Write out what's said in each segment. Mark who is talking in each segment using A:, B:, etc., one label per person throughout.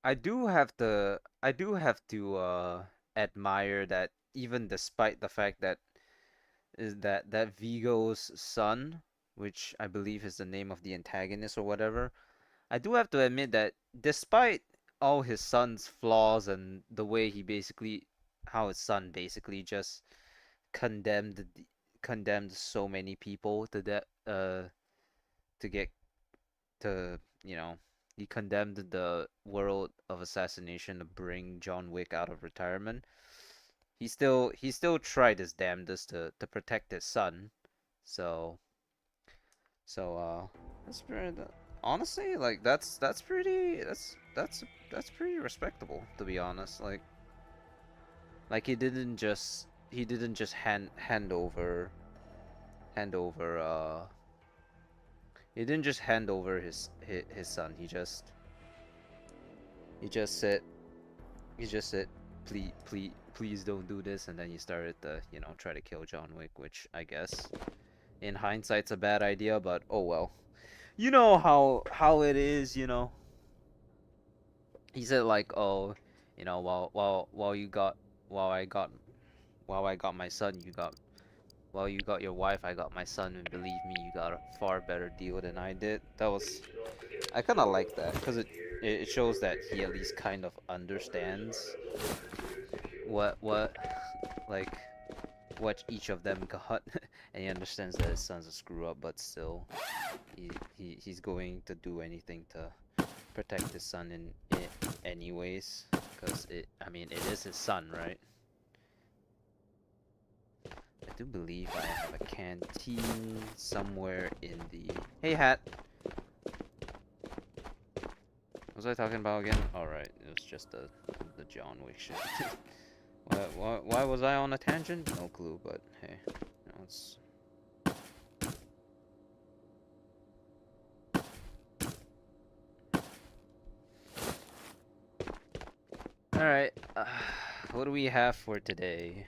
A: I do have to admire that even despite the fact that that Vigo's son, which I believe is the name of the antagonist or whatever, I do have to admit that despite all his son's flaws and the way he basically how his son basically just condemned condemned so many people to that to get to he condemned the world of assassination to bring John Wick out of retirement. He still tried his damnedest to protect his son. So so that's pretty honestly like that's pretty respectable, to be honest. Like he didn't just hand over he didn't just hand over his son. He just said he just said please don't do this, and then he started to try to kill John Wick, which I guess in hindsight's a bad idea, but oh well. You know how it is, you know. He said like, oh, while you got while I got while I got my son, while you got your wife, I got my son, and believe me, you got a far better deal than I did. I kind of like that because it shows that he at least kind of understands what like what each of them got, and he understands that his son's a screw up, but still, he's going to do anything to protect his son in anyways, because I mean it is his son, right? I do believe I have a canteen somewhere in the. Hey, Hat. What was I talking about again? All right, it was just the John Wick shit. Why was I on a tangent? No clue, but hey, it's. All right, what do we have for today?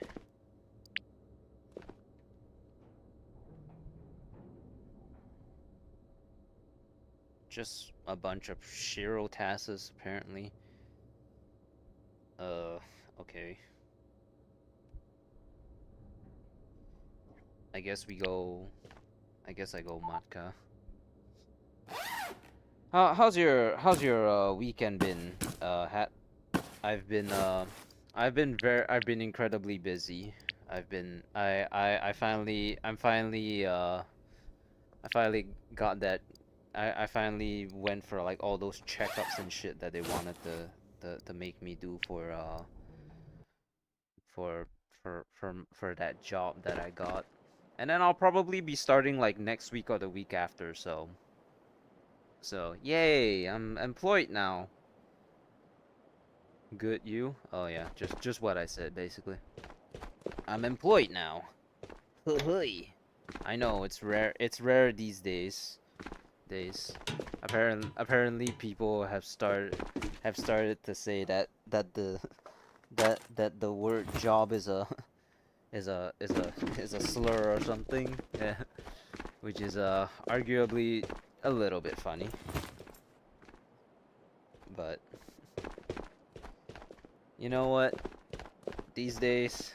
A: Just a bunch of Shiro tasks, apparently. Uh, okay. I guess we go. I guess I go Matka. How's your weekend been, Hat? I've been I've been incredibly busy. I finally got that. I finally went for like all those checkups and shit that they wanted to make me do for for that job that I got. And then I'll probably be starting like next week or the week after, so yay, I'm employed now. Good, you? Oh yeah, just what I said basically. I'm employed now. Hey. I know it's rare these days. Apparently people have started to say that the word job is a slur or something. Yeah, which is arguably a little bit funny. But you know what? These days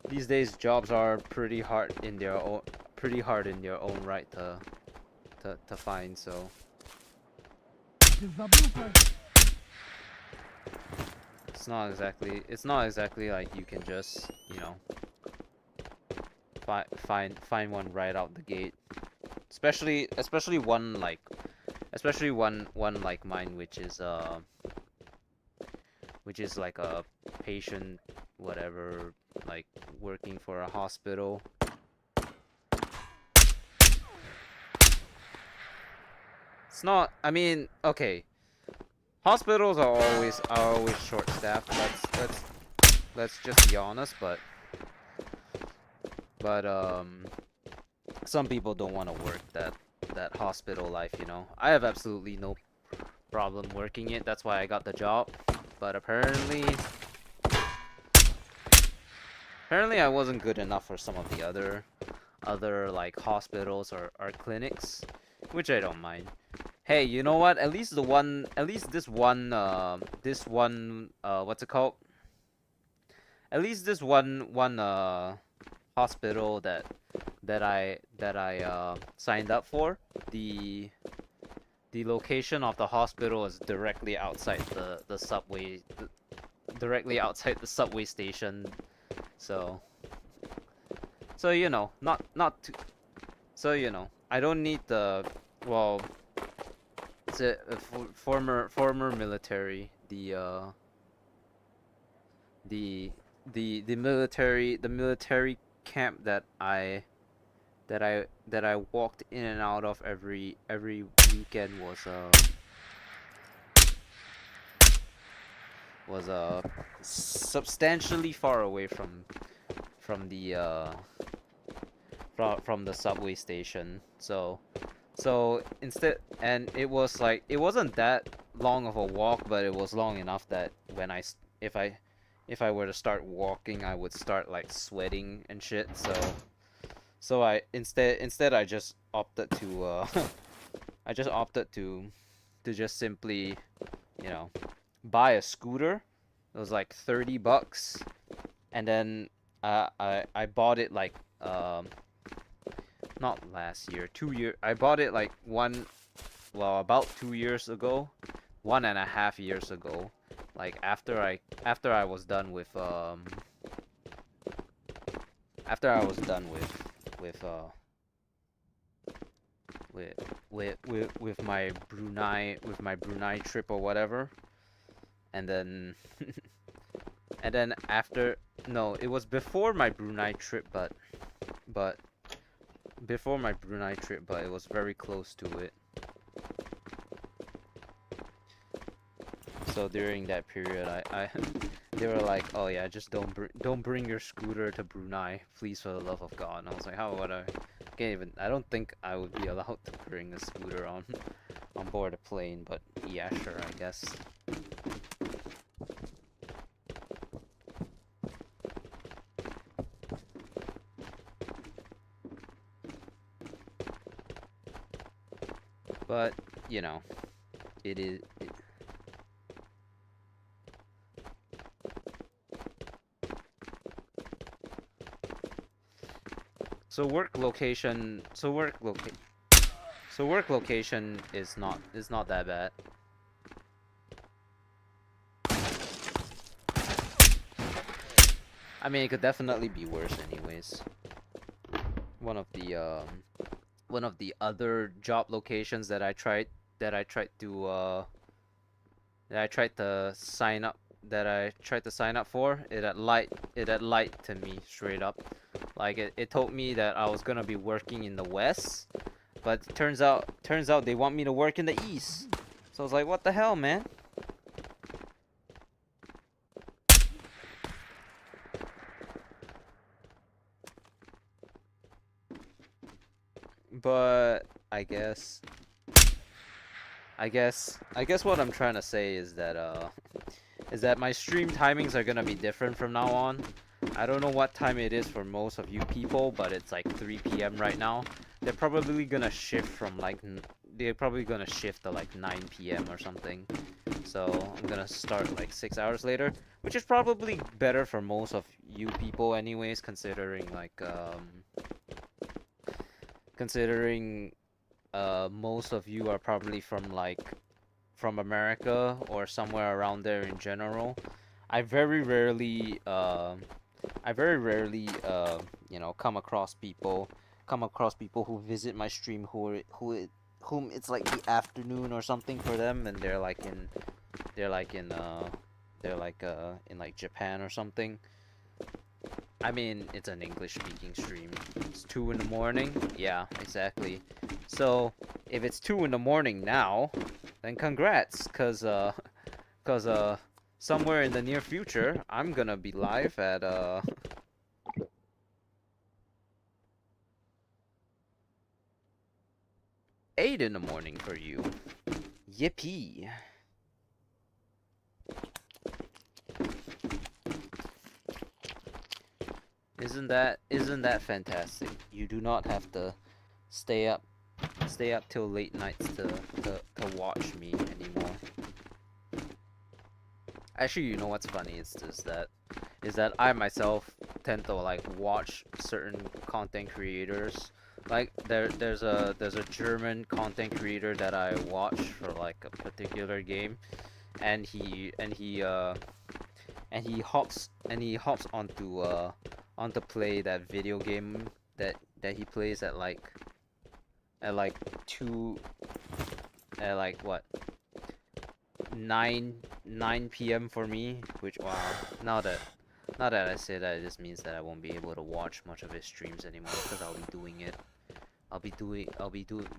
A: these days jobs are pretty hard in their own right to find, so it's not exactly like you can just find one right out the gate, especially one like mine, which is like a patient whatever, like working for a hospital. It's not, I mean, okay, hospitals are always short staffed. Let's just be honest, but some people don't want to work that hospital life, you know. I have absolutely no problem working it. That's why I got the job. But apparently I wasn't good enough for some of the other like hospitals or clinics, which I don't mind. Hey, you know what? At least this one, what's it called? At least this one hospital that I signed up for, the location of the hospital is directly outside the subway, directly outside the subway station. So you know, not too, so you know, I don't need the, well, it's a former military, the military camp that I walked in and out of every weekend was substantially far away from the from the subway station. So instead, and it was like, it wasn't that long of a walk, but it was long enough that when if I were to start walking, I would start like sweating and shit. So I instead I just opted to I just opted to just simply, you know, buy a scooter. It was like $30, and then I bought it like not last year, 2 year. I bought it like about 2 years ago, 1.5 years ago. Like after I was done with after I was done with uh with my Brunei trip or whatever, and then and then after, no, it was before my Brunei trip, but before my Brunei trip, but it was very close to it. So during that period, I they were like, "Oh yeah, just don't bring your scooter to Brunei, please, for the love of God." And I was like, "How would I? Can't even. I don't think I would be allowed to bring a scooter on board a plane." But yeah, sure, I guess. But you know, it is. So work location. So work location is not that bad. I mean, it could definitely be worse, anyways. One of the other job locations that I tried to that I tried to sign up for, it had lied to me straight up. Like it told me that I was gonna be working in the west, but turns out they want me to work in the east. So I was like, what the hell, man? But I guess what I'm trying to say is that my stream timings are gonna be different from now on. I don't know what time it is for most of you people, but it's like 3 p.m. right now. They're probably gonna shift to like 9 p.m. or something. So I'm gonna start like 6 hours later, which is probably better for most of you people anyways, considering most of you are probably from America or somewhere around there in general. I very rarely you know, come across people who visit my stream whom it's like the afternoon or something for them, and they're like in like Japan or something. I mean, it's an English speaking stream. It's 2 in the morning. Yeah, exactly. So if it's 2 in the morning now, then congrats, cause somewhere in the near future, I'm gonna be live at 8 in the morning for you. Yippee. Isn't that fantastic? You do not have to stay up till late nights to to watch me anymore. Actually, you know what's funny is that I myself tend to like watch certain content creators. Like there's a German content creator that I watch for like a particular game, and he hops onto play that video game that he plays at like two at like what 9 p.m. for me, which wow, now that I say that, it just means that I won't be able to watch much of his streams anymore because I'll be doing it.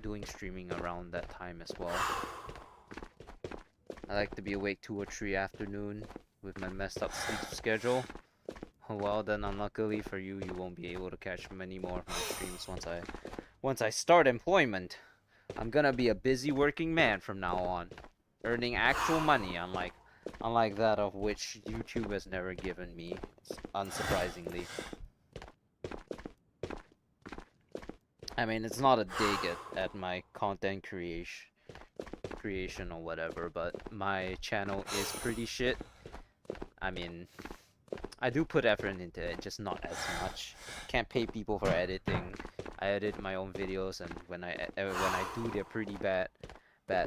A: Doing streaming around that time as well. I like to be awake 2 or 3 afternoon with my messed up sleep schedule. Well then, unluckily for you, you won't be able to catch many more of my streams once I start employment. I'm gonna be a busy working man from now on, earning actual money, unlike that of which YouTube has never given me, unsurprisingly. I mean, it's not a dig at my content creation or whatever, but my channel is pretty shit. I mean, I do put effort into it, just not as much. Can't pay people for editing. I edit my own videos, and when I do, they're pretty bad.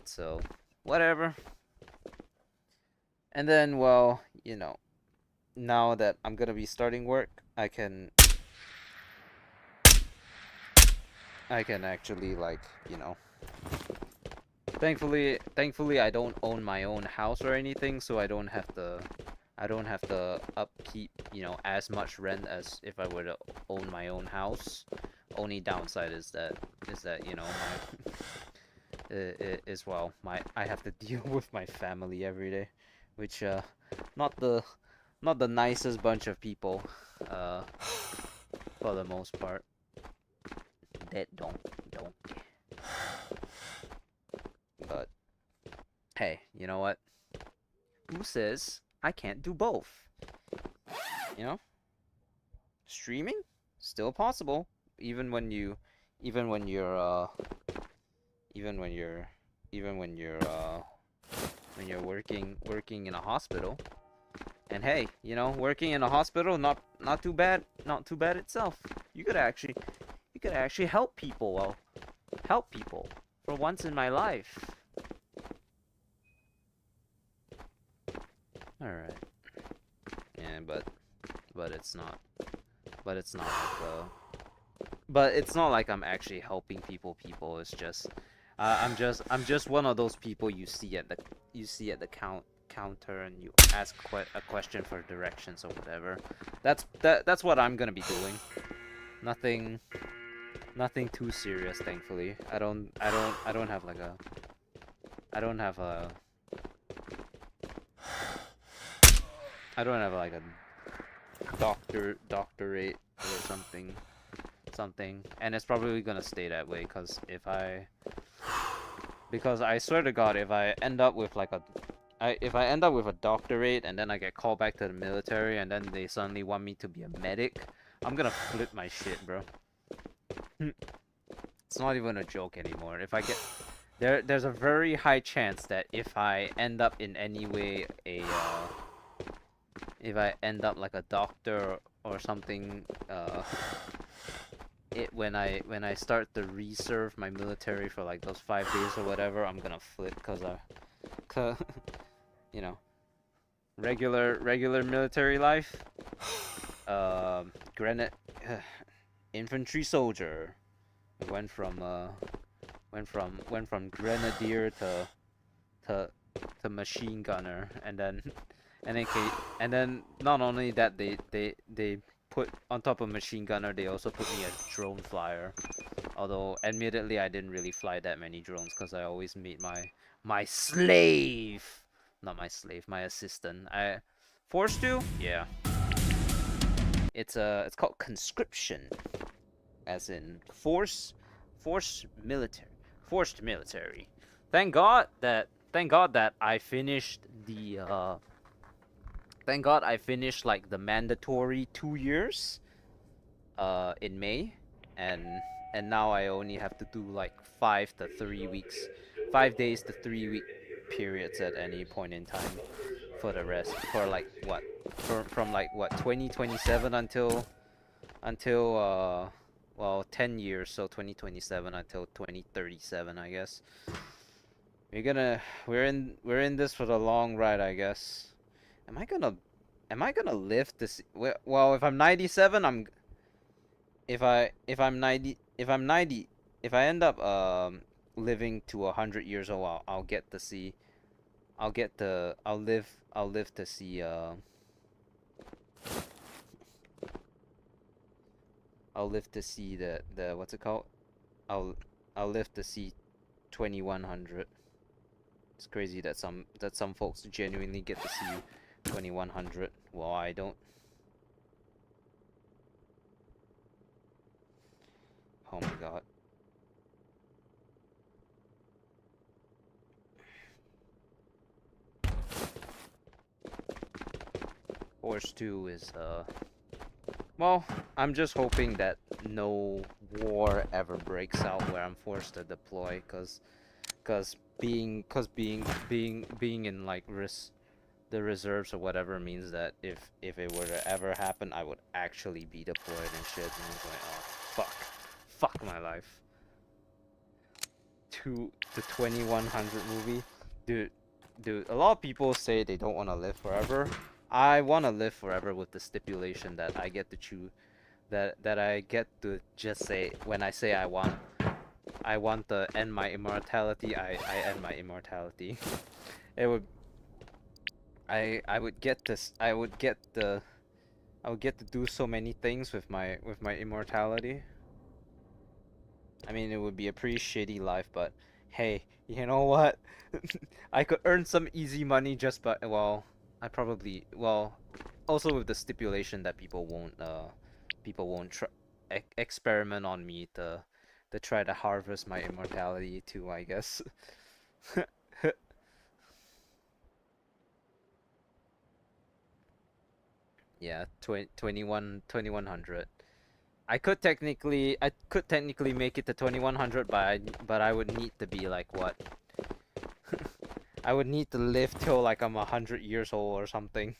A: So whatever. And then, well, you know, now that I'm gonna be starting work, I can actually, like, you know, thankfully I don't own my own house or anything, so I don't have to upkeep, you know, as much rent as if I were to own my own house. Only downside is that you know, I have to deal with my family every day, which not the nicest bunch of people, for the most part. That don't. But hey, you know what? Who says I can't do both? You know, streaming still possible, even when you're working in a hospital. And hey, you know, working in a hospital, not too bad itself. You could actually help people. Well, help people for once in my life. All right. Yeah, but it's not like I'm actually helping people. It's just I'm just one of those people you see at the counter, and you ask a question for directions or whatever. That's what I'm gonna be doing. Nothing too serious, thankfully. I don't have like a doctorate or something, and it's probably gonna stay that way, because I swear to God, if I end up with a doctorate and then I get called back to the military and then they suddenly want me to be a medic, I'm gonna flip my shit, bro. It's not even a joke anymore. If I get there's a very high chance that if I end up in any way if I end up like a doctor or something, when I start to reserve my military for like those 5 days or whatever, I'm gonna flip, cause you know, regular military life, granite infantry soldier, went from grenadier to machine gunner, and then not only that, they put on top of machine gunner, they also put me as drone flyer. Although admittedly I didn't really fly that many drones, because I always meet my slave, not my slave, my assistant. I forced to, yeah. It's called conscription, as in forced military. Thank God that I finished the thank God I finished like the mandatory 2 years in May, and now I only have to do like 5 to 3 weeks 5 days to 3 week periods at any point in time for the rest, for like what, from like what, 2027 until well, 10 years, so 2027 until 2037, I guess. We're in this for the long ride, I guess. Am I gonna am I gonna live to see, well, if I'm 97, if I end up living to 100 years old, I'll get to see, I'll live to see I'll live to see the what's it called? I'll I'll live to see 2100. It's crazy that some folks genuinely get to see 2100. Well, I don't. Oh my god. Horse 2 is well, I'm just hoping that no war ever breaks out where I'm forced to deploy, cause being in like the reserves or whatever means that if it were to ever happen, I would actually be deployed and shit. And I'm going, oh fuck my life. To the 2100 movie, dude. A lot of people say they don't want to live forever. I want to live forever with the stipulation that I get to choose, that I get to just say, when I say I want to end my immortality, I end my immortality. It would I would get this I would get to do so many things with my immortality. I mean, it would be a pretty shitty life, but hey, you know what? I could earn some easy money just by, well, I probably, well, also with the stipulation that people won't try experiment on me to try to harvest my immortality too, I guess. Yeah, 2100. I could technically make it to 2100, but I would need to be like what? I would need to live till like I'm 100 years old or something.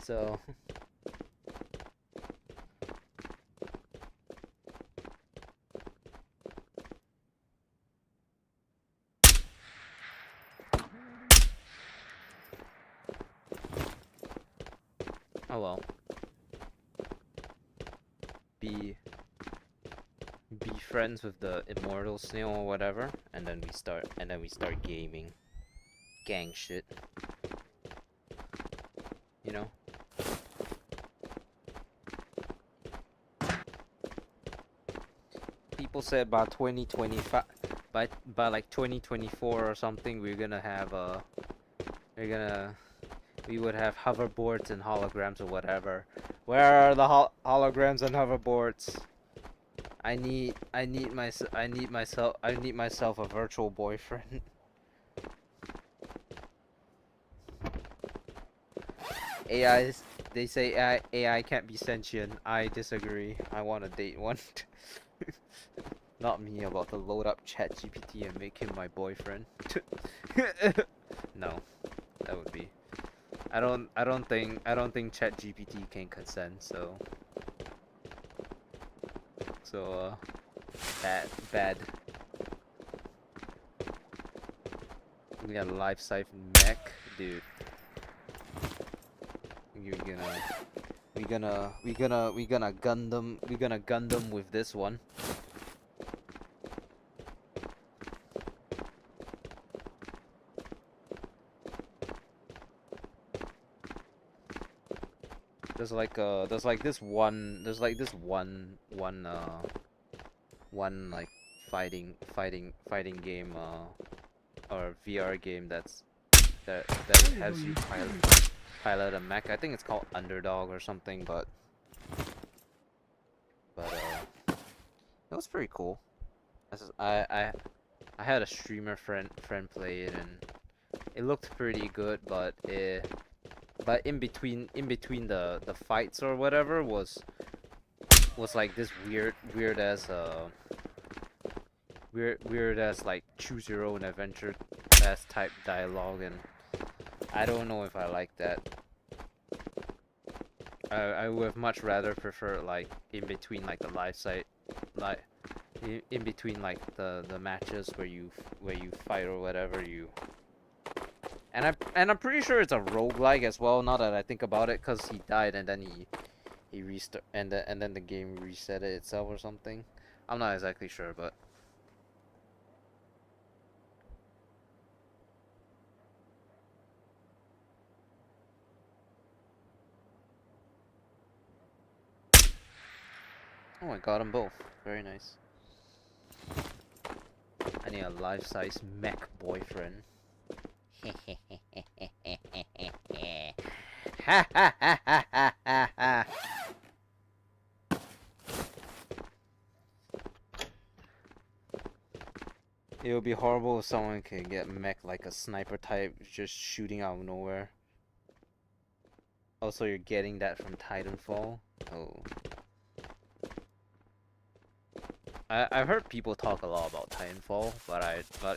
A: So oh well. Be friends with the immortal snail or whatever, and then we start gaming. Gang shit. You know? People said by 2025, by like 2024 or something, we would have hoverboards and holograms or whatever. Where are the holograms and hoverboards? I need myself a virtual boyfriend. AIs, they say AI can't be sentient. I disagree. I want to date one. Not me, about to load up ChatGPT and make him my boyfriend. No, that would be. I don't think ChatGPT can consent. So bad. We got a life siphon mech, dude. We gonna Gundam with this one. There's this one like fighting game or VR game that has you pilot a mech. I think it's called Underdog or something, but it was pretty cool. I had a streamer friend play it, and it looked pretty good, but but in between the fights or whatever was like this weird as weird as like choose your own adventure as type dialogue, and I don't know if I like that. I would much rather prefer like in between like the live site, like in between like the matches where you fight or whatever you. And I'm pretty sure it's a roguelike as well. Now that I think about it, cause he died and then he restart and then the game reset it itself or something. I'm not exactly sure, but. Oh, I got them both. Very nice. I need a life-size mech boyfriend. Ha ha ha ha ha ha ha. It would be horrible if someone could get mech like a sniper type, just shooting out of nowhere. Also, you're getting that from Titanfall. Oh. I've heard people talk a lot about Titanfall, but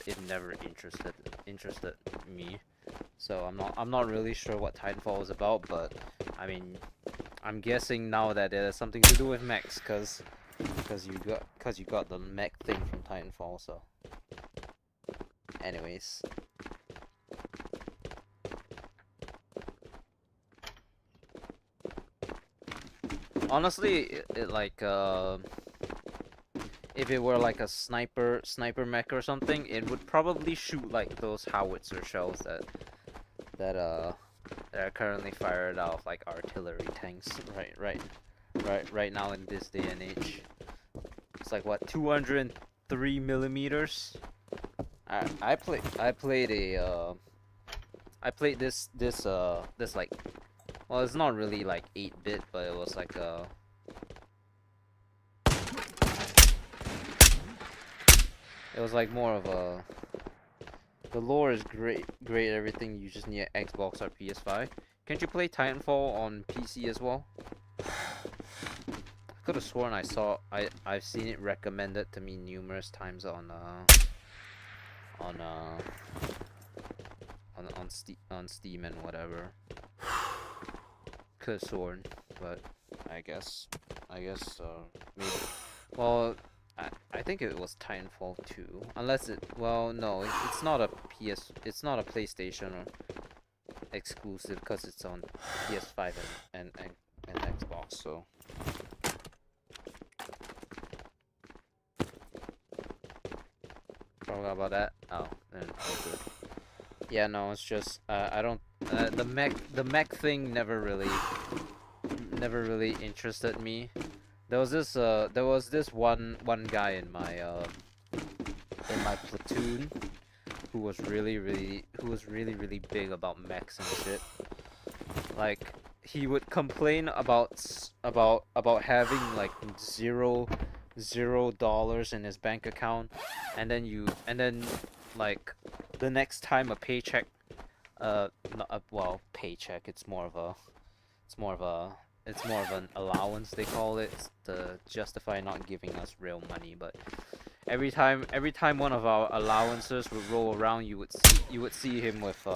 A: it never interested me. So I'm not really sure what Titanfall is about, but I mean, I'm guessing now that it has something to do with mechs, cause you got the mech thing from Titanfall. So, anyways. Honestly, it like if it were like a sniper mech or something, it would probably shoot like those howitzer shells that are currently fired out of like artillery tanks right now in this day and age. It's like what, 203 millimeters. I played this like, well, it's not really like 8-bit, but it was like it was like more of a. The lore is great, everything. You just need an Xbox or PS5. Can't you play Titanfall on PC as well? I could have sworn I've seen it recommended to me numerous times on Steam and whatever. Could have sworn, but I guess maybe. Well, I think it was Titanfall 2, unless it. Well, no, it's not a PlayStation exclusive because it's on PS5 and Xbox. So. Forgot about that. Oh, then good. Yeah, no, it's just I don't. The mech thing never really interested me. There was this one guy in my platoon who was really big about mechs and shit. Like, he would complain about having like $0 in his bank account, and then like the next time a paycheck, paycheck, it's more of an allowance, they call it, to justify not giving us real money. But every time one of our allowances would roll around, you would see him with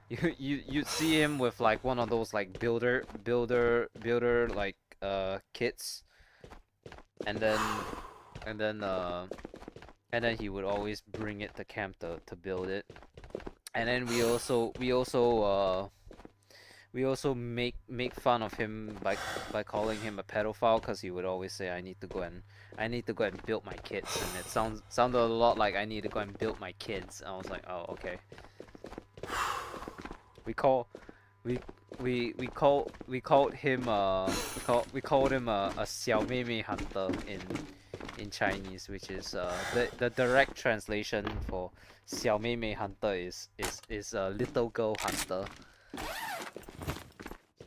A: you'd see him with like one of those like builder like kits, and then he would always bring it to camp to build it. And then we also make fun of him by calling him a pedophile, because he would always say, I need to go and build my kids, and it sounded a lot like I need to go and build my kids. And I was like, oh, okay. We called him a 小妹妹 hunter in Chinese, which is the direct translation for 小妹妹 hunter is a little girl hunter.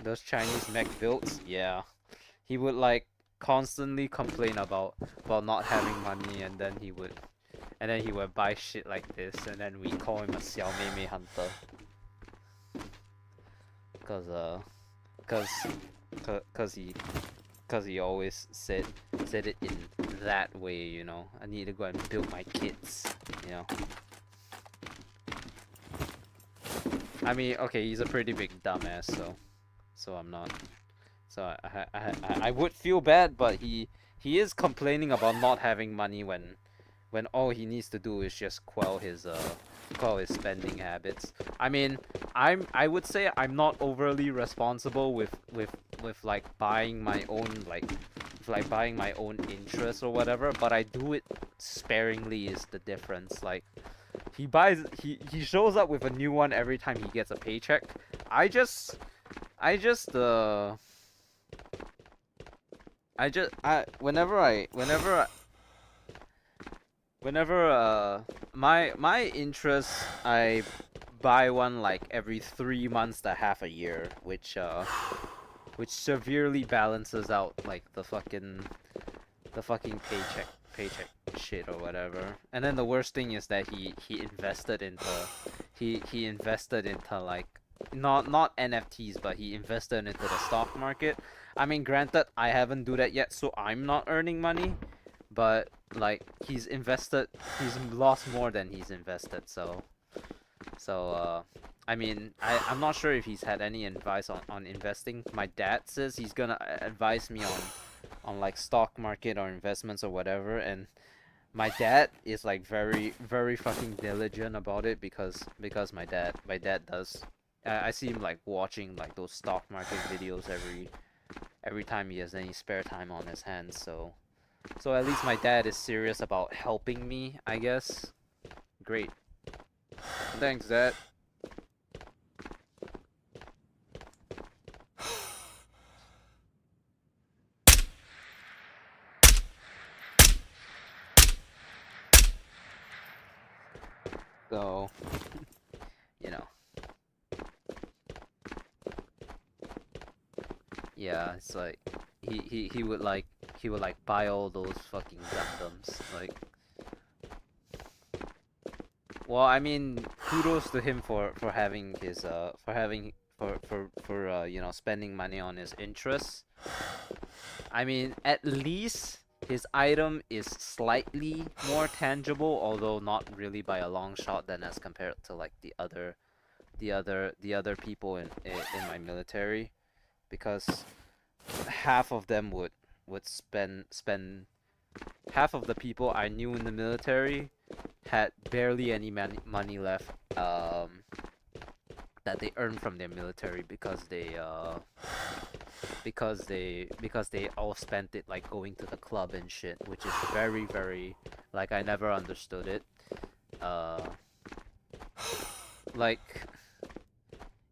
A: Those Chinese mech builds, yeah. He would like constantly complain about not having money, and then he would buy shit like this, and then we call him a 小妹妹 hunter. cause cause cause he always said it in that way, you know. I need to go and build my kits, you know. I mean, okay, he's a pretty big dumbass, so I'm not. So I would feel bad, but he is complaining about not having money when all he needs to do is just quell his spending habits. I mean, I would say I'm not overly responsible with like buying my own buying my own interests or whatever, but I do it sparingly is the difference. Like he shows up with a new one every time he gets a paycheck. I just whenever my interests, I buy one like every 3 months to half a year, which severely balances out like the fucking paycheck shit or whatever. And then the worst thing is that he invested into he invested into like not NFTs, but he invested into the stock market. I mean, granted, I haven't do that yet, so I'm not earning money, but like he's lost more than he's invested. So I mean, I'm not sure if he's had any advice on investing. My dad says he's gonna advise me on like stock market or investments or whatever, and my dad is like very very fucking diligent about it because my dad does. I see him like watching like those stock market videos every time he has any spare time on his hands. So at least my dad is serious about helping me, I guess. Great. Thanks, Dad. So, you know. Yeah, it's like he would like buy all those fucking Gundams. Like, well, I mean, kudos to him for having his you know, spending money on his interests. I mean, at least his item is slightly more tangible, although not really by a long shot than as compared to like the other people in my military, because half of them would spend half of the people I knew in the military had barely any money left that they earned from their military because they all spent it like going to the club and shit, which is very very, like, I never understood it. Like,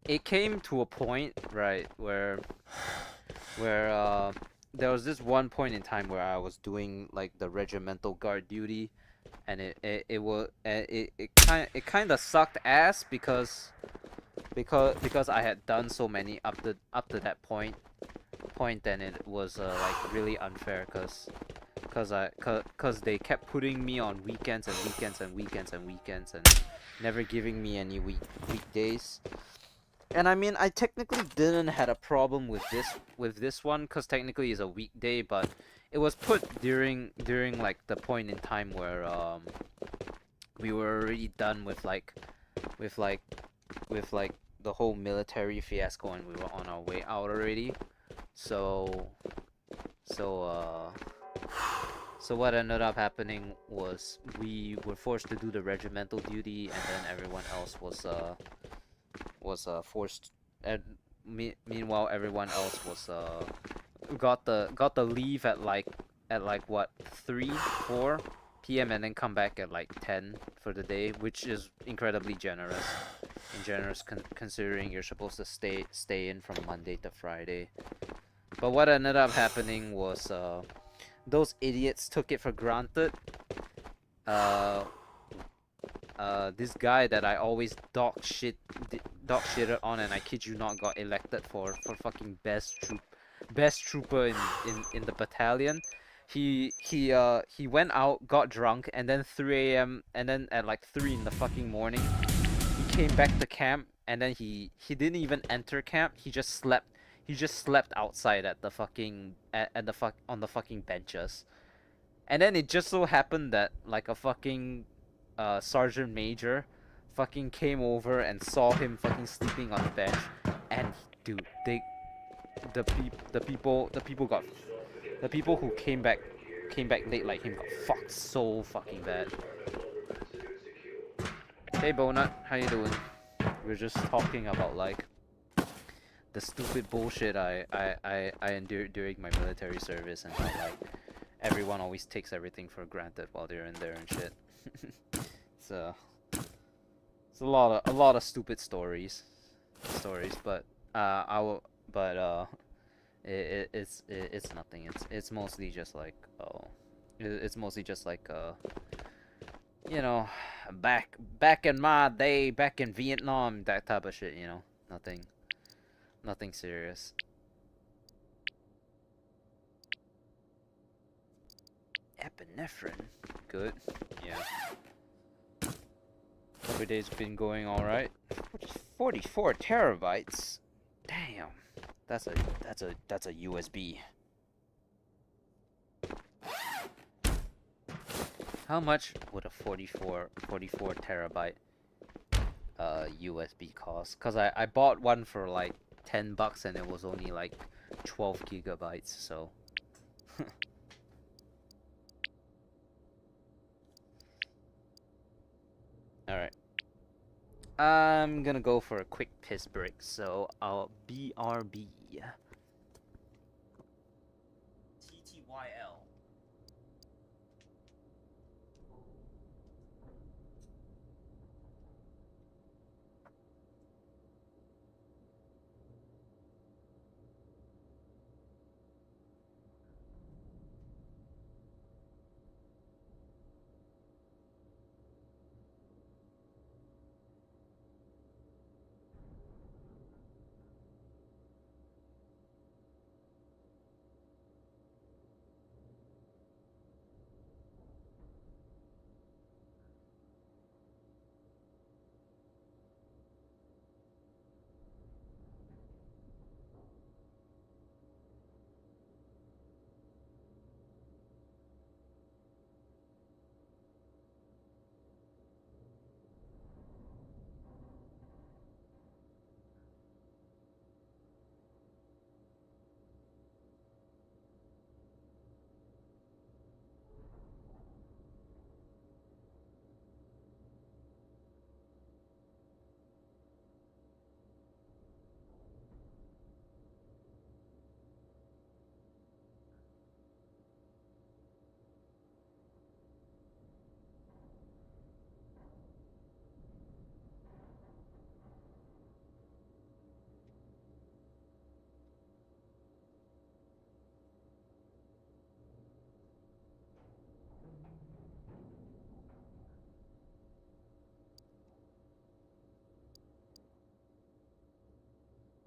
A: it came to a point, right, where there was this one point in time where I was doing like the regimental guard duty, and it kind of sucked ass because I had done so many up to that point, then it was like really unfair cause they kept putting me on weekends and weekends and weekends and weekends and never giving me any weekdays. And I mean, I technically didn't had a problem with this one, cause technically it's a weekday, but it was put during like the point in time where we were already done with the whole military fiasco, and we were on our way out already. So what ended up happening was we were forced to do the regimental duty, and then everyone else was forced. Meanwhile, everyone else was got the leave at like what, 3-4 p.m. and then come back at like 10 for the day, which is incredibly generous. Considering you're supposed to stay in from Monday to Friday. But what ended up happening was those idiots took it for granted. This guy that I always dog shitted on, and I kid you not, got elected for fucking best trooper in the battalion. He went out, got drunk, and then 3 a.m. and then at like 3 in the fucking morning, he came back to camp and then he didn't even enter camp. He just slept outside at the fucking at the fuck on the fucking benches. And then it just so happened that like a fucking sergeant major fucking came over and saw him fucking sleeping on the bench, and dude, the people who came back late like him got fucked so fucking bad. Hey Bonut, how you doing? We're just talking about like the stupid bullshit I endured during my military service, and how like everyone always takes everything for granted while they're in there and shit. So it's a lot of stupid stories, but I will, but it's nothing. It's mostly just like it's mostly just like you know, back in my day, back in Vietnam, that type of shit. You know, nothing serious. Epinephrine, good. Yeah. Every day's been going all right. 44 terabytes. Damn. That's a USB. How much would a 44 terabyte USB cost? Cause I bought one for like $10 and it was only like 12 gigabytes. So. All right. I'm gonna go for a quick piss break, so I'll BRB. TTYL.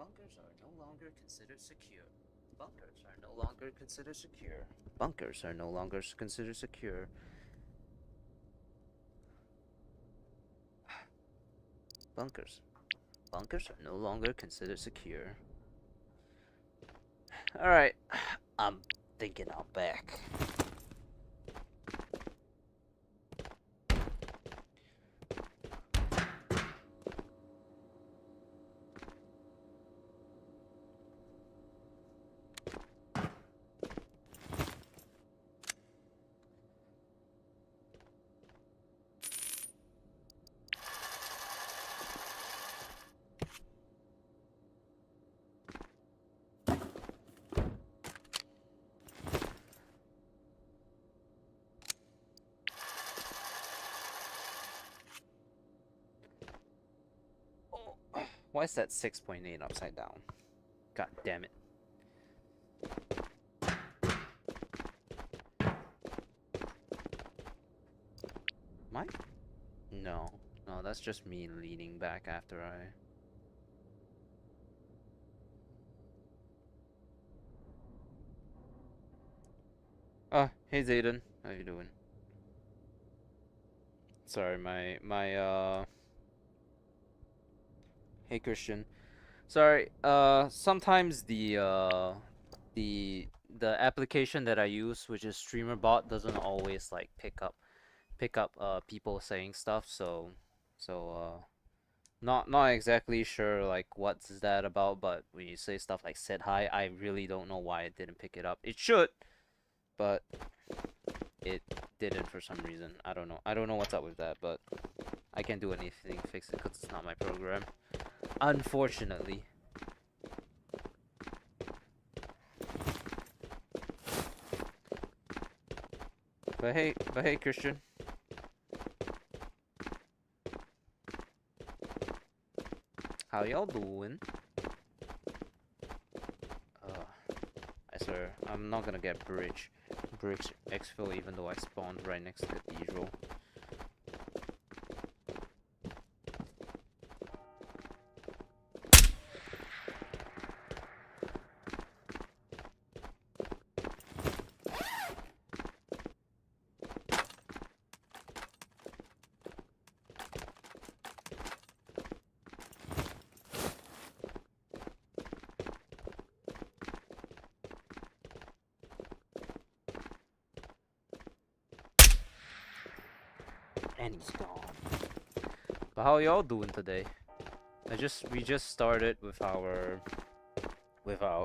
A: Bunkers are no longer considered secure. Bunkers are no longer considered secure. Bunkers are no longer considered secure. Bunkers. Bunkers are no longer considered secure. Alright. I'm thinking I'm back. Why is that 6.8 upside down? God damn it. Mine? No. No, that's just me leaning back after I... Oh, hey Zayden. How you doing? Sorry, my Hey Christian. Sorry, sometimes the the application that I use, which is StreamerBot, doesn't always like pick up people saying stuff, so not exactly sure like what's that about, but when you say stuff like said hi, I really don't know why it didn't pick it up. It should, but it didn't for some reason. I don't know. I don't know what's up with that, but I can't do anything to fix it because it's not my program. Unfortunately. But hey, Christian. How y'all doing? I swear, I'm not gonna get bridge exfil even though I spawned right next to Cathedral. And he's gone. But how y'all doing today? We just started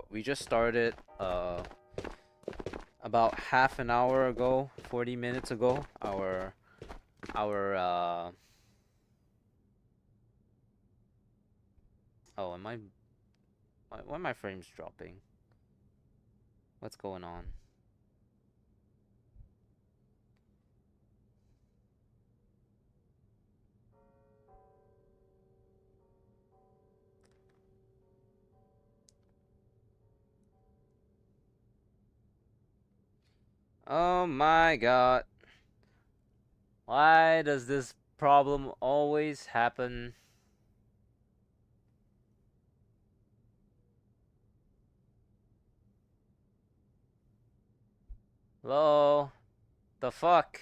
A: we just started about half an hour ago, 40 minutes ago, our oh, why are my frames dropping? What's going on? Oh my god. Why does this problem always happen? Hello? The fuck?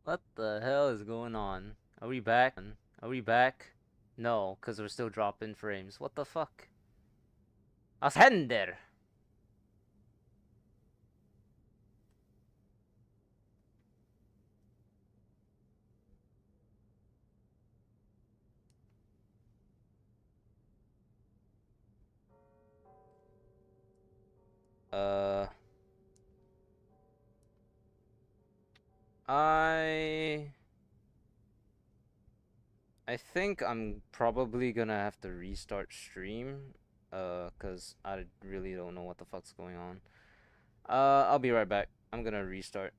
A: What the hell is going on? Are we back? Are we back? No, because we're still dropping frames. What the fuck? Was händer? Uh, I I think I'm probably gonna have to restart stream, cause I really don't know what the fuck's going on. I'll be right back. I'm gonna restart.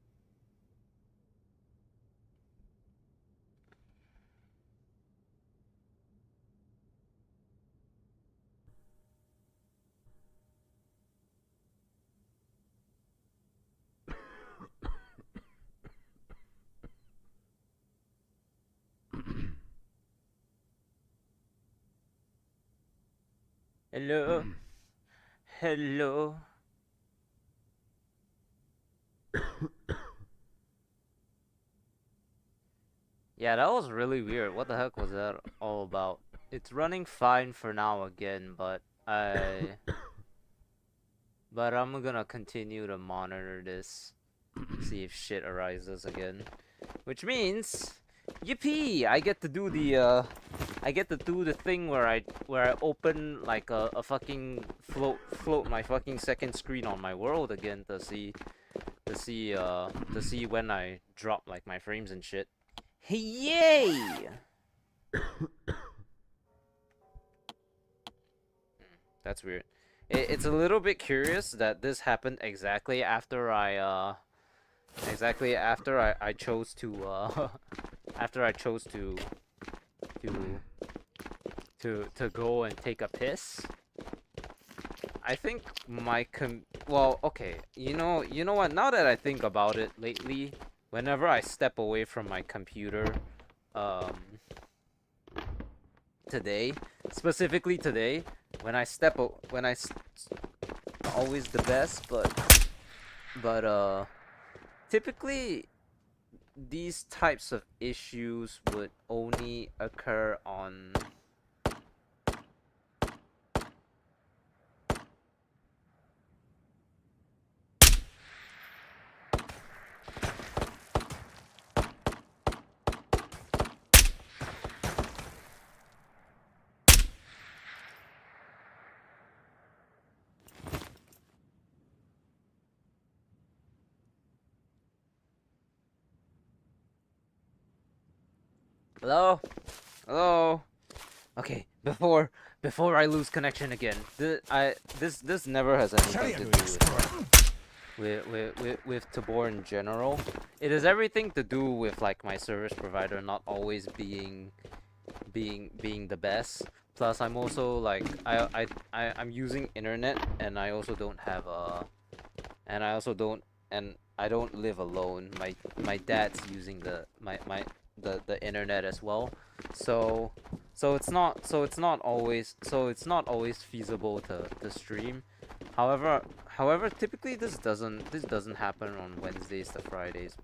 A: Hello? Hello? Yeah, that was really weird. What the heck was that all about? It's running fine for now again, but I'm gonna continue to monitor this, see if shit arises again. Which means Yippee! I get to do the thing where I open like a fucking float my fucking second screen on my world again to see when I drop like my frames and shit. Hey, yay! That's weird. It's a little bit curious that this happened exactly after I chose to after I chose to to go and take a piss. I think well, okay, you know what, now that I think about it lately, whenever I step away from my computer, um today, specifically today, when I step when I always the best, but typically these types of issues would only occur on hello? Hello? Okay, before I lose connection again. This never has anything to do with Tabor in general. It has everything to do with like my service provider not always being the best. Plus I'm also like I'm using internet, and I also don't have and I also don't and I don't live alone. My dad's using the internet as well. So it's not always feasible to stream. However, typically this doesn't happen on Wednesdays to Fridays,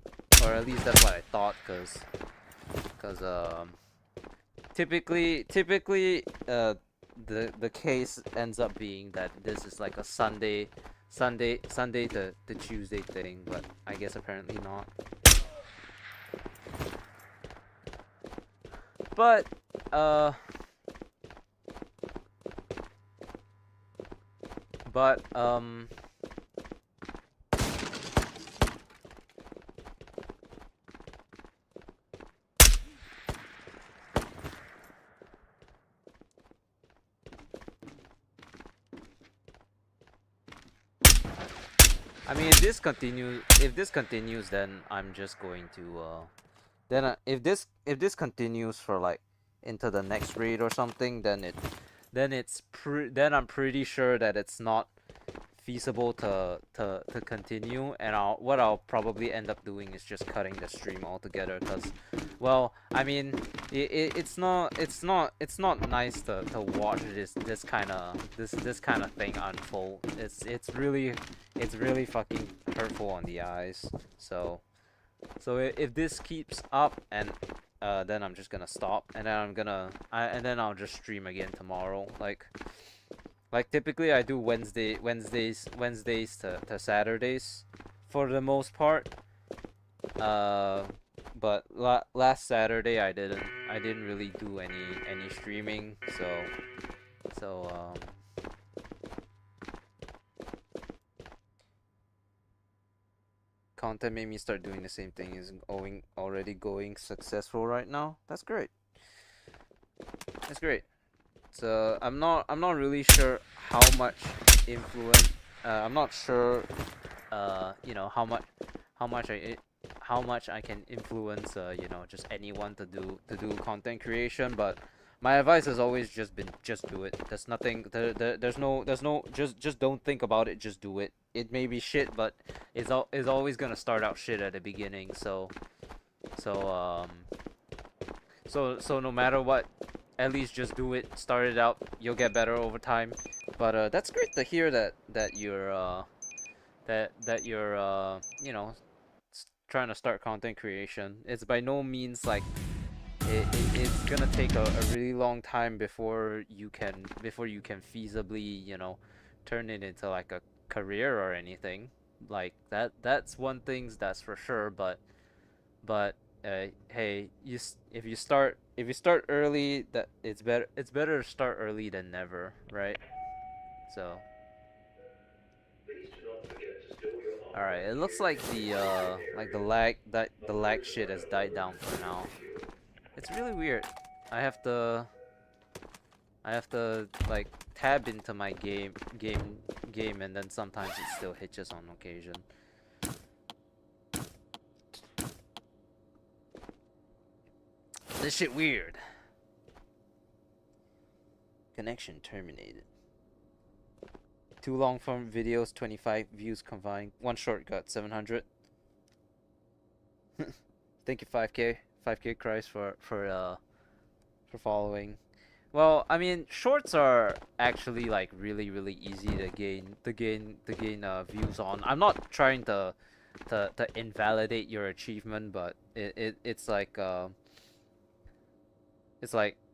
A: or at least that's what I thought, cause typically the case ends up being that this is like a Sunday to Tuesday thing, but I guess apparently not. But uh but I mean, if this continues, then I'm just going to then if this continues for like into the next raid or something, then I'm pretty sure that it's not feasible to continue, and I'll probably end up doing is just cutting the stream altogether, because well, I mean, it's not nice to watch this kind of thing unfold. It's really fucking hurtful on the eyes. So if this keeps up, and then I'm just gonna stop, and then I'll just stream again tomorrow. Like typically I do Wednesdays to Saturdays for the most part. Uh, but last Saturday I didn't really do any streaming, so content made me start doing the same thing. Is already going successful right now. That's great. That's great. So I'm not really sure how much influence. I'm not sure. How much how much I can influence. Just anyone to do content creation. But my advice has always just been just do it. There's nothing. There's no. Just don't think about it. Just do it. It may be shit, but it's always gonna start out shit at the beginning. So um so no matter what, at least just do it. Start it out. You'll get better over time. But that's great to hear that you're trying to start content creation. It's by no means like it's gonna take a really long time before you can feasibly turn it into like a career or anything like that. That's one thing that's for sure. But hey, if you start early, that it's better to start early than never, right? So, all right, it looks like the lag shit has died down for now. It's really weird. I have to like tab into my game, and then sometimes it still hitches on occasion. This shit weird. Connection terminated. 2 long form videos, 25 views combined. 1 short got 700. Thank you 5k Christ for following. Well, I mean, shorts are actually like really easy to gain views on. I'm not trying to invalidate your achievement, but it's like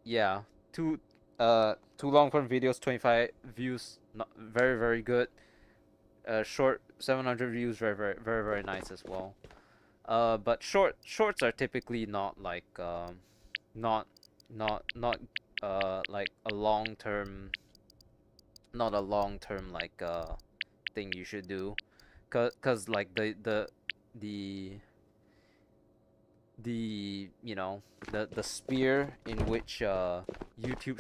A: yeah, two two long form videos, 25 views, not very good. Short 700 views, very nice as well. But shorts are typically not like not not like a long term, not a long term like thing you should do, cause like the you know the sphere in which YouTube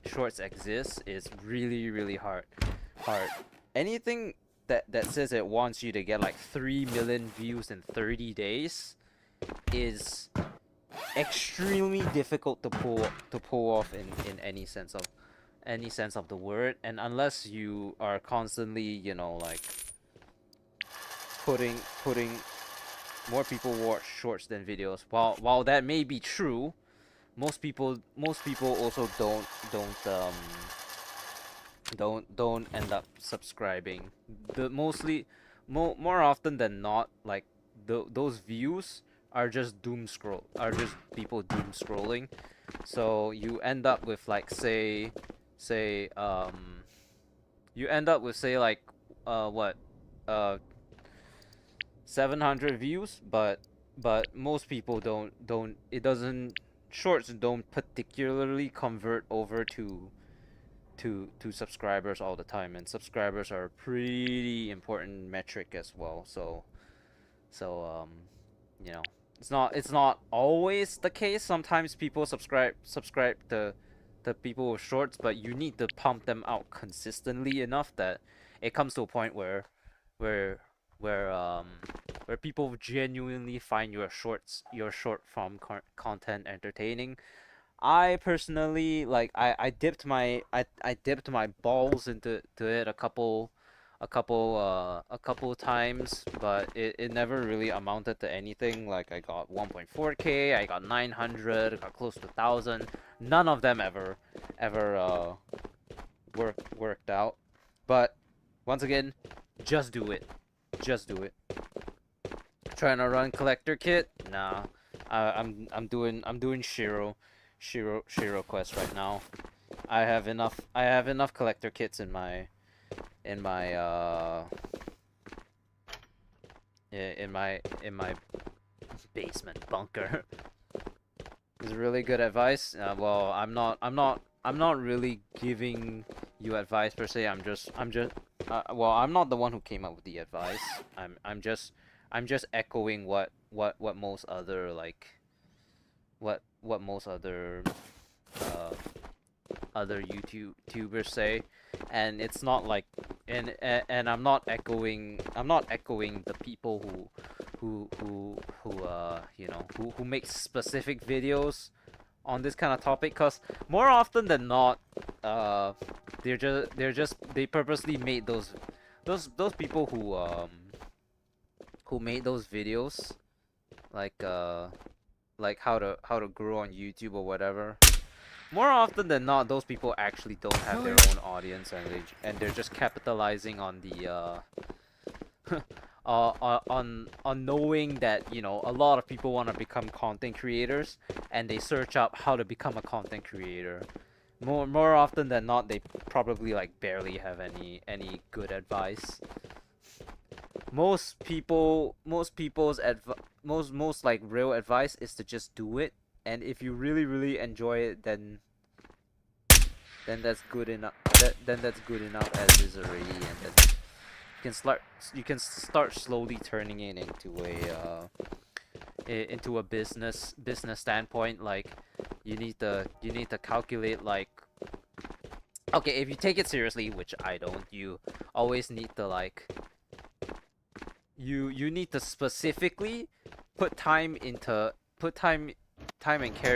A: shorts exists is really hard. Anything that says it wants you to get like 3 million views in 30 days is extremely difficult to pull off in any sense of the word, and unless you are constantly, you know, like putting more people watch shorts than videos. While that may be true, most people also don't end up subscribing. The mostly more often than not, like those views are just people doom scrolling. So you end up with like say you end up with say like what uh 700 views, but most people don't it doesn't shorts don't particularly convert over to subscribers all the time, and subscribers are a pretty important metric as well. So you know, it's not always the case. Sometimes people subscribe to people with shorts, but you need to pump them out consistently enough that it comes to a point where where um where people genuinely find your short form content entertaining. I personally like I dipped my balls into it a couple times, but it never really amounted to anything. Like I got 1.4k, I got 900, I got close to 1,000. None of them ever worked out. But once again, just do it. Just do it. Trying to run collector kit? Nah. I'm doing Shiro quest right now. I have enough collector kits in my in my in my basement bunker. Is really good advice. Well, I'm not really giving you advice per se. I'm just well, I'm not the one who came up with the advice. I'm just echoing what most other like what most uh other YouTubers say, and it's not like and I'm not echoing the people who you know who make specific videos on this kind of topic, because more often than not they purposely made those people who made those videos like how to grow on YouTube or whatever. More often than not, those people actually don't have their own audience, and they're just capitalizing on the on knowing that, you know, a lot of people want to become content creators, and they search up how to become a content creator. More often than not, they probably like barely have any good advice. most people's most like real advice is to just do it, and if you really enjoy it, then that's good enough. Then that's good enough as is already, and then you can start slowly turning it into a business standpoint. Like you need to calculate, like, okay, if you take it seriously, which I don't, you always need to like you need to specifically put time and care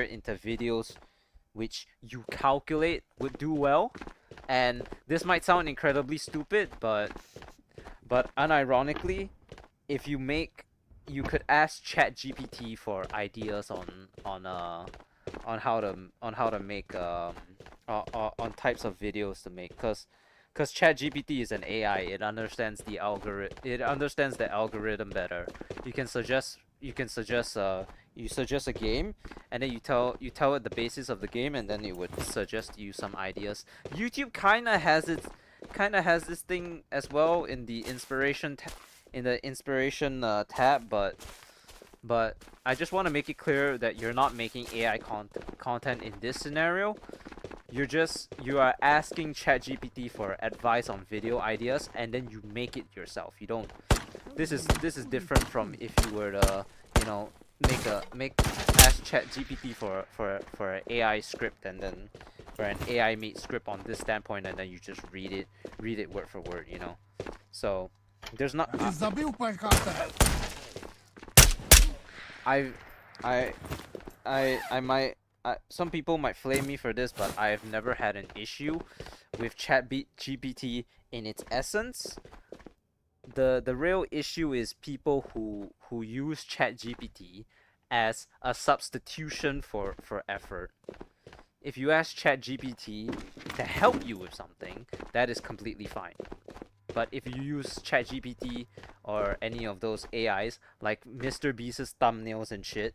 A: into videos which you calculate would do well. And this might sound incredibly stupid, but unironically, if you could ask ChatGPT for ideas on how to make on types of videos to make, cause ChatGPT is an AI. It understands the algorithm. It understands the algorithm better. You suggest a game, and then you tell it the basis of the game, and then it would suggest you some ideas. YouTube kind of has this thing as well in the inspiration tab, but I just want to make it clear that you're not making AI content in this scenario. You are asking ChatGPT for advice on video ideas, and then you make it yourself. You don't. This is different from if you were to, you know, ask ChatGPT for an AI script, and then for an AI made script on this standpoint, and then you just read it word for word, you know. So there's not. I might. Some people might flame me for this, but I've never had an issue with ChatGPT in its essence. The real issue is people who use ChatGPT as a substitution for effort. If you ask ChatGPT to help you with something, that is completely fine. But if you use ChatGPT or any of those AIs like Mr. Beast's thumbnails and shit,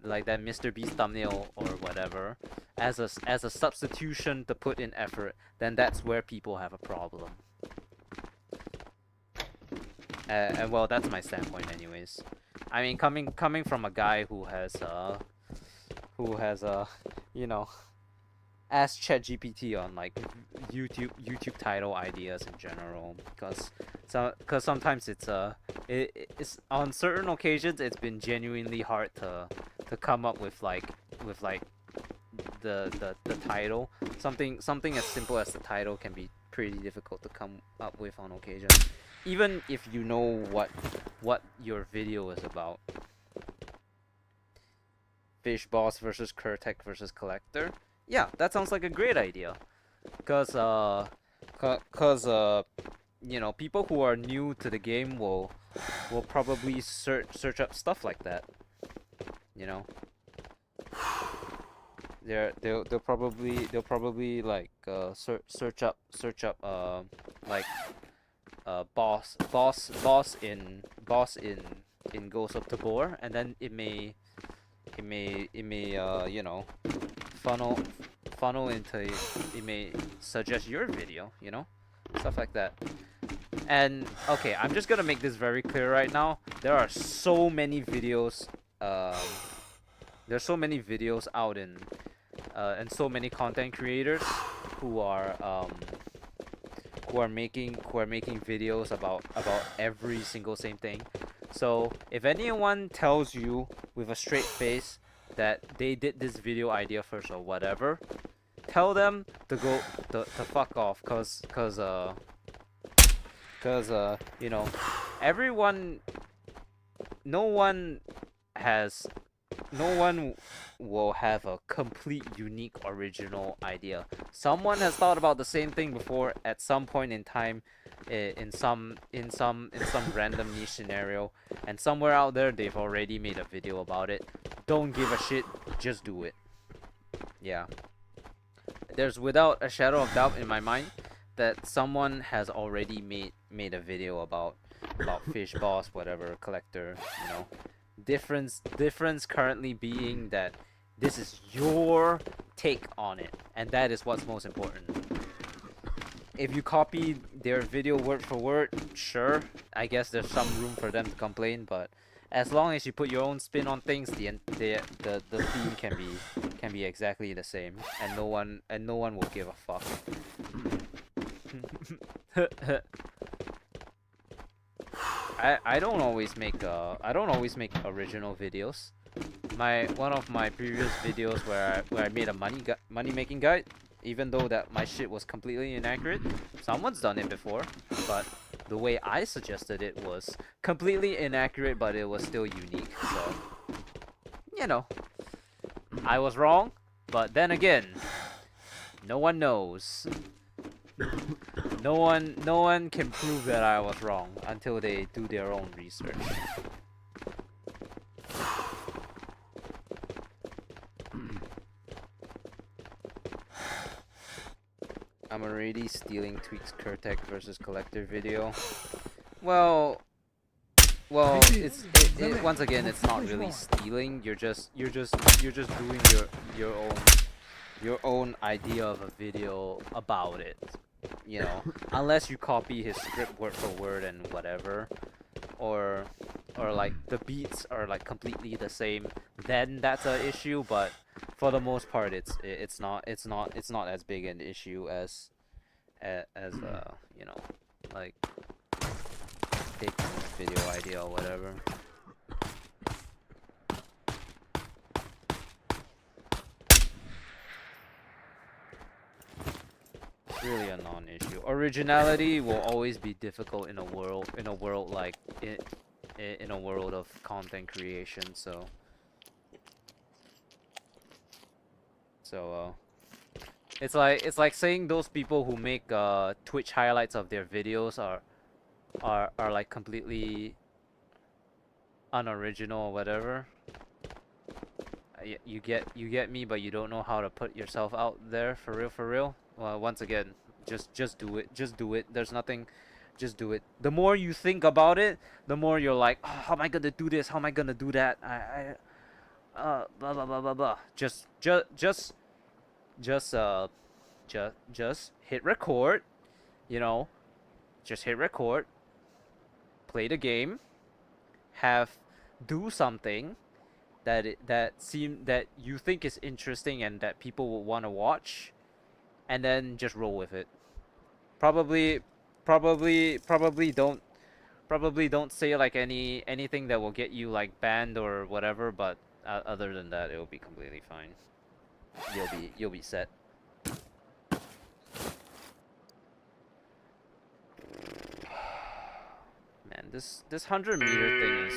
A: like that Mr. Beast thumbnail or whatever, as a substitution to put in effort, then that's where people have a problem. And well, that's my standpoint, anyways. I mean, coming from a guy who has you know, asked ChatGPT on like YouTube title ideas in general, because sometimes it's on certain occasions it's been genuinely hard to come up with the title. Something as simple as the title can be pretty difficult to come up with on occasion, even if you know what your video is about. Fish boss versus Kurtek versus collector. Yeah, that sounds like a great idea. Cause you know, people who are new to the game will probably search up stuff like that. You know, they'll probably like search up like boss in Ghost of Tabor, and then it may you know, funnel into, it may suggest your video, you know, stuff like that. And okay, I'm just gonna make this very clear right now. There are so many videos there's so many videos out in and so many content creators who are making videos about every single same thing. So if anyone tells you with a straight face that they did this video idea first or whatever, tell them to go to fuck off, cause you know, no one will have a complete unique original idea. Someone has thought about the same thing before at some point in time, in some random niche scenario, and somewhere out there they've already made a video about it. Don't give a shit, just do it. Yeah, there's without a shadow of doubt in my mind that someone has already made a video about fish boss, whatever, collector, you know. Difference currently being that this is your take on it, and that is what's most important. if you copy their video word for word, sure, I guess there's some room for them to complain, but as long as you put your own spin on things, the theme can be exactly the same, and no one will give a fuck. I don't always make original videos. One of my previous videos where I made a money making guide, even though that my shit was completely inaccurate, someone's done it before, but the way I suggested it was completely inaccurate, but it was still unique. So, you know, I was wrong, but then again, no one knows. No one can prove that I was wrong until they do their own research. I'm already stealing Tweak's Kurtek versus Collector video. Well, once again, it's not really stealing. You're just doing your own idea of a video about it. You know, unless you copy his script word for word and whatever, or like the beats are like completely the same, then that's an issue. But for the most part, it's not as big an issue as you know, like taking this video idea or whatever. Really a non-issue. Originality will always be difficult in a world like in a world of content creation. So it's like saying those people who make Twitch highlights of their videos are like completely unoriginal or whatever. You get me, but you don't know how to put yourself out there for real. Well, once again, just do it. Just do it. There's nothing. Just do it. The more you think about it, the more you're like, oh, how am I gonna do this? How am I gonna do that? Blah blah blah blah blah. Just hit record. You know, just hit record. Play the game. Do something that you think is interesting and that people will want to watch, and then just roll with it. Probably don't say like anything that will get you like banned or whatever, but other than that, it will be completely fine. You'll be set. Man, this 100-meter thing is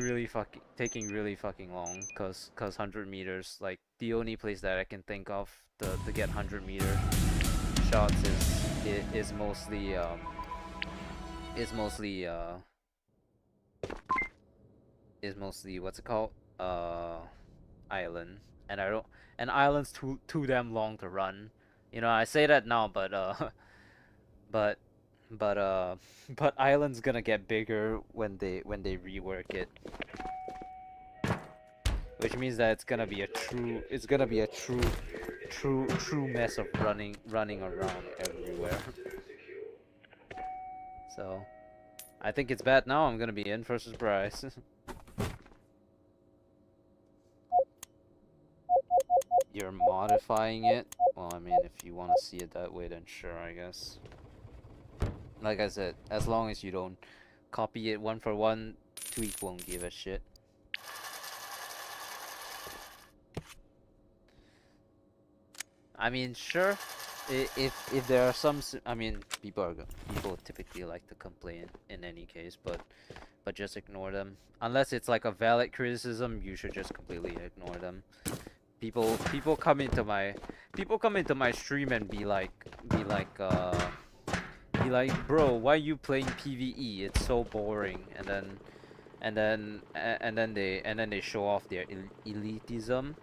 A: really fucking taking really fucking long, cause 100 meters, like the only place that I can think of to get 100-meter shots is mostly what's it called, island, and island's too damn long to run. You know, I say that now, but but island's gonna get bigger when they rework it, which means that it's gonna be a true mess of running around everywhere. So I think it's bad now. I'm gonna be in for surprise. You're modifying it? Well, I mean, if you want to see it that way, then sure, I guess. Like I said, as long as you don't copy it one for one, Tweak won't give a shit. I mean, sure, if there are some, I mean, people typically like to complain in any case, but just ignore them. Unless it's like a valid criticism, you should just completely ignore them. People come into my stream and be like, bro, why are you playing PVE? It's so boring. And then they show off their elitism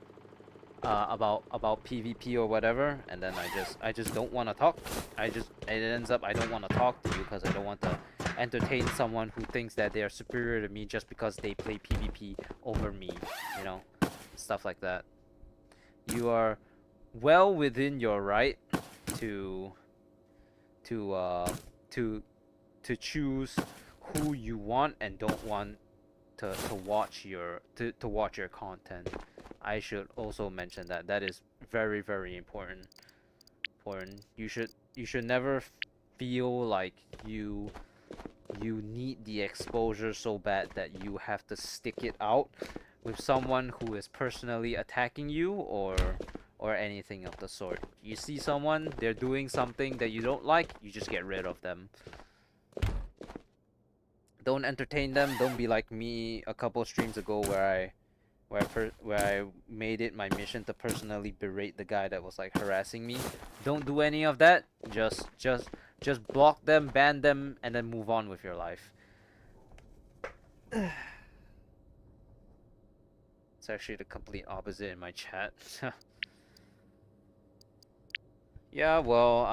A: about PvP or whatever, and then I just don't want to talk. It ends up I don't want to talk to you because I don't want to entertain someone who thinks that they are superior to me just because they play PvP over me, you know, stuff like that. You are well within your right to to uh to to choose who you want and don't want to watch your content. I should also mention that that is very very important. You should never feel like you need the exposure so bad that you have to stick it out with someone who is personally attacking you or anything of the sort. You see someone, they're doing something that you don't like, you just get rid of them. Don't entertain them. Don't be like me a couple streams ago where I made it my mission to personally berate the guy that was like harassing me. Don't do any of that. Just block them, ban them, and then move on with your life. It's actually the complete opposite in my chat. Yeah, well,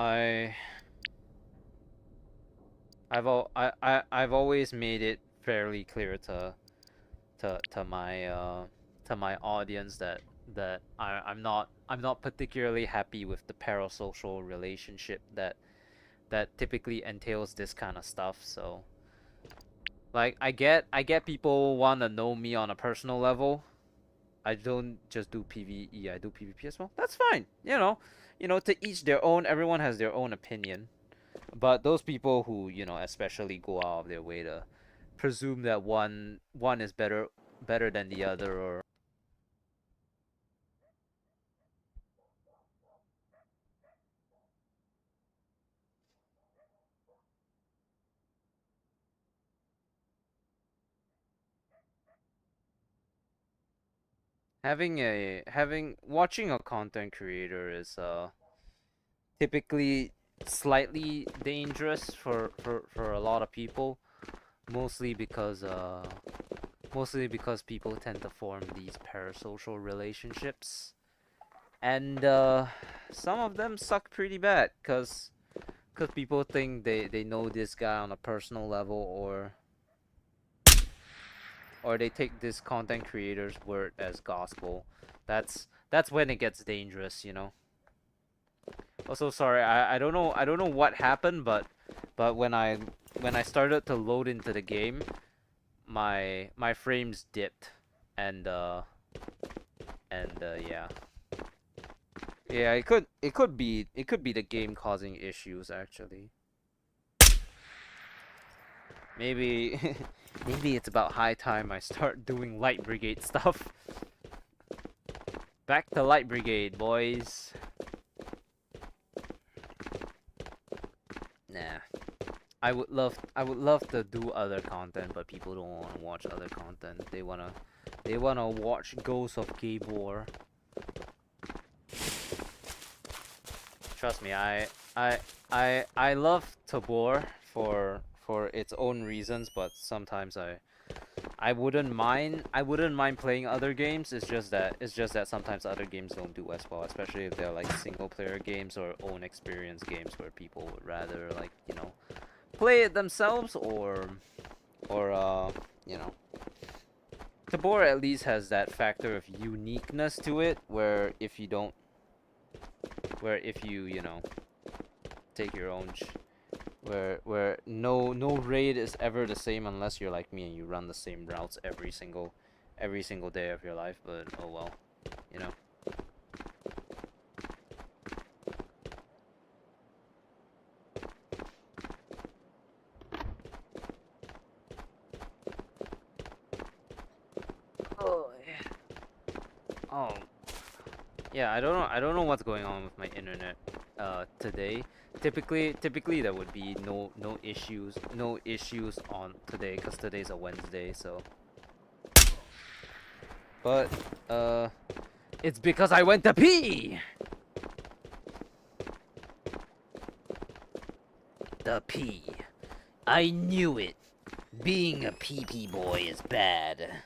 A: I've always made it fairly clear to my audience that I'm not particularly happy with the parasocial relationship that typically entails this kind of stuff. So like I get people want to know me on a personal level. I don't just do PVE, I do PvP as well. That's fine. To each their own. Everyone has their own opinion. But those people who, especially go out of their way to presume that one is better than the other, or having watching a content creator is typically slightly dangerous for a lot of people, mostly because people tend to form these parasocial relationships, and some of them suck pretty bad because people think they know this guy on a personal level, or they take this content creator's word as gospel. That's when it gets dangerous. Also, sorry, I don't know what happened, but when I started to load into the game, my frames dipped, and yeah. Yeah, it could be the game causing issues actually. Maybe maybe it's about high time I start doing Light Brigade stuff. Back to Light Brigade, boys. Nah. I would love to do other content, but people don't want to watch other content. They wanna watch Ghosts of Gabor. Trust me, I love Tabor for its own reasons, but sometimes I wouldn't mind playing other games. It's just that sometimes other games don't do as well, especially if they're like single player games or own experience games where people would rather like, play it themselves or you know, Tabor at least has that factor of uniqueness to it where if you take your own where no raid is ever the same unless you're like me and you run the same routes every single day of your life. But oh well, you know. Oh yeah. Oh yeah. I don't know what's going on with my internet today. Typically there would be no issues on today because today's a Wednesday. So, but it's because I went to pee. The pee. I knew it. Being a pee-pee boy is bad.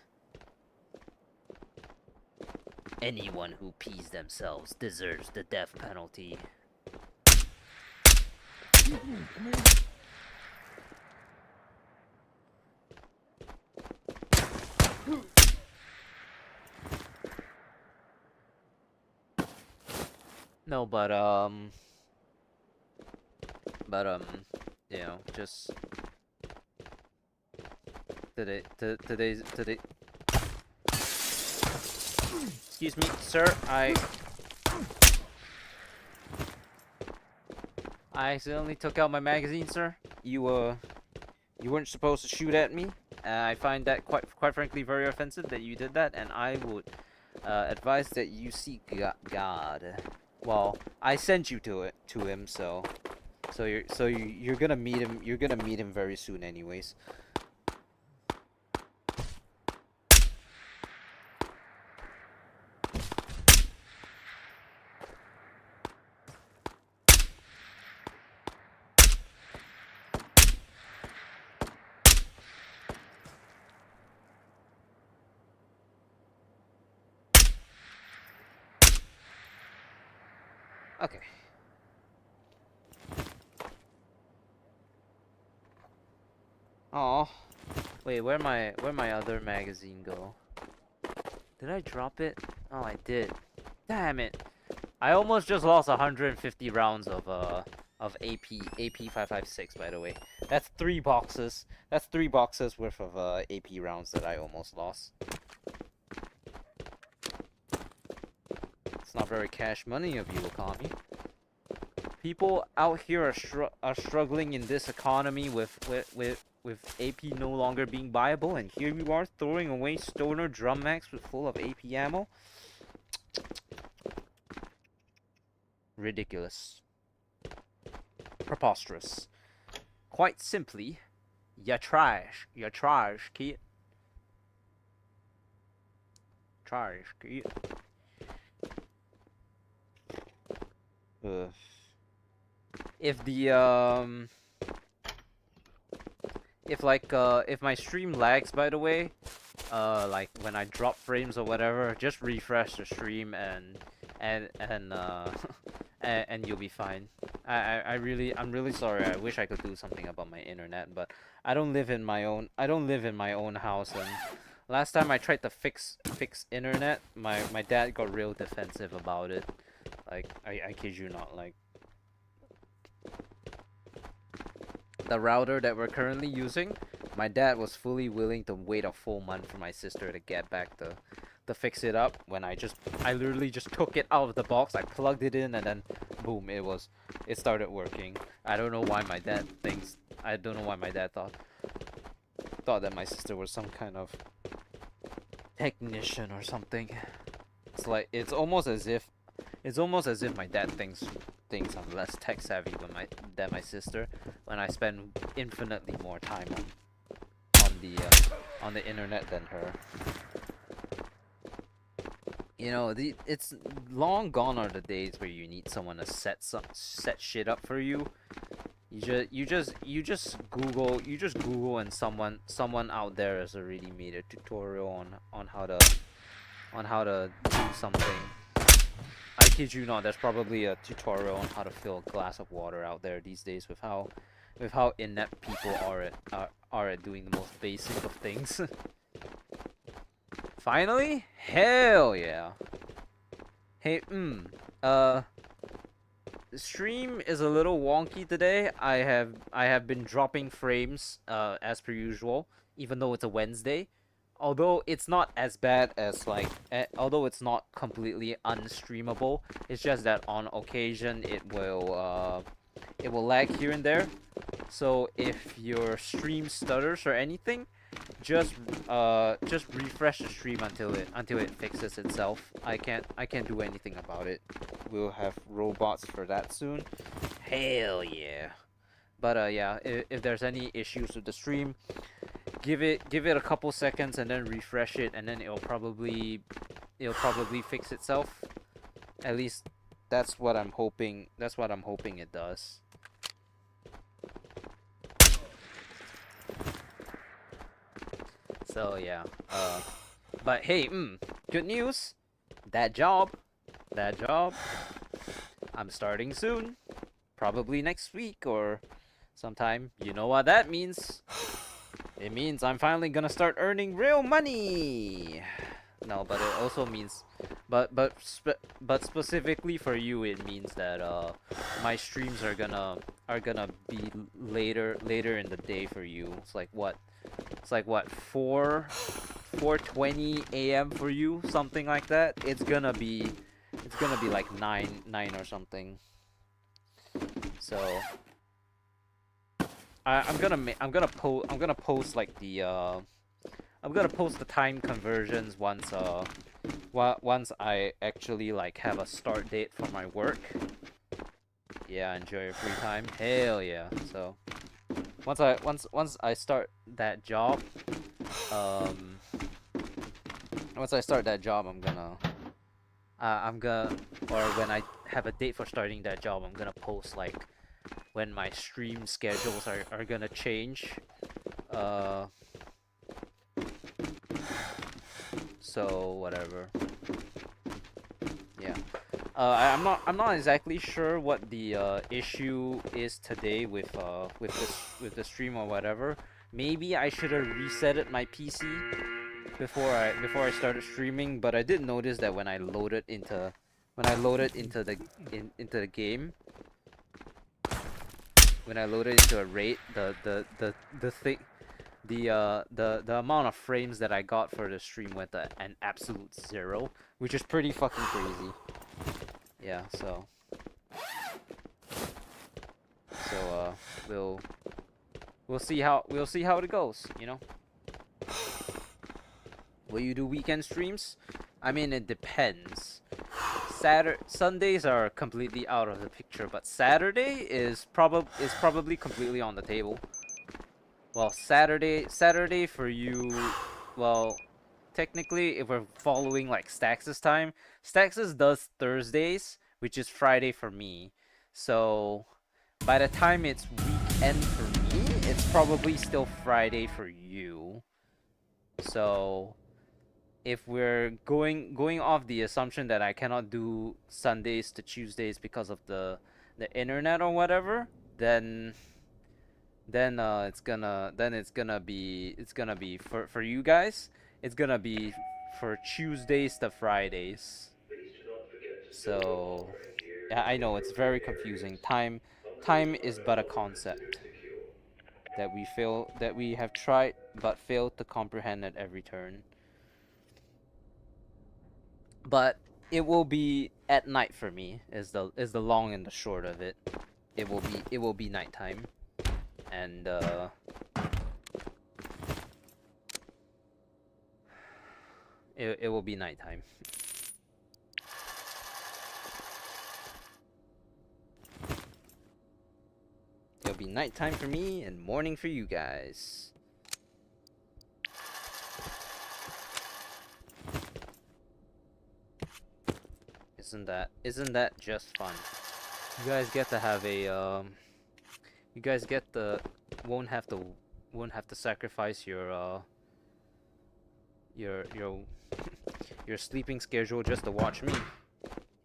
A: Anyone who pees themselves deserves the death penalty. No, but you know, just today. Excuse me, sir. I accidentally took out my magazine, sir. You weren't supposed to shoot at me. I find that quite frankly very offensive that you did that, and I would advise that you seek God. Well, I sent you to him, you're gonna meet him. You're gonna meet him very soon, anyways. Okay. Oh, wait, where my other magazine go? Did I drop it? Oh, I did. Damn it! I almost just lost 150 rounds of AP 556. By the way, that's 3 boxes. That's 3 boxes worth of AP rounds that I almost lost. It's not very cash money of you, Okami. People out here are struggling in this economy with AP no longer being viable, and here you are throwing away stoner drum mags with full of AP ammo. Ridiculous. Preposterous. Quite simply, you're trash. You're trash, kid. Trash, kid. If the if my stream lags, by the way, like when I drop frames or whatever, just refresh the stream and and you'll be fine. I'm really sorry. I wish I could do something about my internet, but I don't live in my own house, and last time I tried to fix internet, my dad got real defensive about it. Like I kid you not, like the router that we're currently using, my dad was fully willing to wait a full month for my sister to get back to fix it up, when I literally just took it out of the box, I plugged it in, and then boom, it started working. I don't know why my dad thought that my sister was some kind of technician or something. It's almost as if my dad thinks I'm less tech savvy than my sister, when I spend infinitely more time on the internet than her. You know, it's long gone are the days where you need someone to set shit up for you. You just Google and someone out there has already made a tutorial on how to do something. I kid you not, there's probably a tutorial on how to fill a glass of water out there these days, with how inept people are at doing the most basic of things. Finally? Hell yeah. Hey, the stream is a little wonky today. I have been dropping frames as per usual, even though it's a Wednesday. Although it's not as bad as although it's not completely unstreamable, it's just that on occasion it will lag here and there. So if your stream stutters or anything, just refresh the stream until it fixes itself. I can't do anything about it. We'll have robots for that soon. Hell yeah. But yeah, if there's any issues with the stream, give it a couple seconds and then refresh it, and then it'll probably fix itself. At least that's what I'm hoping it does. So yeah, but hey, good news. That job, I'm starting soon. Probably next week or sometime. You know what that means? It means I'm finally gonna start earning real money. No, but it also means But specifically for you, it means that my streams are gonna be later in the day for you. It's like what? It's like what 4:20 a.m. for you, something like that. It's gonna be like 9 or something. So I'm gonna post like the I'm gonna post the time conversions once I actually like have a start date for my work. Yeah, enjoy your free time. Hell yeah. So once I start that job, um once I start that job, I'm gonna or when I have a date for starting that job, I'm gonna post like when my stream schedules are gonna change. Uh so whatever. Yeah. I'm not exactly sure what the issue is today with the stream or whatever. Maybe I should have resetted my PC before I started streaming, but I did notice that when I loaded into the game, when I loaded into a raid, the thing the amount of frames that I got for the stream went to an absolute 0, which is pretty fucking crazy. Yeah, so we'll see how it goes, you know. Will you do weekend streams? I mean, it depends. Sundays are completely out of the picture, but Saturday is probably completely on the table. Well, Saturday for you, well, technically, if we're following like Stax's time, Stax's does Thursdays, which is Friday for me. So by the time it's weekend for me, it's probably still Friday for you. So if we're going off the assumption that I cannot do Sundays to Tuesdays because of the internet or whatever, then it's gonna be for you guys, it's gonna be for Tuesdays to Fridays. So yeah, I know it's very confusing. Time is but a concept that we have tried but failed to comprehend at every turn. But it will be at night for me is the long and the short of it. It will be nighttime. And it will be nighttime. It'll be nighttime for me and morning for you guys. Isn't that just fun? You guys get to have a you guys get the won't have to sacrifice your your sleeping schedule just to watch me.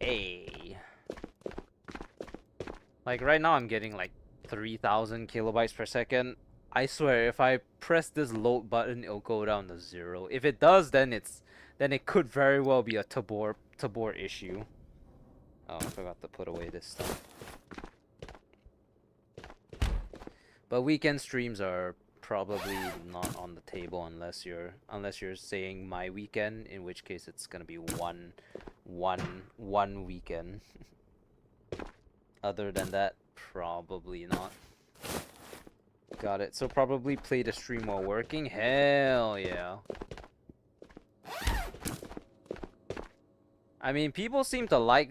A: Hey. Like right now I'm getting like 3,000 kilobytes per second. I swear if I press this load button it'll go down to 0. If it does, then it could very well be a Tabor issue. Oh, I forgot to put away this stuff. But weekend streams are probably not on the table unless you're saying my weekend, in which case it's gonna be one weekend. Other than that, probably not. Got it. So probably play the stream while working. Hell yeah. I mean, people seem to like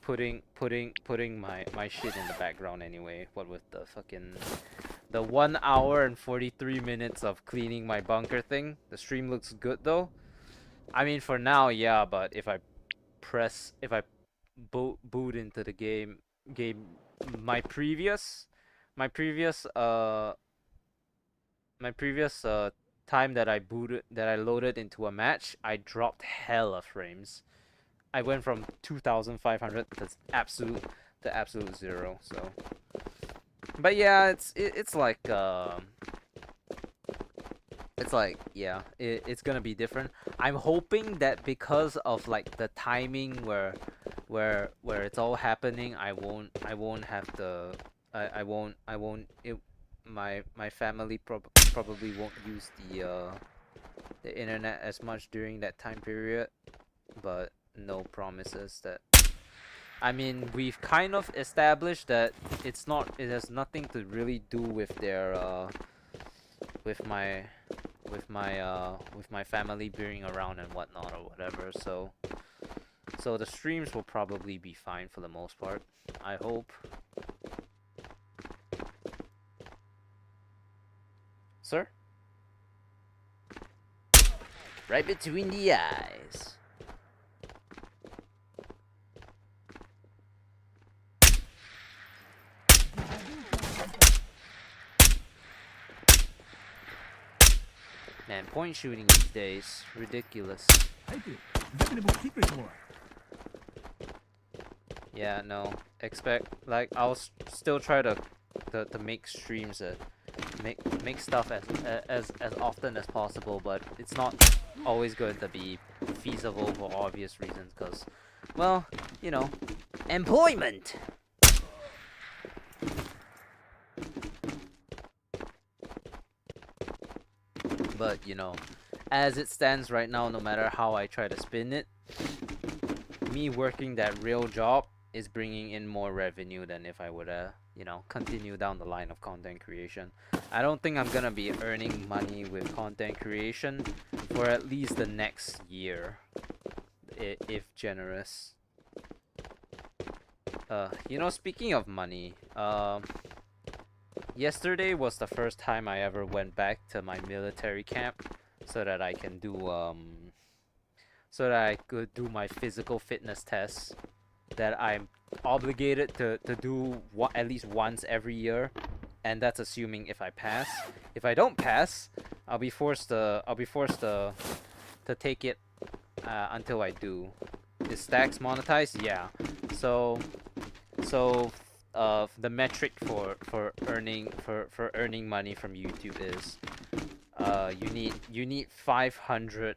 A: putting my shit in the background anyway. What with the 1 hour and 43 minutes of cleaning my bunker thing. The stream looks good though. I mean, for now, yeah, but if I boot into the game, my previous time that I loaded into a match, I dropped hella frames. I went from 2,500 to absolute 0. So, but yeah, it's like it's like, yeah, it's gonna be different. I'm hoping that because of like the timing where it's all happening, I won't have to I won't it, my family probably won't use the internet as much during that time period, but no promises that. I mean, we've kind of established that it has nothing to really do with their with my with my family being around and whatnot or whatever. So the streams will probably be fine for the most part, I hope. Sir? Right between the eyes. Man, point shooting these days, ridiculous. Yeah, no. Expect like still try to make streams make stuff as often as possible, but it's not always going to be feasible for obvious reasons, because, well, you know, employment. But you know, as it stands right now, no matter how I try to spin it, me working that real job is bringing in more revenue than if I would you know, continue down the line of content creation. I don't think I'm gonna be earning money with content creation for at least the next year, if generous. You know, speaking of money, yesterday was the first time I ever went back to my military camp so that I can do so that I could do my physical fitness tests that I'm obligated to do at least once every year, and that's assuming if I pass. If I don't pass, I'll be forced to take it until I do. Is stacks monetized? Yeah. So the metric for earning money from YouTube is you need 500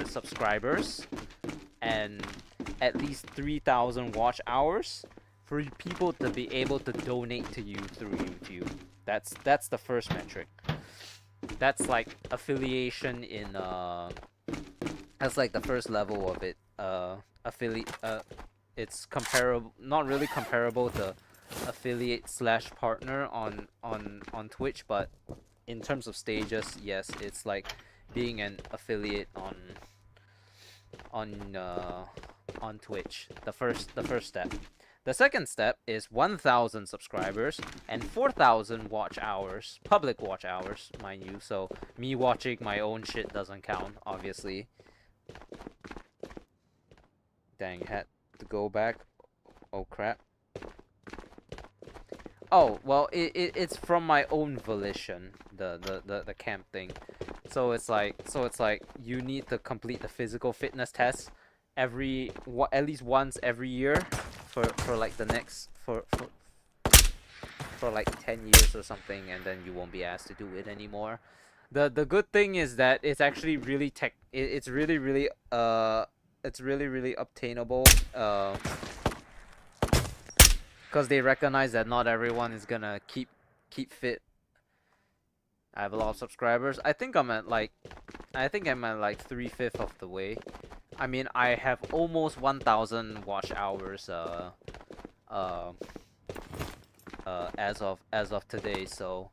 A: subscribers and at least 3,000 watch hours for people to be able to donate to you through YouTube. That's the first metric. That's like affiliation in that's like the first level of it. It's comparable, not really comparable to affiliate slash partner on Twitch, but in terms of stages, yes, it's like being an affiliate on Twitch. The first step. The second step is 1,000 subscribers and 4,000 watch hours, public watch hours, mind you. So me watching my own shit doesn't count, obviously. Dang, had to go back. Oh crap. Oh, well, it's from my own volition, the camp thing. So it's like you need to complete the physical fitness test at least once every year for like the next for like 10 years or something, and then you won't be asked to do it anymore. The good thing is that it's actually really it's really obtainable because they recognize that not everyone is gonna keep fit. I have a lot of subscribers. I think I'm at like 3/5 of the way. I mean, I have almost 1,000 watch hours as of today, so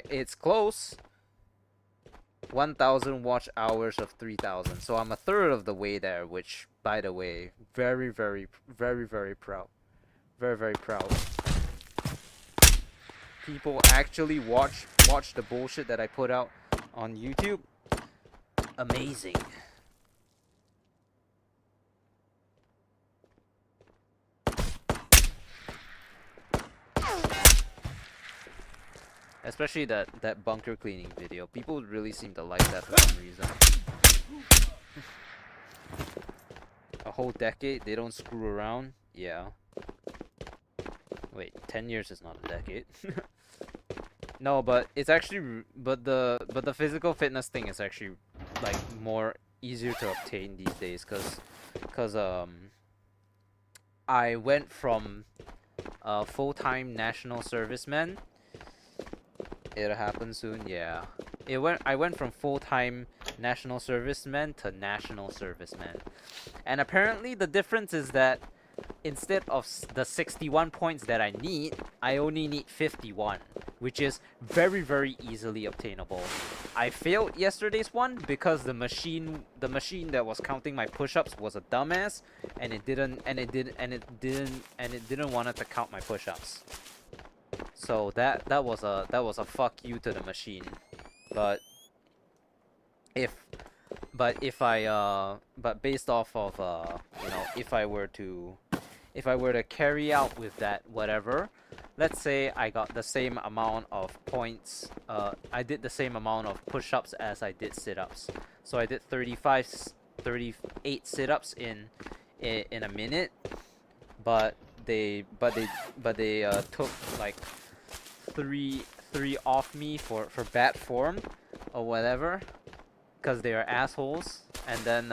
A: it's close. 1,000 watch hours of 3,000, so I'm a third of the way there, which, by the way, very proud. Very proud. People actually watch the bullshit that I put out on YouTube. Amazing. Especially that bunker cleaning video. People really seem to like that for some reason. A whole decade, they don't screw around? Yeah. Wait, 10 years is not a decade. No, but it's actually but the physical fitness thing is actually like more easier to obtain these days, cause I went from full-time national serviceman. It'll happen soon, yeah. I went from full-time national serviceman to national serviceman. And apparently the difference is that instead of the 61 points that I need, I only need 51, which is very, very easily obtainable. I failed yesterday's one because the machine that was counting my push-ups was a dumbass, and it didn't want it to count my push-ups. So that was a fuck you to the machine. But if if I but based off of you know, if I were to carry out with that whatever, let's say I got the same amount of points, I did the same amount of push-ups as I did sit-ups. So I did 38 sit-ups in a minute, but they took like three off me for bad form or whatever, because they are assholes. And then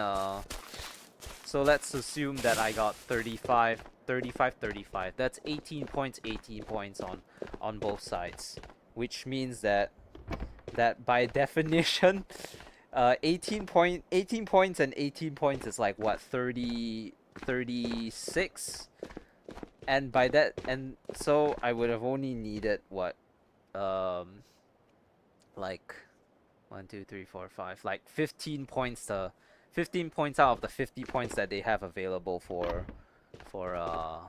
A: so let's assume that I got 35. That's 18 points on both sides, which means that by definition 18 points and 18 points is like what, 36. And by that, and so I would have only needed what, like 1 2 3 4 5, like 15 points out of the 50 points that they have available for the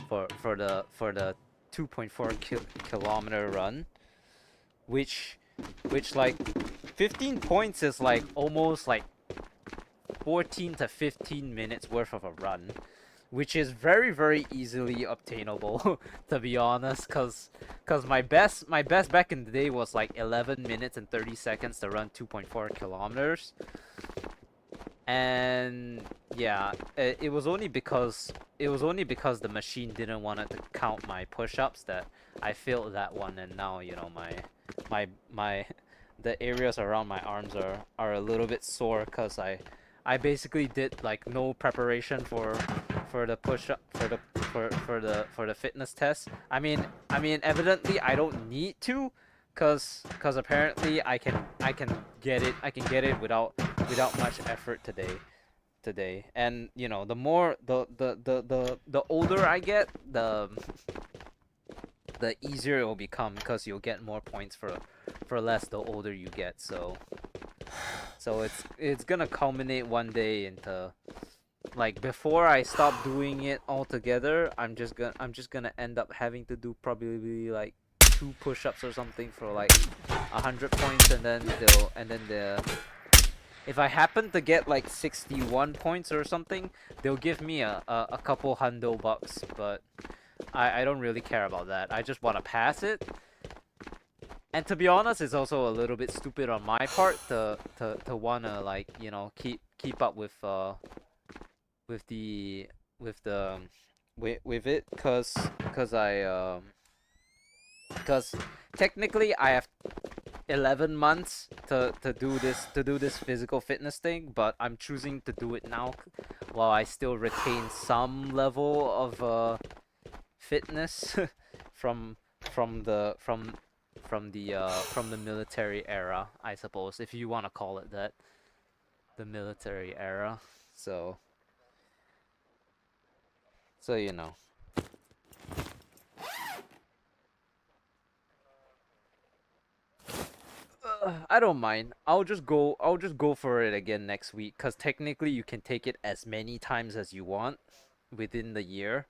A: 2.4 kilometer run, which like 15 points is like almost like 14 to 15 minutes worth of a run, which is very, very easily obtainable to be honest, cause my best back in the day was like 11 minutes and 30 seconds to run 2.4 kilometers. And yeah, it was only because the machine didn't want it to count my push-ups that I failed that one. And now, you know, my the areas around my arms are a little bit sore because I basically did like no preparation for the push-up for the fitness test. I mean evidently I don't need to, cause apparently I can get it without much effort today. And you know, the more the older I get, the easier it will become, because you'll get more points for less the older you get. So it's gonna culminate one day into, like, before I stop doing it altogether, I'm just gonna end up having to do probably like 2 push-ups or something for like 100 points, and then if I happen to get like 61 points or something, they'll give me a couple hundo bucks. But I don't really care about that. I just want to pass it. And to be honest, it's also a little bit stupid on my part to wanna, like, you know, keep up with it, cause technically I have 11 months to do this physical fitness thing, but I'm choosing to do it now while I still retain some level of fitness from the military era, I suppose, if you want to call it that, the military era. So you know. I don't mind. I'll just go for it again next week, cuz technically you can take it as many times as you want within the year.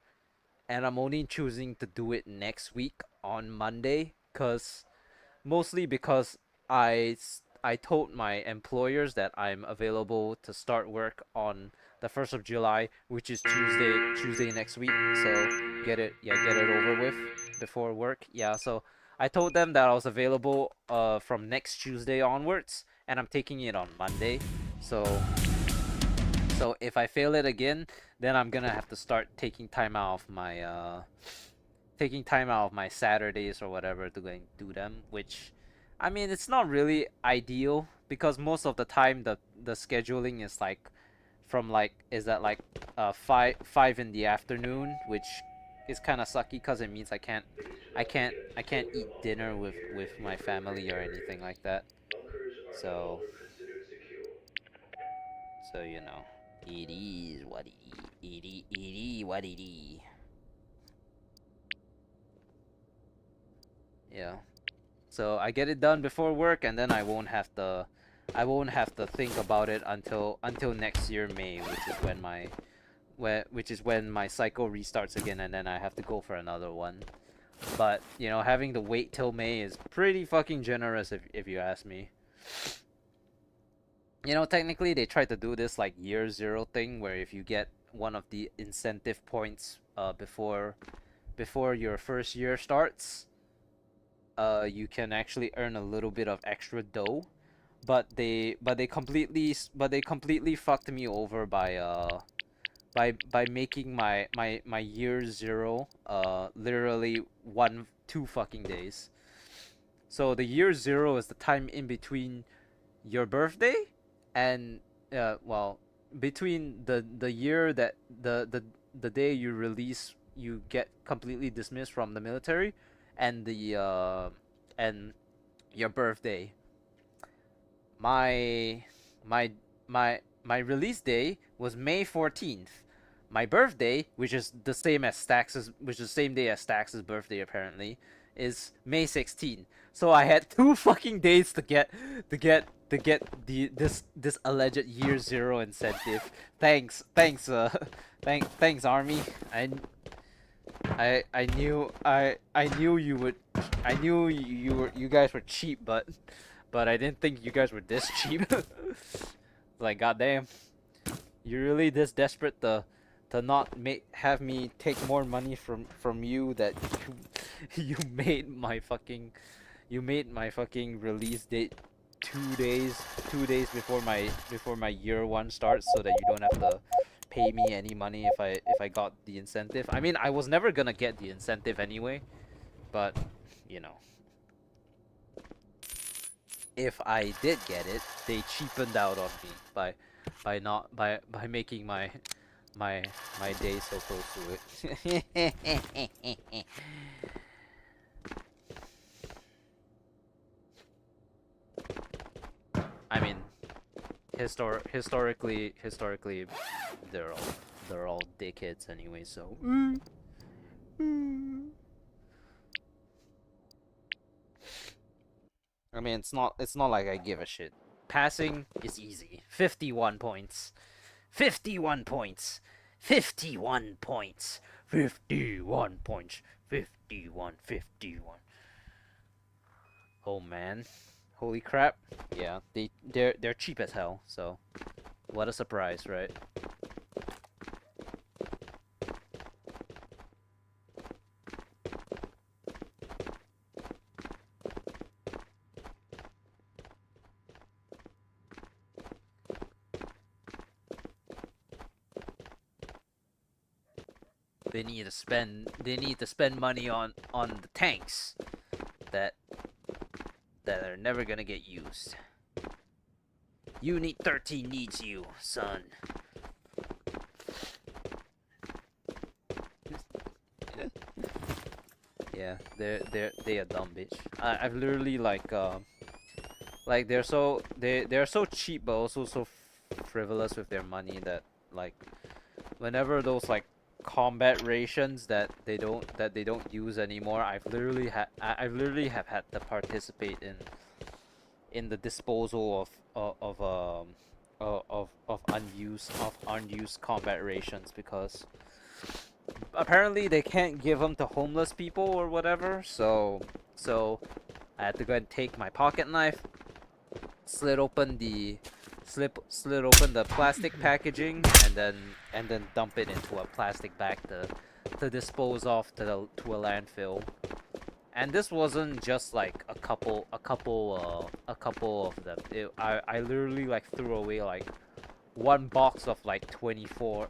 A: And I'm only choosing to do it next week on Monday, mostly because I told my employers that I'm available to start work on the 1st of July, which is Tuesday next week. So get it over with before work. Yeah, so I told them that I was available from next Tuesday onwards, and I'm taking it on Monday. So if I fail it again, then I'm gonna have to start taking time out of my taking time out of my Saturdays or whatever to go and do them, which I mean it's not really ideal because most of the time the scheduling is like from like is that like 5 in the afternoon, which is kind of sucky because it means I can't eat dinner with my family or anything like that. So you know, it is what it is. It is what it is. Yeah. So I get it done before work, and then I won't have to think about it until next year May, which is when my cycle restarts again, and then I have to go for another one. But you know, having to wait till May is pretty fucking generous if you ask me. You know, technically they tried to do this like year zero thing where if you get one of the incentive points before your first year starts, you can actually earn a little bit of extra dough. But they completely fucked me over by making my year zero literally 2 fucking days. So the year zero is the time in between your birthday and well, between the year that the day you release, you get completely dismissed from the military, and the and your birthday. My my my my release day was May 14th. My birthday, which is the same as Stax's, which is the same day as Stax's birthday apparently, is May 16th. So I had 2 fucking days to get this alleged year zero incentive. Thanks, thanks army. I knew you guys were cheap, but I didn't think you guys were this cheap. Like goddamn, you're really this desperate to not have me take more money from you that you you made my fucking release date 2 days before my year one starts, so that you don't have to pay me any money if I got the incentive. I mean, I was never gonna get the incentive anyway, but you know, if I did get it, they cheapened out on me by making my day so close to it. I mean, historically, they're all dickheads anyway. So. I mean, it's not like I give a shit. Passing is easy. 51 points. 51 points. 51 points. 51 points. 51, 51. Oh man. Holy crap. Yeah, they're cheap as hell, so what a surprise, right? They need to spend money on the tanks that are never gonna get used. Unit 13 needs you, son. Yeah, they a dumb bitch. I've literally like they're so cheap, but also so frivolous with their money that like whenever those like combat rations that they don't use anymore, I've literally have had to participate in the disposal of unused combat rations, because apparently they can't give them to homeless people or whatever. So I had to go and take my pocket knife, slit open the plastic packaging, and then dump it into a plastic bag to dispose off to a landfill. And this wasn't just like a couple of them. I literally like threw away like one box of like 24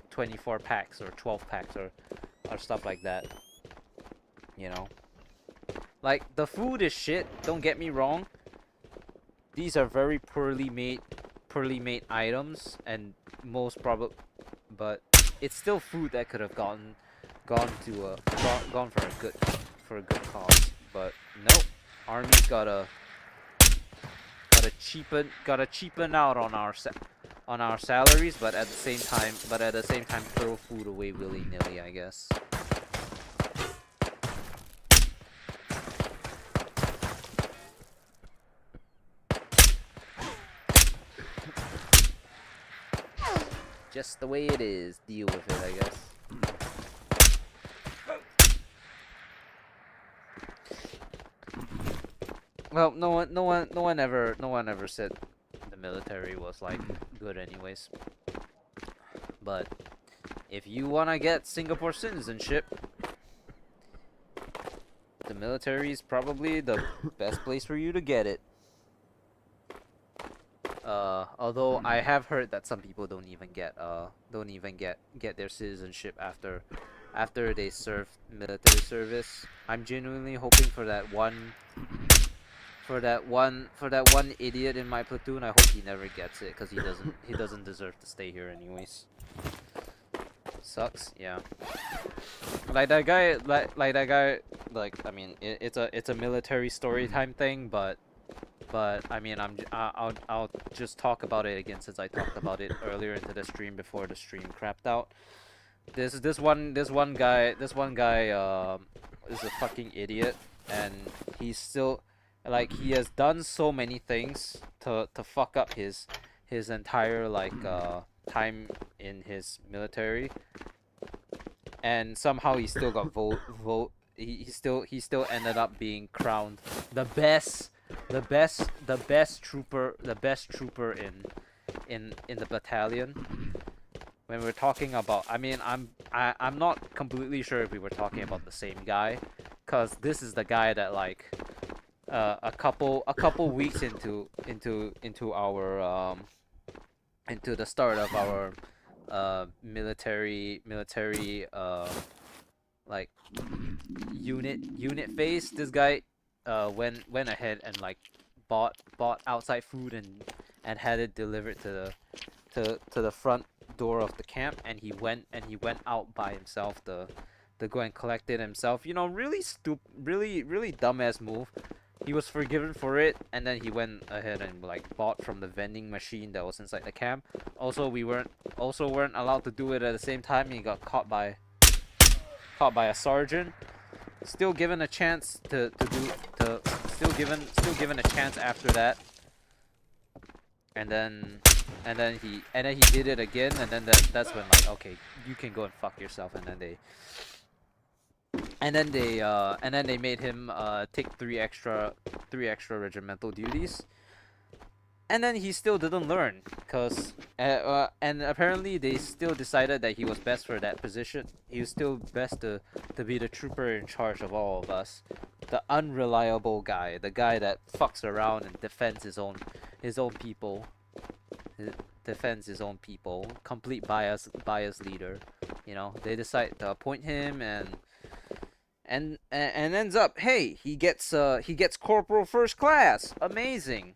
A: packs or 12 packs or stuff like that. You know, like the food is shit. Don't get me wrong. These are very poorly made items, and most probably, but it's still food that could have gone for a good cause. But nope, Army's gotta cheapen out on our salaries, but at the same time throw food away willy nilly, I guess. Just the way it is. Deal with it, I guess. Well, no one ever said the military was like good, anyways. But if you wanna get Singapore citizenship, the military is probably the best place for you to get it. Although I have heard that some people don't even get their citizenship after they serve military service. I'm genuinely hoping for that one idiot in my platoon. I hope he never gets it, because he doesn't deserve to stay here anyways. Sucks, yeah. Like that guy, I mean, it's a military story time thing, but I mean, I'll just talk about it again, since I talked about it earlier into the stream before the stream crapped out. This one guy is a fucking idiot, and he's still, like, he has done so many things to fuck up his entire time in his military, and somehow he still got he still ended up being crowned the best trooper in the battalion. When we're talking about, I mean, I'm not completely sure if we were talking about the same guy, cause this is the guy that, like, a couple weeks into our into the start of our military like unit phase, this guy went ahead and, like, bought outside food and had it delivered to the front door of the camp, and he went out by himself to go and collect it himself. You know, really dumbass move. He was forgiven for it, and then he went ahead and, like, bought from the vending machine that was inside the camp. Also, we weren't allowed to do it at the same time. He got caught by a sergeant. Still given a chance still given a chance after that. And then he did it again, and then that's when, like, okay, you can go and fuck yourself. And then they made him take three extra regimental duties. And then he still didn't learn, and apparently they still decided that he was best for that position. He was still best to be the trooper in charge of all of us. The unreliable guy, the guy that fucks around and defends his own people. Defends his own people. Complete bias leader. You know, they decide to appoint him, and ends up, hey, he gets corporal first class. Amazing.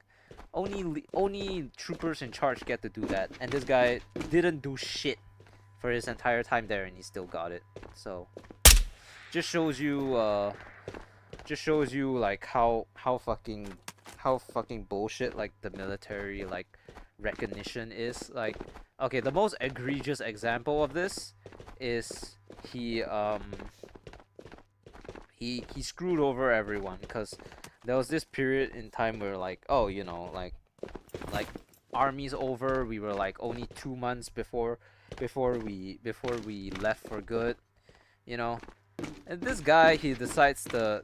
A: Only troopers in charge get to do that, and this guy didn't do shit for his entire time there, and he still got it. So just shows you like how fucking bullshit, like, the military, like, recognition is. Like, okay, the most egregious example of this is he screwed over everyone, because there was this period in time where, like, oh, you know, like army's over. We were, like, only 2 months before we left for good, you know. And this guy, he decides to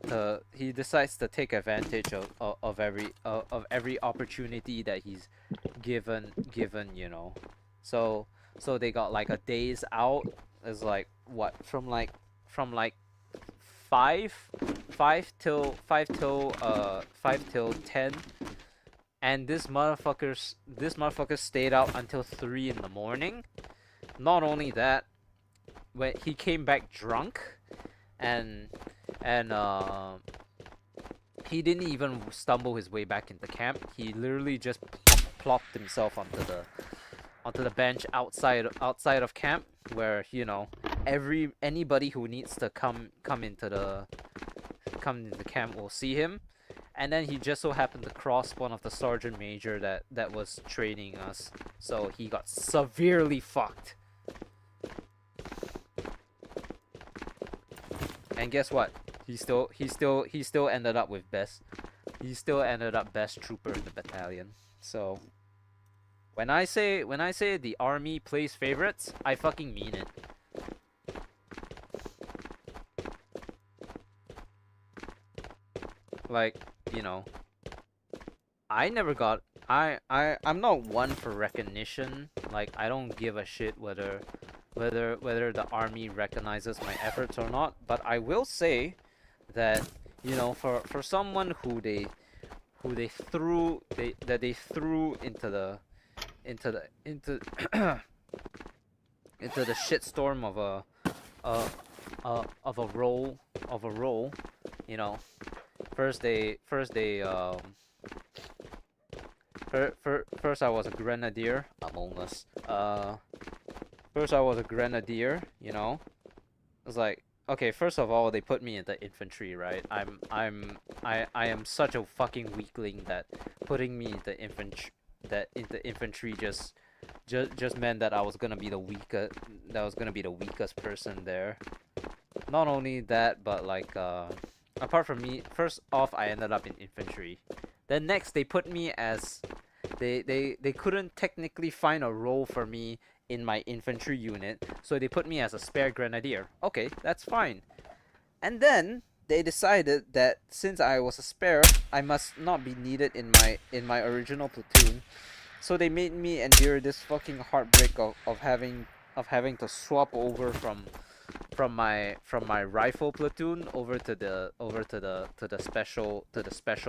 A: take advantage of every opportunity that he's given, you know. So they got, like, a days out. Is, like, what, from like 5 till 10, and this motherfucker stayed out until 3 in the morning. Not only that, when he came back drunk, and and he didn't even stumble his way back into camp. He literally just plopped himself onto the bench outside of camp, where anybody who needs to come into the camp will see him. And then he just so happened to cross one of the sergeant major that was training us, so he got severely fucked. And guess what? He still ended up with best. He still ended up best trooper in the battalion. So when I say the army plays favorites, I fucking mean it. Like, I'm not one for recognition. Like, I don't give a shit whether the army recognizes my efforts or not. But I will say that, for someone who they threw into the into the shitstorm of a role, first I was a grenadier among us. First I was a grenadier, It was like, okay, first of all, they put me in the infantry, right? I am such a fucking weakling that putting me in the infantry just meant that I was gonna be the weakest person there. Not only that, but like apart from me, first off, I ended up in infantry. Then next, they put me as they couldn't technically find a role for me in my infantry unit, so they put me as a spare grenadier. Okay, that's fine. And then they decided that since I was a spare, I must not be needed in my original platoon. So they made me endure this fucking heartbreak of having to swap over from my rifle platoon over to the special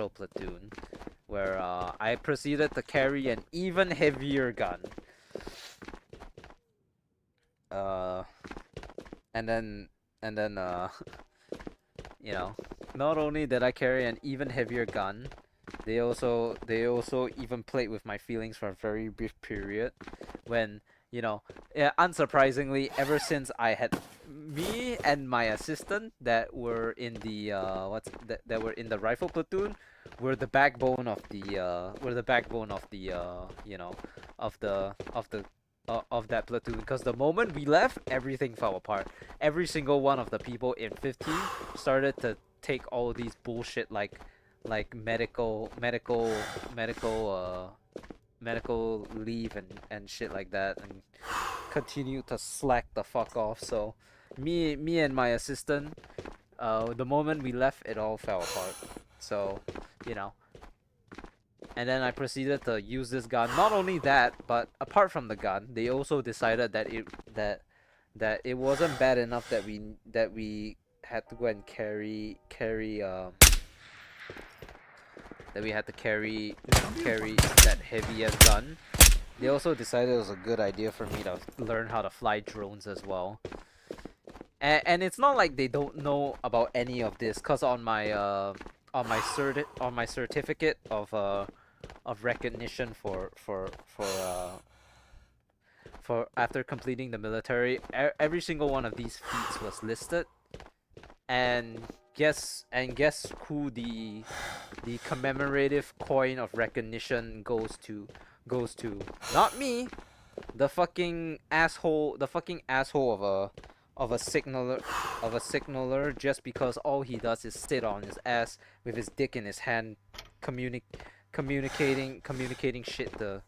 A: platoon, where I proceeded to carry an even heavier gun. And then not only did I carry an even heavier gun, they also even played with my feelings for a very brief period, when unsurprisingly, ever since I had me and my assistant that were in the that were in the rifle platoon, were the backbone of the of that platoon, because the moment we left, everything fell apart. Every single one of the people in 15 started to take all these bullshit like medical leave and shit like that, and continue to slack the fuck off. So me and my assistant, the moment we left, it all fell apart. So and then I proceeded to use this gun. Not only that, but apart from the gun, they also decided that it wasn't bad enough that we had to go and carry that heavy ass gun. They also decided it was a good idea for me to learn how to fly drones as well. And it's not like they don't know about any of this, cause on my certificate of recognition for after completing the military, every single one of these feats was listed. And guess who the commemorative coin of recognition goes to? Not me, the fucking asshole of a signaler, just because all he does is sit on his ass with his dick in his hand, communicating shit to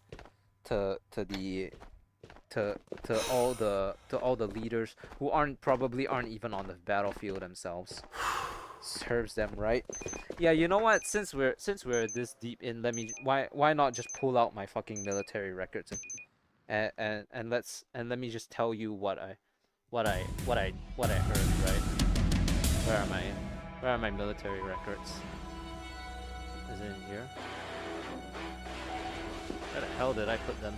A: all the leaders who probably aren't even on the battlefield themselves. Serves them right. Yeah, you know what? Since we're this deep in, why not just pull out my fucking military records and let me just tell you what I heard, right? Where are my military records? Is it in here? Where the hell did I put them?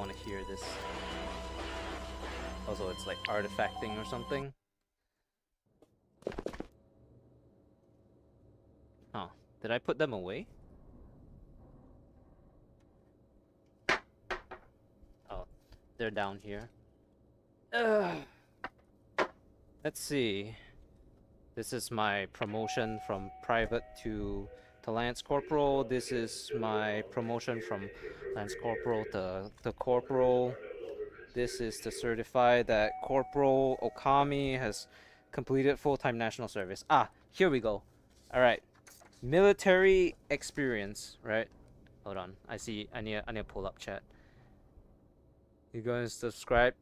A: want to hear this. Also, it's like artifacting or something. Oh, did I put them away? Oh, they're down here. Let's see. This is my promotion from private to Lance Corporal. This is my promotion from Lance Corporal to Corporal. This is to certify that Corporal Okami has completed full-time national service. Ah, here we go. All right, military experience. Right. Hold on. I see. I need to pull up chat. You gonna subscribe?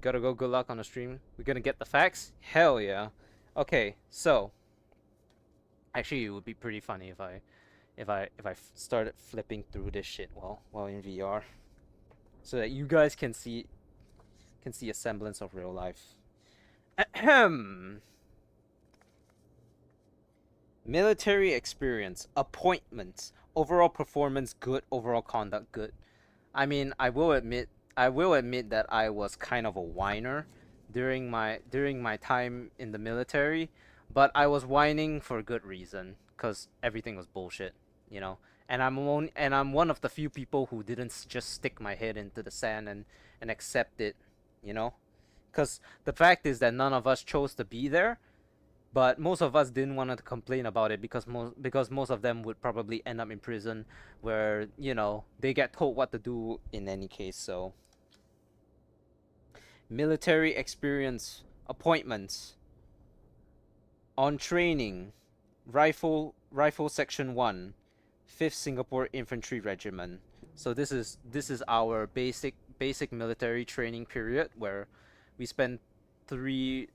A: Gotta go. Good luck on the stream. We're gonna get the facts. Hell yeah. Okay, so actually, it would be pretty funny if I started flipping through this shit while in VR, so that you guys can see a semblance of real life. Ahem. Military experience, appointments, overall performance good, overall conduct good. I mean, I will admit that I was kind of a whiner during my time in the military, but I was whining for good reason, cause everything was bullshit, you know. And I'm one of the few people who didn't just stick my head into the sand and accept it, you know. Cause the fact is that none of us chose to be there, but most of us didn't want to complain about it because most of them would probably end up in prison, where they get told what to do in any case. So military experience, appointments, on training, rifle section 1, 5th Singapore Infantry Regiment. So this is our basic military training period, where we spend 3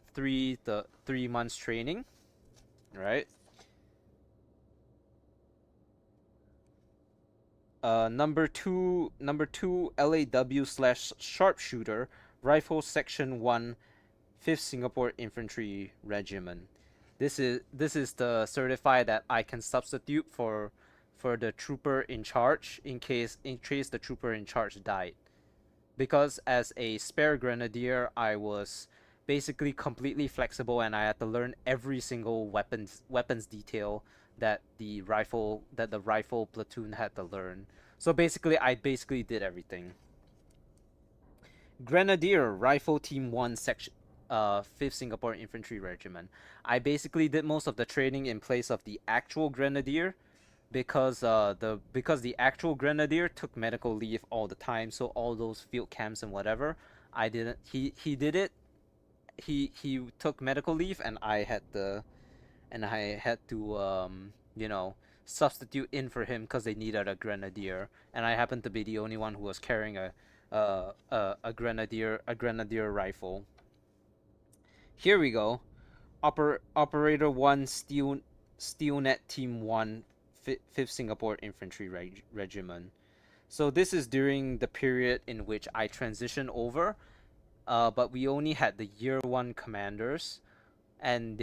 A: months training, right? Number two LAW/sharpshooter, rifle section 1, 5th Singapore Infantry Regiment. This is to certify that I can substitute for the trooper in charge in case the trooper in charge died. Because as a spare grenadier, I was basically completely flexible, and I had to learn every single weapons detail that the rifle platoon had to learn. So basically, I did everything. Grenadier, Rifle Team 1 section, 5th Singapore Infantry Regiment. I basically did most of the training in place of the actual grenadier, because the actual grenadier took medical leave all the time. So all those field camps and whatever, I didn't. He did it. He took medical leave, and I had to substitute in for him because they needed a grenadier, and I happened to be the only one who was carrying a grenadier rifle. Here we go. Operator 1, Steelnet Team 1, 5th Singapore Infantry Regiment. So this is during the period in which I transitioned over, but we only had the year 1 commanders, and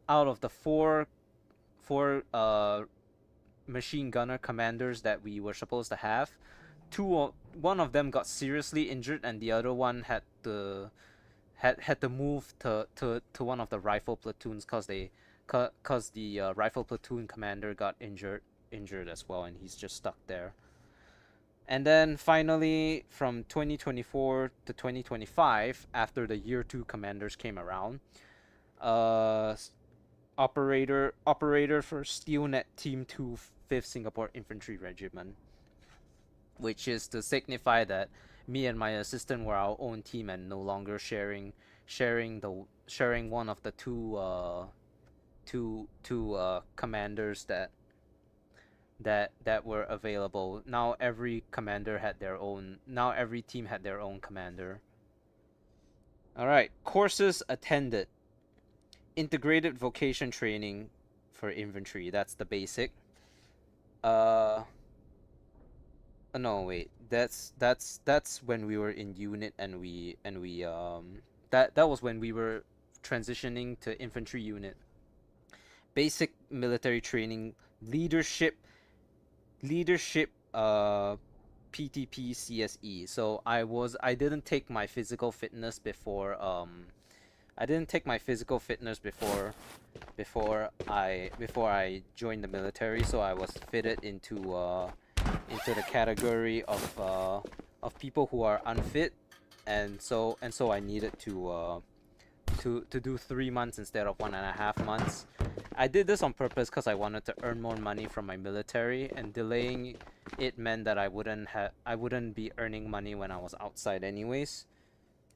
A: out of the four machine gunner commanders that we were supposed to have, one of them got seriously injured, and the other one had to move to one of the rifle platoons because the rifle platoon commander got injured as well, and he's just stuck there. And then finally, from 2024 to 2025, after the year 2 commanders came around, operator for Steelnet Team 2, 5th Singapore Infantry Regiment, which is to signify that me and my assistant were our own team and no longer sharing one of the two commanders that were available. Now every team had their own commander. All right, courses attended. Integrated vocation training for infantry. That's the basic. No, wait. That's when we were in unit, and we that was when we were transitioning to infantry unit. Basic military training, leadership PTP CSE. So I didn't take my physical fitness before I didn't take my physical fitness before I joined the military, so I was fitted into the category of people who are unfit, and so I needed to do 3 months instead of 1.5 months. I did this on purpose because I wanted to earn more money from my military, and delaying it meant that I wouldn't be earning money when I was outside anyways.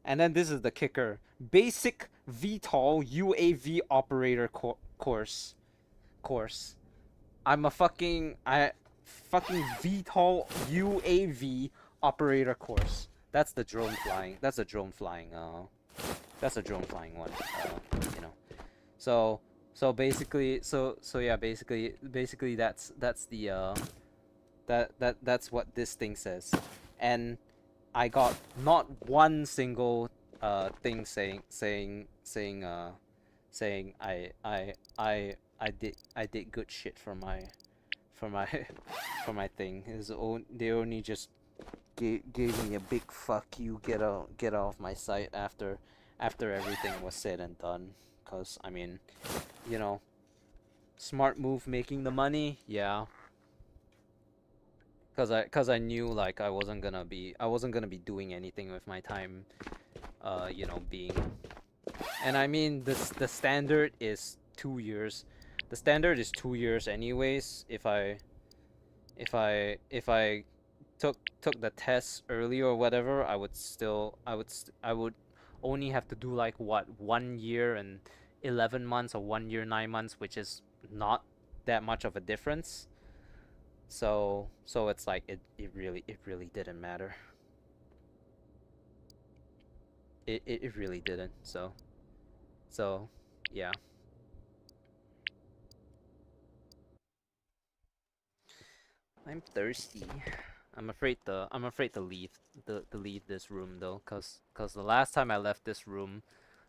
A: And then this is the kicker: basic VTOL UAV operator course. I'm a fucking VTOL UAV operator course. That's the drone flying. That's a drone flying. That's a drone flying one. You know. So basically, basically that's the that's what this thing says, and I got not one single thing saying I did good shit for my for my for my thing. They only just gave me a big fuck you, get off my site after everything was said and done. Cause I mean, you know, smart move making the money, yeah. Cause I knew like I wasn't gonna be doing anything with my time, you know, being. And I mean the standard is 2 years. The standard is 2 years anyways. If I took the test early or whatever, I would only have to do like what 1 year and 11 months or 1 year 9 months, which is not that much of a difference. So it's like it really didn't matter. It really didn't. So yeah. I'm thirsty. I'm afraid to leave leave this room though, cause the last time I left this room,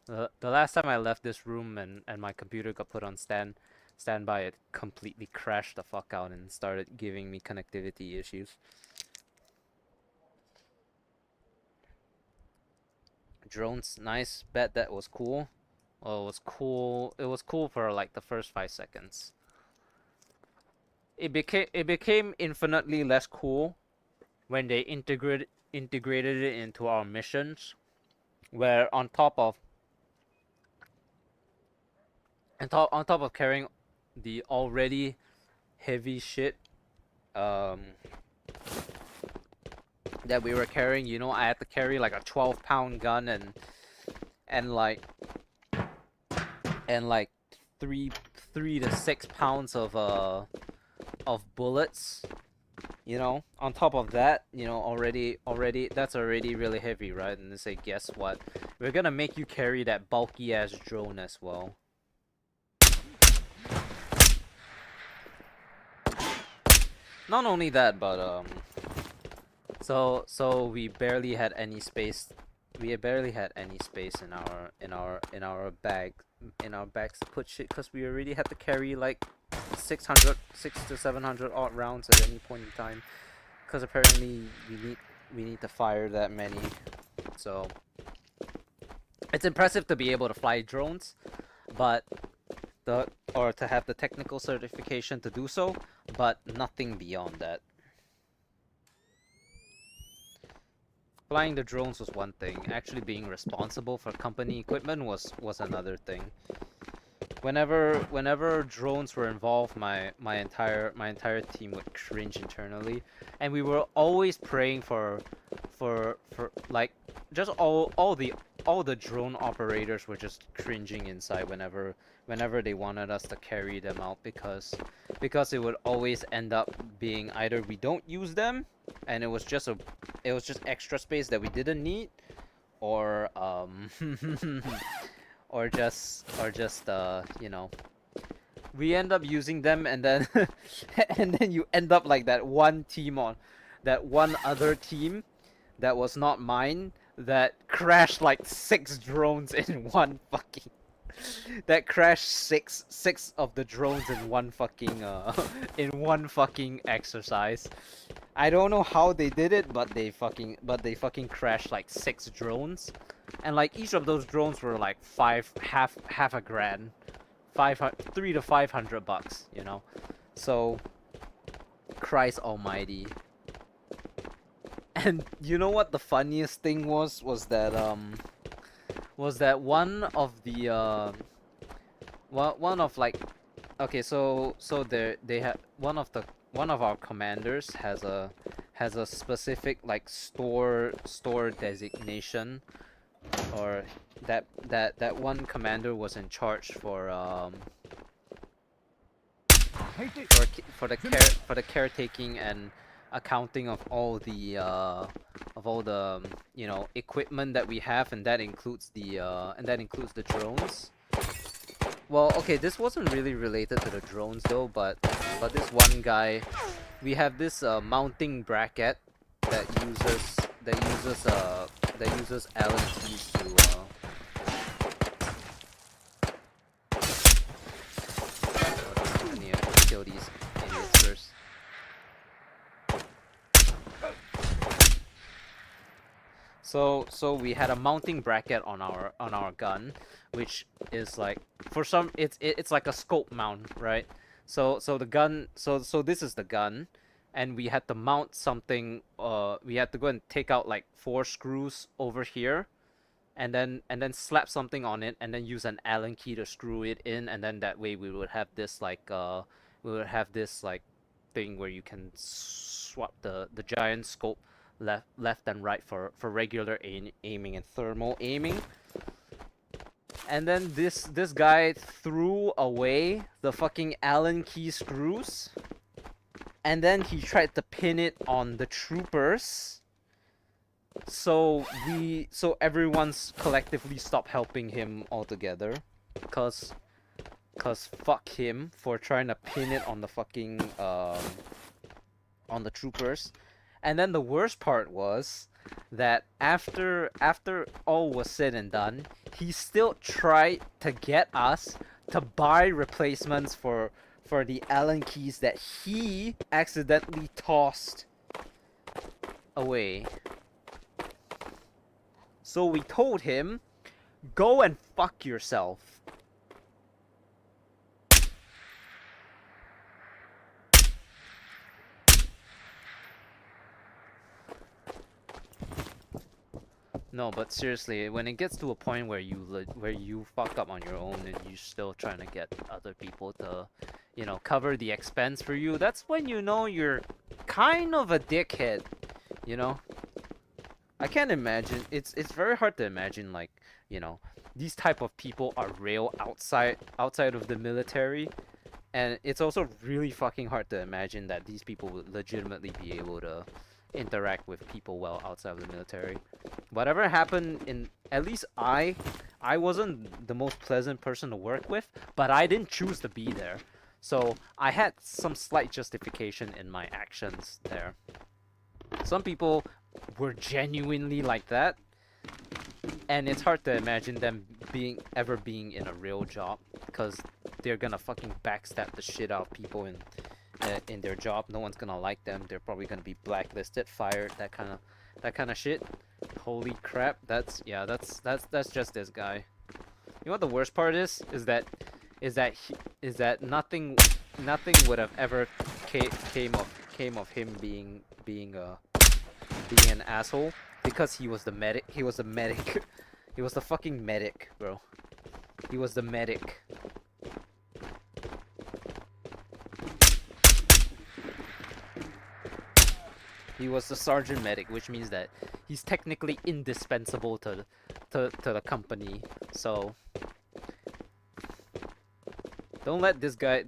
A: the last time I left this room and my computer got put on standby, it completely crashed the fuck out and started giving me connectivity issues. Drones, nice. Bet that was cool. Well, it was cool. It was cool for like the first 5 seconds. It became infinitely less cool when they integrated it into our missions, where on top of carrying the already heavy shit that we were carrying, you know, I had to carry like a 12-pound gun and like 3 to 6 pounds of bullets, you know. On top of that, you know, already that's already really heavy, right? And they say, guess what, we're gonna make you carry that bulky ass drone as well. Not only that, but so we barely had any space. We barely had any space in our bags to put shit, because we already had to carry like 6 to 700 odd rounds at any point in time, because apparently we need to fire that many. So it's impressive to be able to fly drones, but or to have the technical certification to do so, but nothing beyond that. Flying the drones was one thing. Actually being responsible for company equipment was another thing. Whenever drones were involved, my entire team would cringe internally, and we were always praying for like just all the drone operators were just cringing inside whenever they wanted us to carry them out, because it would always end up being either we don't use them and it was just extra space that we didn't need, or or just you know, we end up using them, and then and then you end up like that one other team that was not mine, that crashed like 6 drones in one fucking that crashed six of the drones in one fucking exercise. I don't know how they did it, but they fucking crashed like 6 drones, and like each of those drones were like half a grand, 3 to 500 bucks, you know. So, Christ Almighty. And you know what the funniest thing was that one of the one of like, okay, so they have one of our commanders has a specific like store designation, or that one commander was in charge for for the caretaking and accounting of all the you know, equipment that we have, and that includes the drones. Well, okay, this wasn't really related to the drones though, but this one guy, we have this mounting bracket that uses Allen keys to I need to kill these idiots first. So we had a mounting bracket on our gun, which is like, for some, it's like a scope mount, right? So the gun, so this is the gun, and we had to mount something. We had to go and take out like 4 screws over here, and then slap something on it, and then use an Allen key to screw it in, and then that way we would have this like thing where you can swap the giant scope left and right for regular aiming and thermal aiming. And then this guy threw away the fucking Allen key screws, and then he tried to pin it on the troopers. So everyone's collectively stopped helping him altogether, cause fuck him for trying to pin it on the fucking on the troopers. And then the worst part was that after all was said and done, he still tried to get us to buy replacements for the Allen keys that he accidentally tossed away. So we told him, go and fuck yourself. No, but seriously, when it gets to a point where you fuck up on your own and you're still trying to get other people to, you know, cover the expense for you, that's when you know you're kind of a dickhead, you know? I can't imagine, it's very hard to imagine, like, you know, these type of people are real outside of the military, and it's also really fucking hard to imagine that these people would legitimately be able to interact with people well outside of the military. Whatever happened, in at least I wasn't the most pleasant person to work with, but I didn't choose to be there, so I had some slight justification in my actions there. Some people were genuinely like that, and it's hard to imagine them ever being in a real job, because they're gonna fucking backstab the shit out of people in their job. No one's gonna like them. They're probably gonna be blacklisted, fired, that kind of shit. Holy crap! That's just this guy. You know what the worst part is? Is that nothing would have ever came of him being an asshole, because he was the medic. He was the medic. He was the fucking medic, bro. He was the medic. He was the sergeant medic, which means that he's technically indispensable to the company. So don't let this guy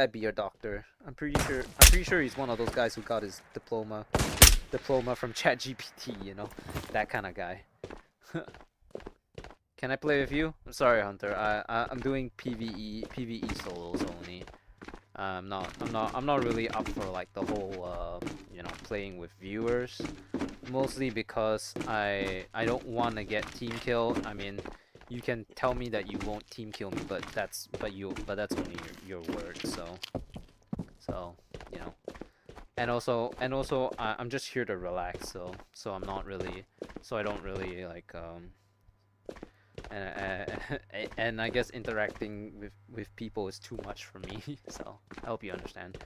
A: be your doctor. I'm pretty sure he's one of those guys who got his diploma from ChatGPT, you know, that kind of guy. Can I play with you? I'm sorry, Hunter. I'm doing PVE solos only. I'm not really up for like the whole you know, playing with viewers, mostly because I don't want to get team killed. I mean, you can tell me that you won't team kill me, but that's only your word. So you know, and also I'm just here to relax, so I'm not really, so I don't really like and I guess interacting with people is too much for me. So I hope you understand.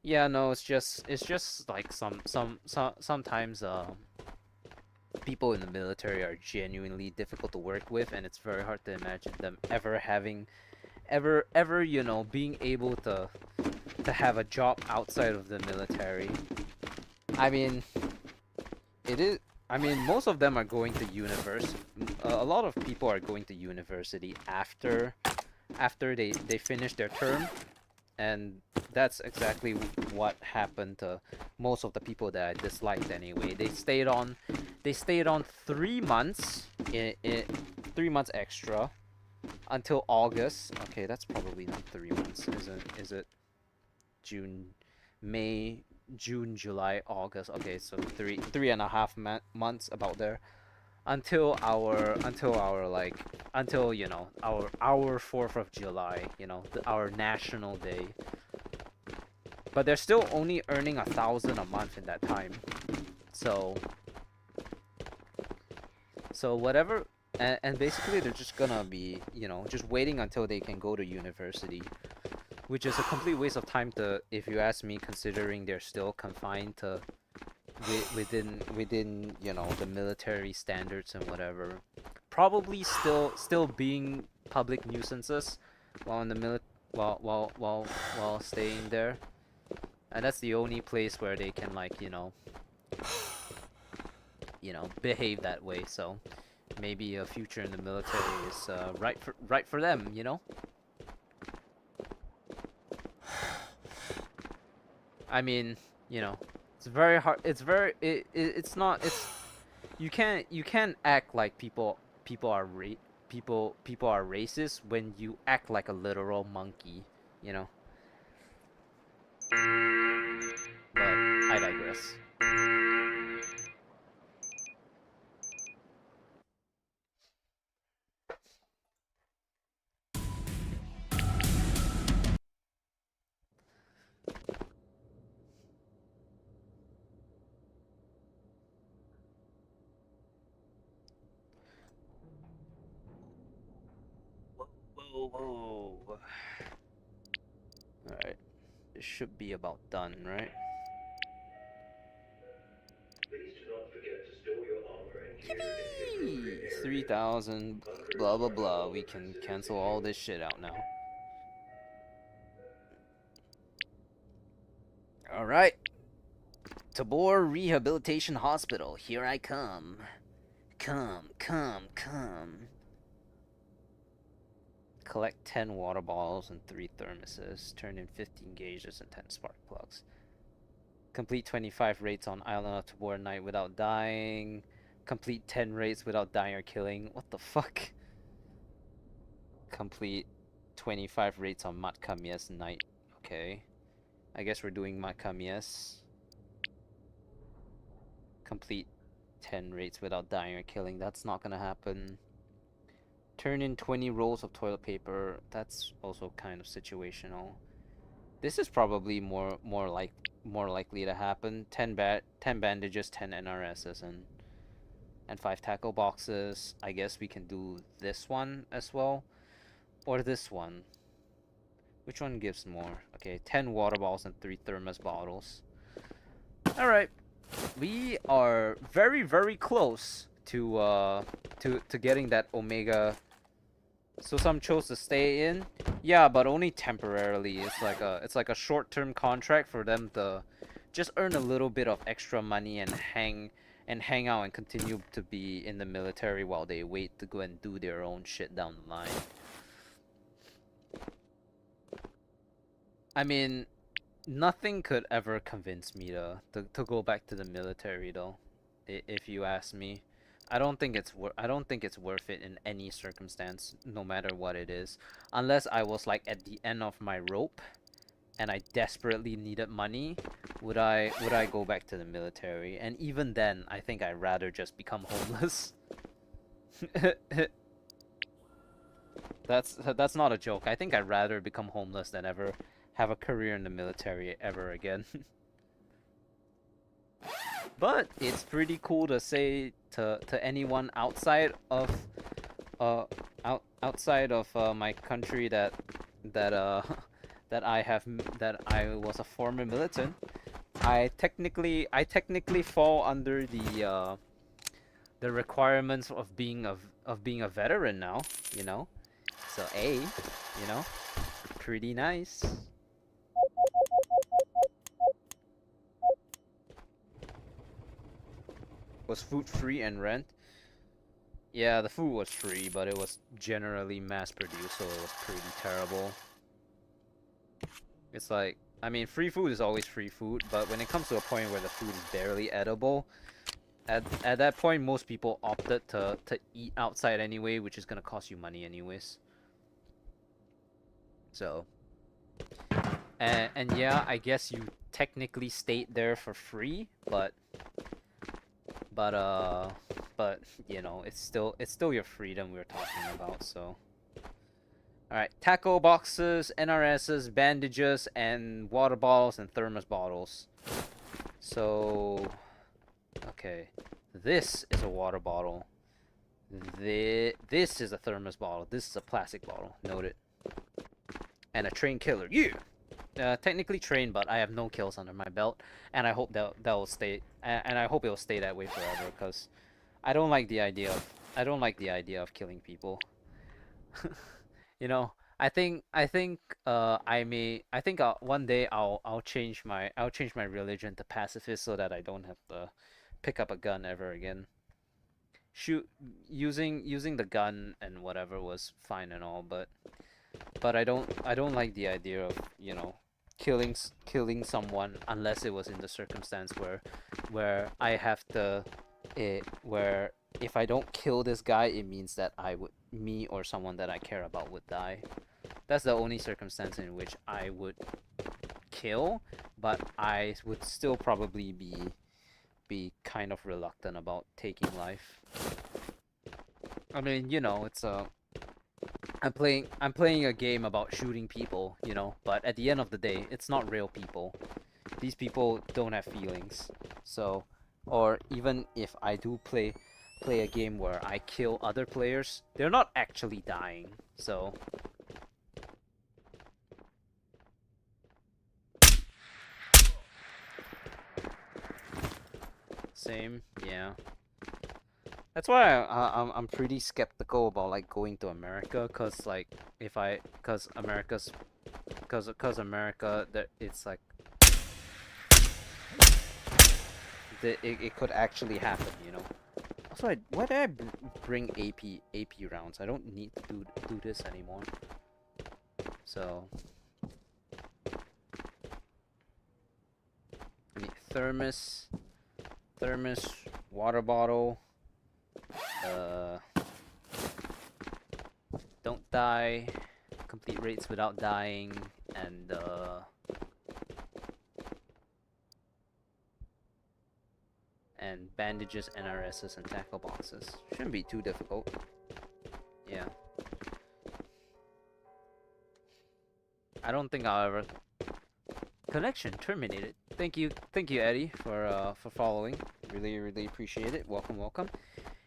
A: Yeah, no, it's just like sometimes people in the military are genuinely difficult to work with, and it's very hard to imagine them ever having ever being able to have a job outside of the military. I mean, it is. I mean, most of them are going to university. A lot of people are going to university after they finish their term, and that's exactly what happened to most of the people that I disliked anyway. They stayed on 3 months in 3 months extra until August. Okay, that's probably not 3 months, is it? June, May, June, July, August. Okay, so three and a half months about there until our like until our 4th of July, our national day. But they're still only earning 1,000 a month in that time. So whatever, and basically they're just gonna be just waiting until they can go to university, which is a complete waste of time to, if you ask me, considering they're still confined to within the military standards and whatever. Probably still being public nuisances while in the while staying there, and that's the only place where they can like behave that way. So maybe a future in the military is right for them. I mean, it's very hard. It's not. You can't act like people are racist when you act like a literal monkey, you know. But I digress. Whoa, whoa. All right, it should be about done, right?
B: Please do not forget to store your armor and gear in the appropriate area.
A: 3,000, blah blah blah. We can cancel all this shit out now. All right. Tabor Rehabilitation Hospital, here I come. Come. Collect 10 water bottles and 3 thermoses. Turn in 15 gauges and 10 spark plugs. Complete 25 raids on Island of Tabor night without dying. Complete 10 raids without dying or killing. What the fuck? Complete 25 raids on Matkamies night. Okay. I guess we're doing Matkamies. Complete 10 raids without dying or killing. That's not gonna happen. Turn in 20 rolls of toilet paper. That's also kind of situational. This is probably more likely to happen. 10 bandages, 10 NRSs, and 5 tackle boxes. I guess we can do this one as well, or this one. Which one gives more? Okay, 10 water bottles and 3 thermos bottles. All right, we are very close to getting that Omega. So some chose to stay in. Yeah, but only temporarily. It's like a short-term contract for them to just earn a little bit of extra money and hang out and continue to be in the military while they wait to go and do their own shit down the line. I mean, nothing could ever convince me to go back to the military though, if you ask me. I don't think it's worth it in any circumstance, no matter what it is. Unless I was like at the end of my rope and I desperately needed money, would I go back to the military? And even then, I think I'd rather just become homeless. That's not a joke. I think I'd rather become homeless than ever have a career in the military ever again. But it's pretty cool to say to anyone uh outside of my country that that that I was a former militant. I technically fall under the requirements of being a veteran now, you know. So you know, pretty nice. Was food free and rent? Yeah, the food was free, but it was generally mass produced, so it was pretty terrible. It's like, I mean, free food is always free food, but when it comes to a point where the food is barely edible, at that point, most people opted to eat outside anyway, which is gonna cost you money anyways. So, and yeah, I guess you technically stayed there for free, but but you know, it's still your freedom we're talking about. So, all right, tackle boxes, NRSs, bandages, and water bottles and thermos bottles. So, okay, this is a water bottle. This is a thermos bottle. This is a plastic bottle. Note it. And a train killer. Yeah. Technically trained, but I have no kills under my belt, and I hope that will stay. And I hope it will stay that way forever, because I don't like the idea of killing people. You know, I think one day I'll change my religion to pacifist so that I don't have to pick up a gun ever again. Shoot, using the gun and whatever was fine and all, but I don't like the idea of, you know, killing someone unless it was in the circumstance where I have to where if I don't kill this guy, it means that me or someone that I care about would die. That's the only circumstance in which I would kill, but I would still probably be kind of reluctant about taking life. I mean, you know, it's a I'm playing a game about shooting people, you know, but at the end of the day, it's not real people. These people don't have feelings. So, or even if I do play a game where I kill other players, they're not actually dying. So, same, yeah. That's why I'm pretty skeptical about like going to America, cause like if I cause America's cause America that it's like it could actually happen, you know. Also, why did I bring AP rounds? I don't need to do this anymore. So I need thermos, water bottle. Uh, don't die, complete rates without dying, and bandages, NRSs, and tackle boxes. Shouldn't be too difficult. Yeah. I don't think I'll ever. Connection terminated. Thank you, Eddie, for following. Really appreciate it. Welcome.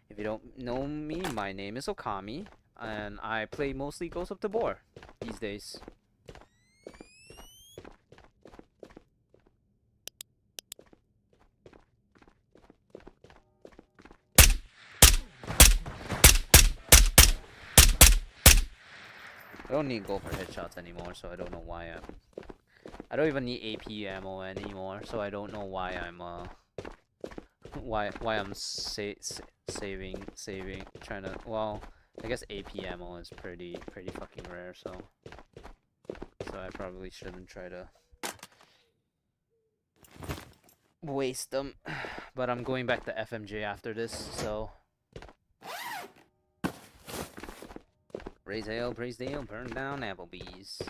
A: If you don't know me, my name is Okami, and I play mostly Ghost of Tabor these days. I don't need gold for headshots anymore, so I don't know why I don't even need AP ammo anymore, so I don't know why I'm why I'm saving trying to, well, I guess AP ammo is pretty fucking rare, so I probably shouldn't try to waste them. But I'm going back to FMJ after this, so praise Dale, burn down Applebee's.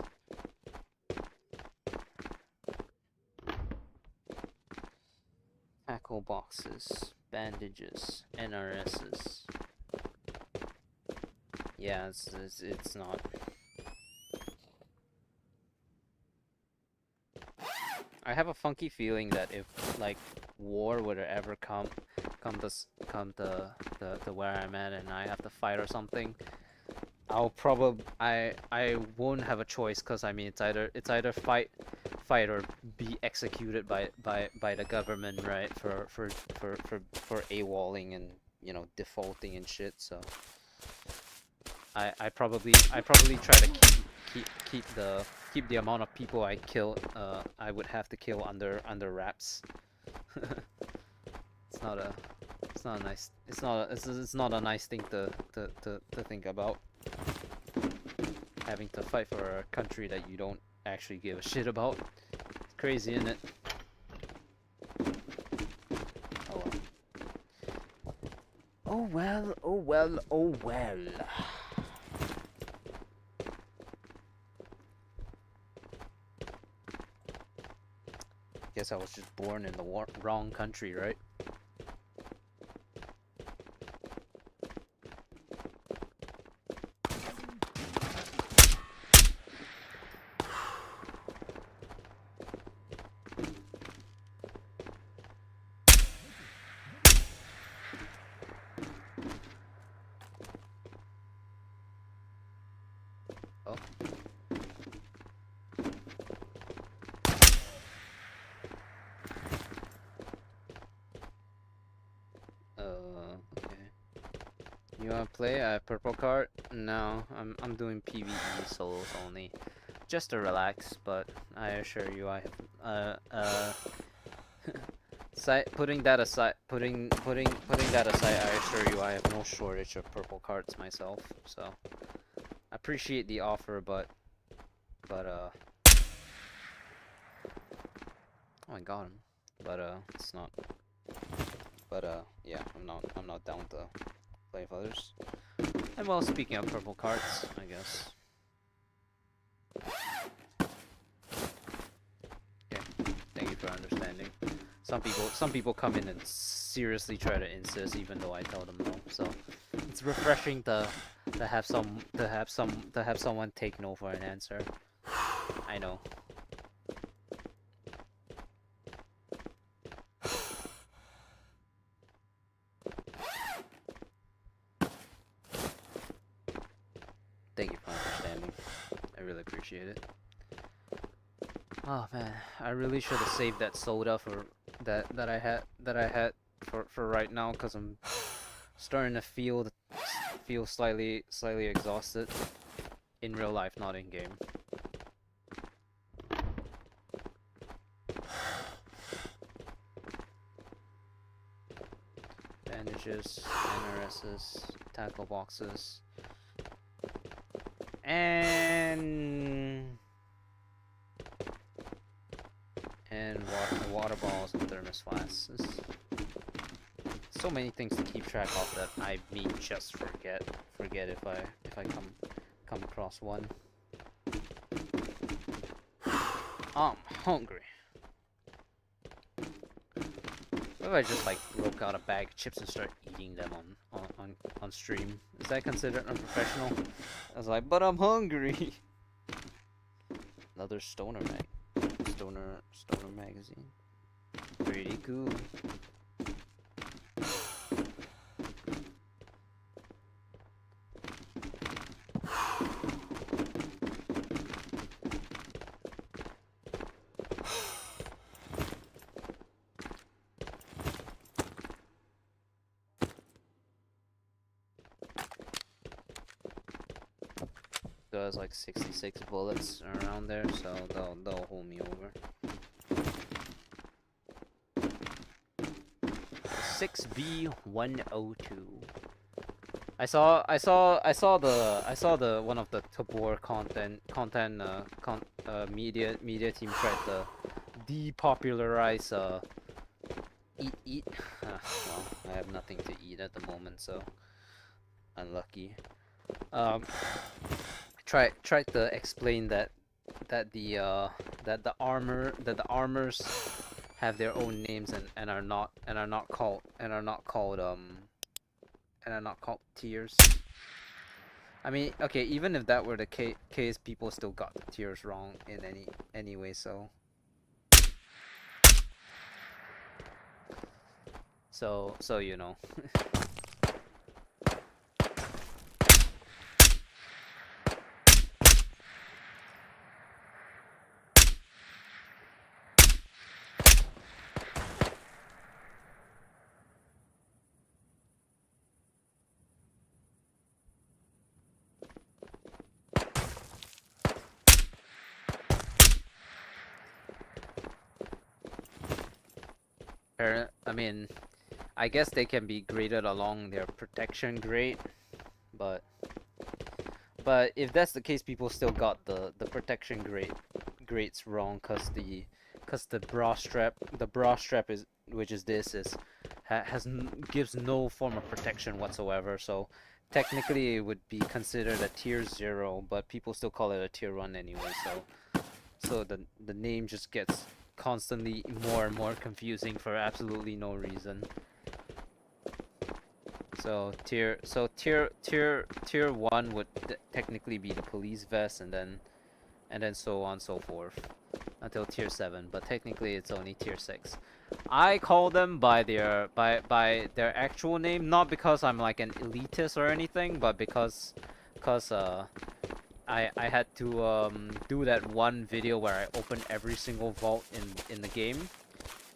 A: Tackle boxes, bandages, NRSs. Yeah, it's not. I have a funky feeling that if like war would ever come to where I'm at and I have to fight or something, I won't have a choice, because I mean it's either fight or be executed by the government, right, for AWOLing and, you know, defaulting and shit. So I probably try to keep the amount of people I kill I would have to kill under wraps. It's not a nice, it's not a nice thing to think about, having to fight for a country that you don't actually give a shit about. It's crazy, isn't it? Oh well. Oh well, oh well. Guess I was just born in the wrong country, right? Oh. Okay. You wanna play a purple card? No, I'm doing PVE solos only, just to relax. But I assure you, I have putting that aside, I assure you, I have no shortage of purple cards myself. So I appreciate the offer, but oh, I got him. But it's not. But yeah, I'm not down to play with others. And well, speaking of purple cards, I guess. Okay, thank you for understanding. Some people come in and seriously try to insist, even though I tell them no. So it's refreshing to have someone take no for an answer. I know. Thank you for understanding. I really appreciate it. Oh man, I really should have saved that soda for that I had for right now, because I'm starting to feel slightly exhausted in real life, not in game. Bandages, NRSs, tackle boxes, and water bottles and thermos flasks. So many things to keep track of that I may just forget if I come across one. I'm hungry. What if I just like broke out a bag of chips and start eating them on stream? Is that considered unprofessional? I was like, but I'm hungry. Another stoner magazine. Pretty cool. There's like 66 bullets around there, so they'll hold me over. 6B102. I saw the one of the Tabor media team tried to depopularize eat. Well, I have nothing to eat at the moment, so unlucky. Tried to explain that the armors have their own names and are not called tiers. I mean, okay, even if that were the case, people still got the tiers wrong in anyway. So So you know. I mean, I guess they can be graded along their protection grade, but if that's the case, people still got the protection grades wrong, cause the bra strap is, which is this, is gives no form of protection whatsoever. So technically it would be considered a tier 0, but people still call it a tier 1 anyway. So the name just gets constantly more and more confusing for absolutely no reason. So tier 1 would technically be the police vest, and then so on and so forth until tier 7, but technically it's only tier 6. I call them by their actual name, not because I'm like an elitist or anything, but because I had to do that one video where I opened every single vault in the game,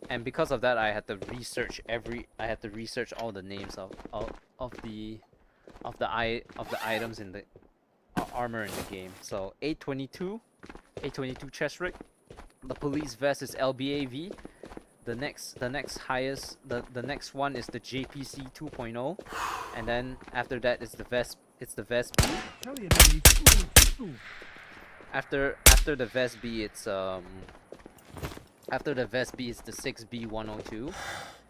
A: and because of that I had to research all the names of the items in the armor in the game. So 822 chest rig. The police vest is LBAV. The next highest, the next one is the JPC 2.0, and then after that is the vest. It's the vest B. After the vest B, it's after the vest B is the 6B102,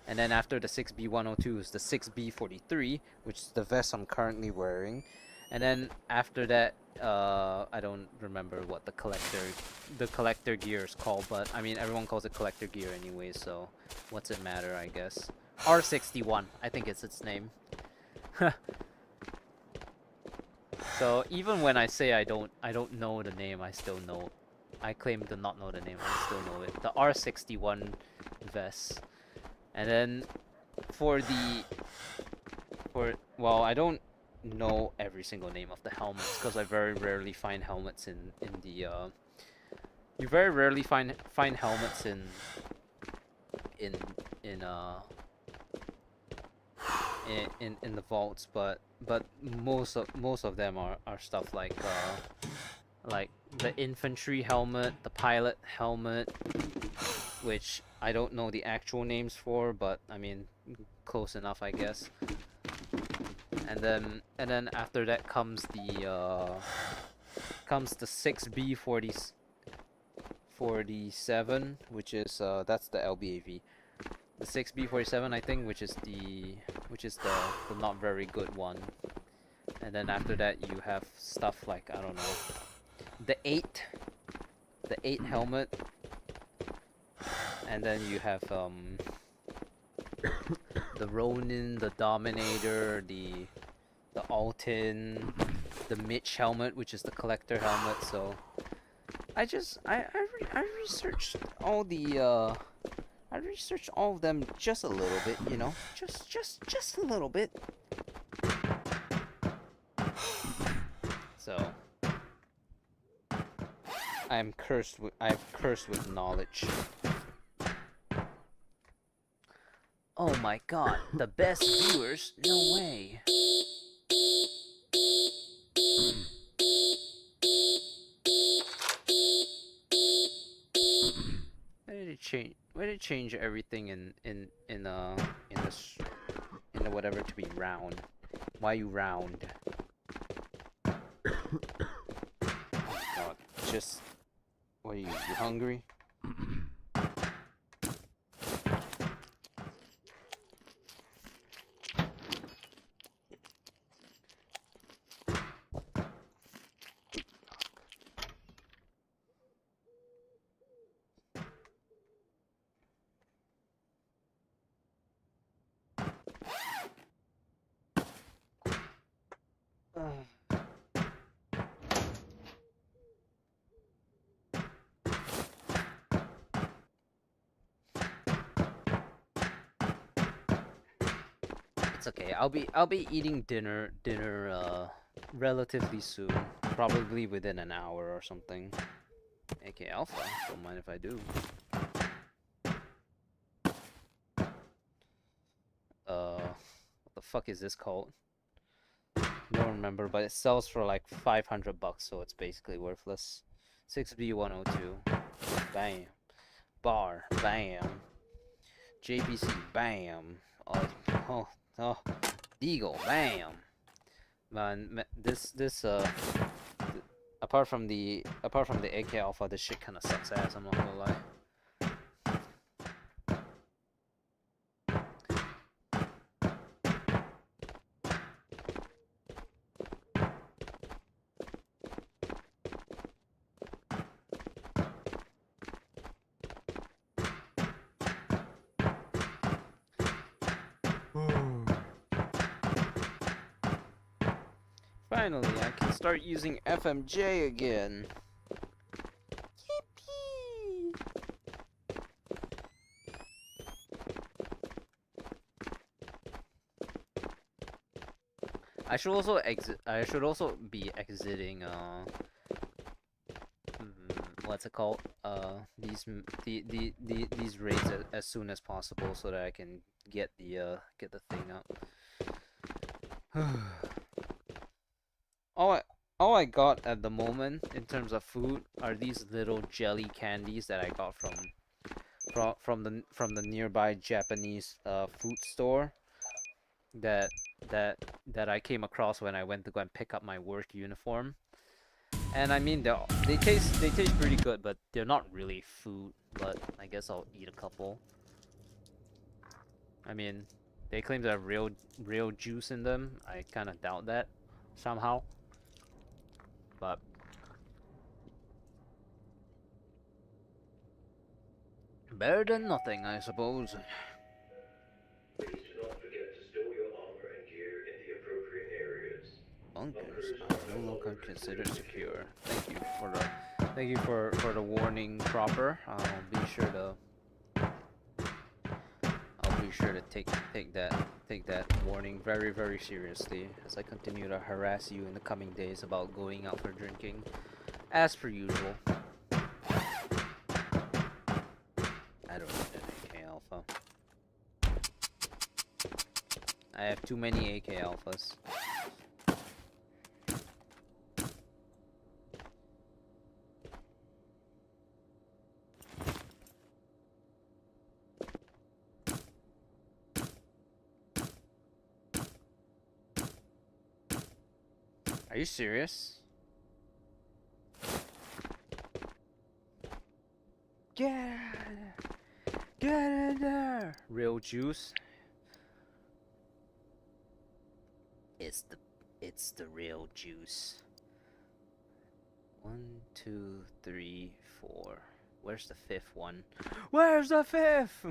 A: and then after the 6B102 is the 6B43, which is the vest I'm currently wearing, and then after that, I don't remember what the collector gear is called, but I mean everyone calls it collector gear anyway, so what's it matter, I guess. R61, I think it's its name. So even when I say I don't know the name, I still know. I claim to not know the name, I still know it. The R61 vest. And then well, I don't know every single name of the helmets because I very rarely find helmets in the you very rarely find helmets in the vaults, but most of them are stuff like the infantry helmet, the pilot helmet, which I don't know the actual names for, but I mean close enough, I guess. And then after that comes the 6B47, which is that's the LBAV. The 6B47, I think, which is the not very good one. And then after that you have stuff like, I don't know, the 8 helmet, and then you have the Ronin, the Dominator, the Altin, the Mitch helmet, which is the collector helmet. So I researched all the I researched all of them just a little bit, you know, just a little bit. So I'm cursed with knowledge. Oh my god, the best viewers? No way. Why did it change everything in the whatever to be round? Why you round? Oh my god, just what are you hungry? That's okay. I'll be eating dinner relatively soon, probably within an hour or something. AK Alpha, don't mind if I do. What the fuck is this called? Don't remember, but it sells for like 500 bucks, so it's basically worthless. 6B102. Bam. Bar. Bam. JPC. Bam. Oh. Deagle. Bam. Man, apart from the AK Alpha, this shit kind of sucks ass. I'm not gonna lie. Finally, I can start using FMJ again. Yippee! I should also exit. I should also be exiting. What's it called? These raids as soon as possible so that I can get the thing up. All I got at the moment in terms of food are these little jelly candies that I got from the nearby Japanese food store that I came across when I went to go and pick up my work uniform. And I mean they taste pretty good, but they're not really food, but I guess I'll eat a couple. I mean, they claim to have real juice in them. I kind of doubt that somehow. But better than nothing, I suppose.
B: Please do not forget to store your armor and gear in the appropriate areas.
A: Bunkers are no longer considered secure. Thank you for the warning, Cropper. I'll be sure to take that warning very seriously as I continue to harass you in the coming days about going out for drinking, as per usual. I don't need an AK Alpha. I have too many AK Alphas. Are you serious? Get in there! Real juice. It's the real juice. 1, 2, 3, 4. Where's the fifth one? Where's the fifth?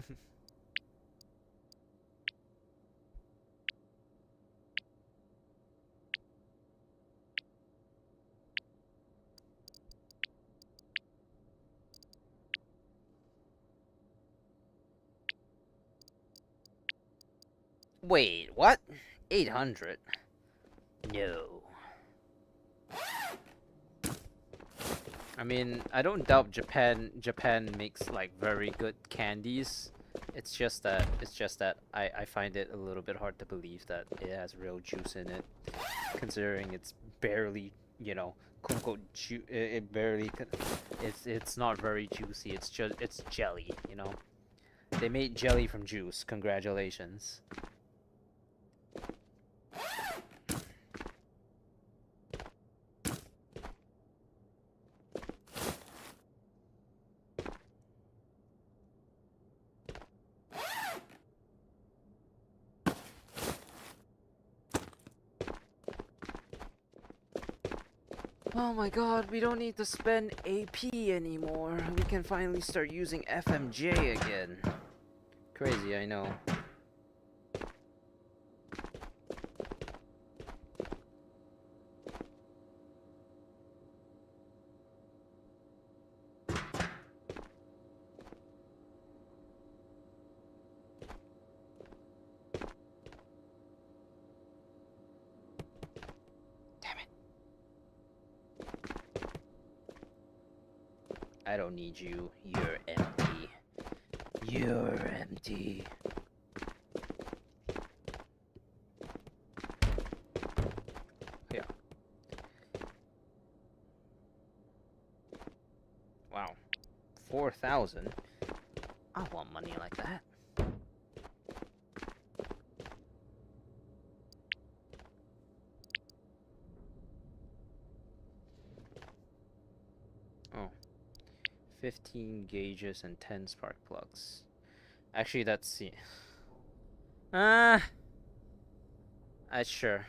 A: Wait, what? 800? No. I mean, I don't doubt Japan makes like very good candies. It's just that I find it a little bit hard to believe that it has real juice in it, considering it's barely, quote unquote it's not very juicy. It's jelly, They made jelly from juice. Congratulations. Oh my god, we don't need to spend AP anymore. We can finally start using FMJ again. Crazy, I know. I don't need you. You're empty. You're empty. Yeah. Wow. 4,000? I want money like that. Oh. 15 gauges and 10 spark plugs. Actually, that's... sure.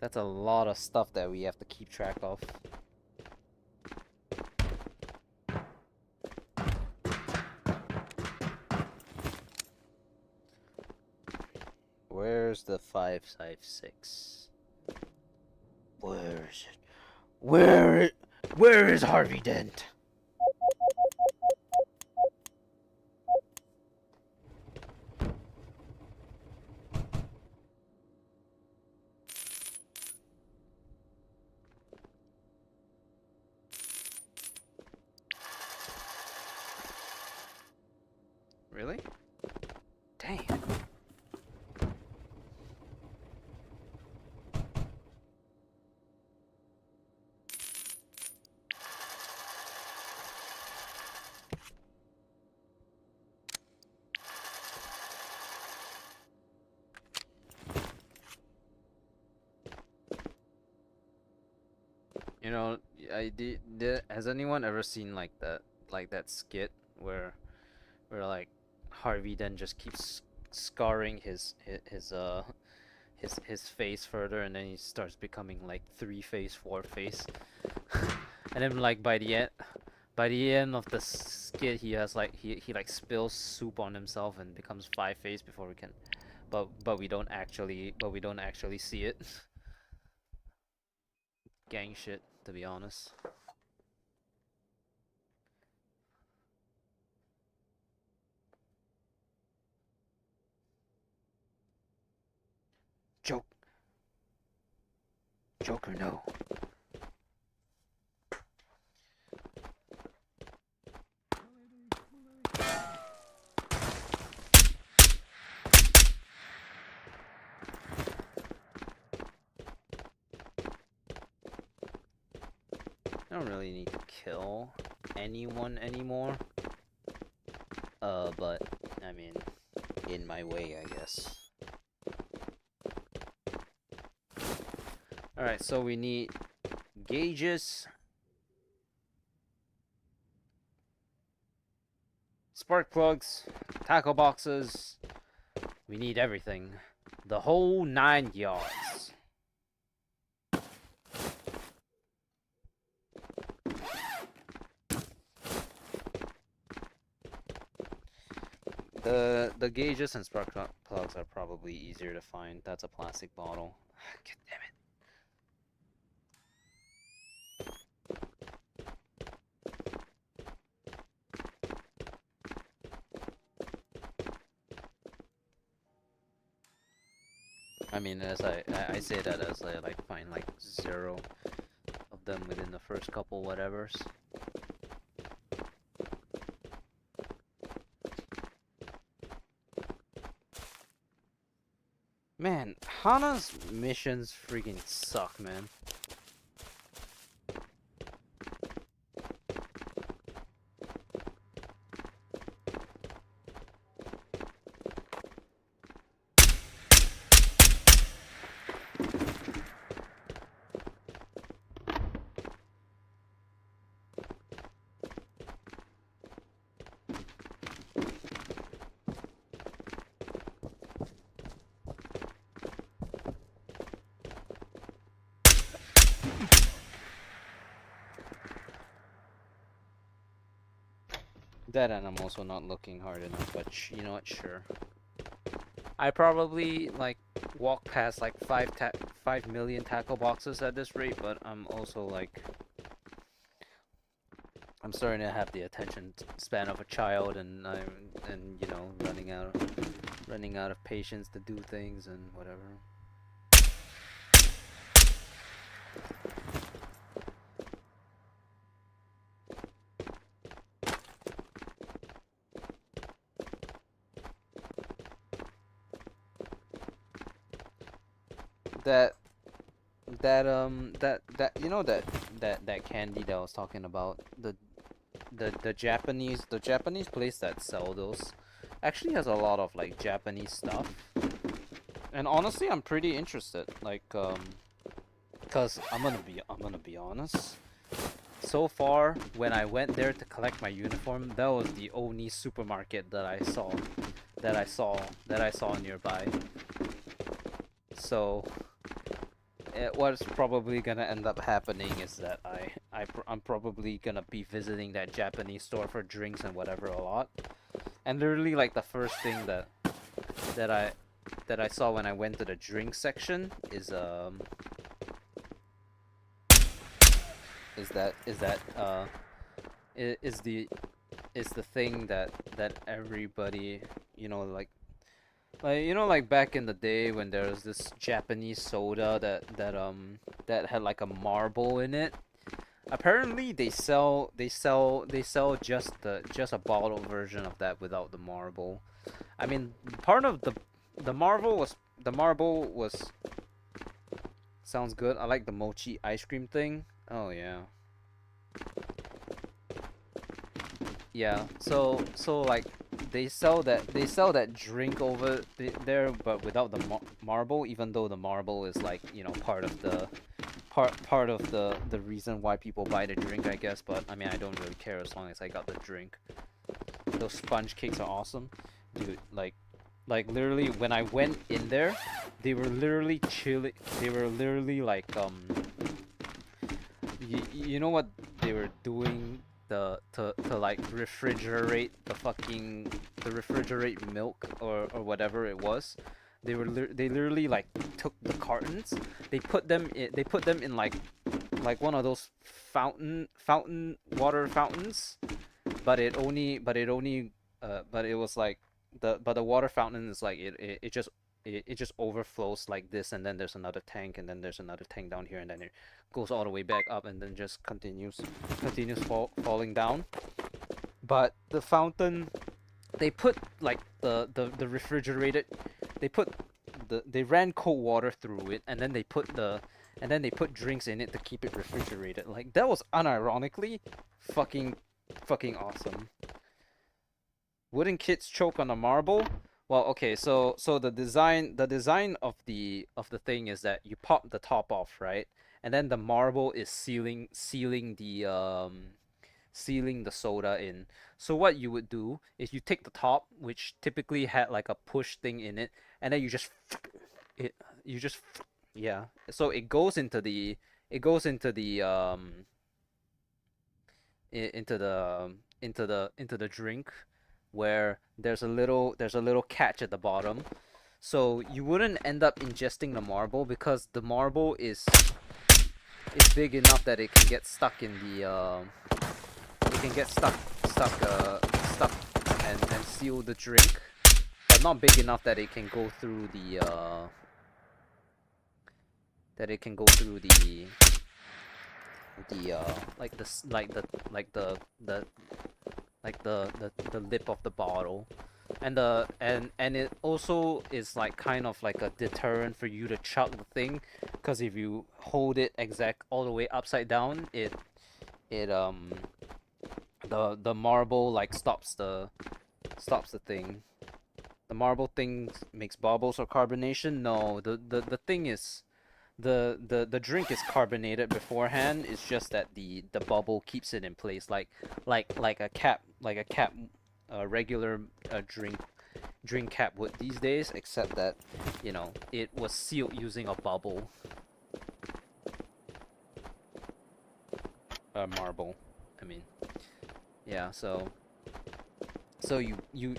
A: That's a lot of stuff that we have to keep track of. Where's the 556? Where is it? Where is Harvey Dent? Really? Dang. You know, has anyone ever seen like that skit where like Harvey Dent just keeps scarring his face further, and then he starts becoming like 3-face, 4-face, and then like by the end of the skit, he has like he like spills soup on himself and becomes 5-face before we can, but we don't actually see it. Gang shit, to be honest. Joker, no. I don't really need to kill anyone anymore. But I mean, in my way, I guess. Alright, so we need gauges, spark plugs, tackle boxes. We need everything. The whole 9 yards. The gauges and spark plugs are probably easier to find. That's a plastic bottle. God damn it. I mean, as I say that as I like find like 0 of them within the first couple whatevers. Man, Hana's missions freaking suck, man. That, and I'm also not looking hard enough, but you know what, sure. I probably like walk past like 5 million tackle boxes at this rate, but I'm also like, I'm starting to have the attention span of a child, and you know, running out of patience to do things and whatever. that that you know that candy that I was talking about, the Japanese place that sell those actually has a lot of like Japanese stuff. And honestly, I'm pretty interested. Like cuz I'm gonna be honest. So far, when I went there to collect my uniform, that was the only supermarket that I saw nearby. So, what's probably gonna end up happening is that I'm probably gonna be visiting that Japanese store for drinks and whatever a lot. And literally, like the first thing that I that I saw when I went to the drink section is that is the thing that everybody, you know, like you know, like back in the day when there was this Japanese soda that had like a marble in it. Apparently they sell just a bottle version of that without the marble. I mean, part of the marble was sounds good. I like the mochi ice cream thing. Oh yeah. Yeah, so like they sell that drink over there, but without the marble. Even though the marble is like, you know, part of the reason why people buy the drink, I guess. But I mean, I don't really care as long as I got the drink. Those sponge cakes are awesome, dude. Like literally when I went in there, they were literally chilling. They were literally like you know what they were doing, to like refrigerate the refrigerate milk or whatever it was. They literally like took the cartons, they put them in like one of those fountain water fountains, but it was like the water fountain is like it just overflows like this, and then there's another tank, and then there's another tank down here, and then it goes all the way back up, and then just continues falling down. But the fountain, they put like the refrigerated, they put they ran cold water through it, and then they put drinks in it to keep it refrigerated. Like that was unironically fucking fucking awesome. Wouldn't kids choke on a marble? Well, okay, so the design of the thing is that you pop the top off, right? And then the marble is sealing the soda in. So what you would do is you take the top, which typically had like a push thing in it, and then it you just yeah. So it goes into the drink, where there's a little catch at the bottom. So you wouldn't end up ingesting the marble because the marble is big enough that it can get stuck in the it can get stuck and seal the drink, but not big enough that it can go through the like the s- like the lip of the bottle. And it also is like kind of like a deterrent for you to chug the thing, because if you hold it exact all the way upside down, it the marble like stops the thing. The marble thing makes bubbles or carbonation. No, the thing is, the drink is carbonated beforehand. It's just that the bubble keeps it in place, like a cap, a regular drink cap would these days, except that, you know, it was sealed using a bubble, marble. I mean, yeah. So you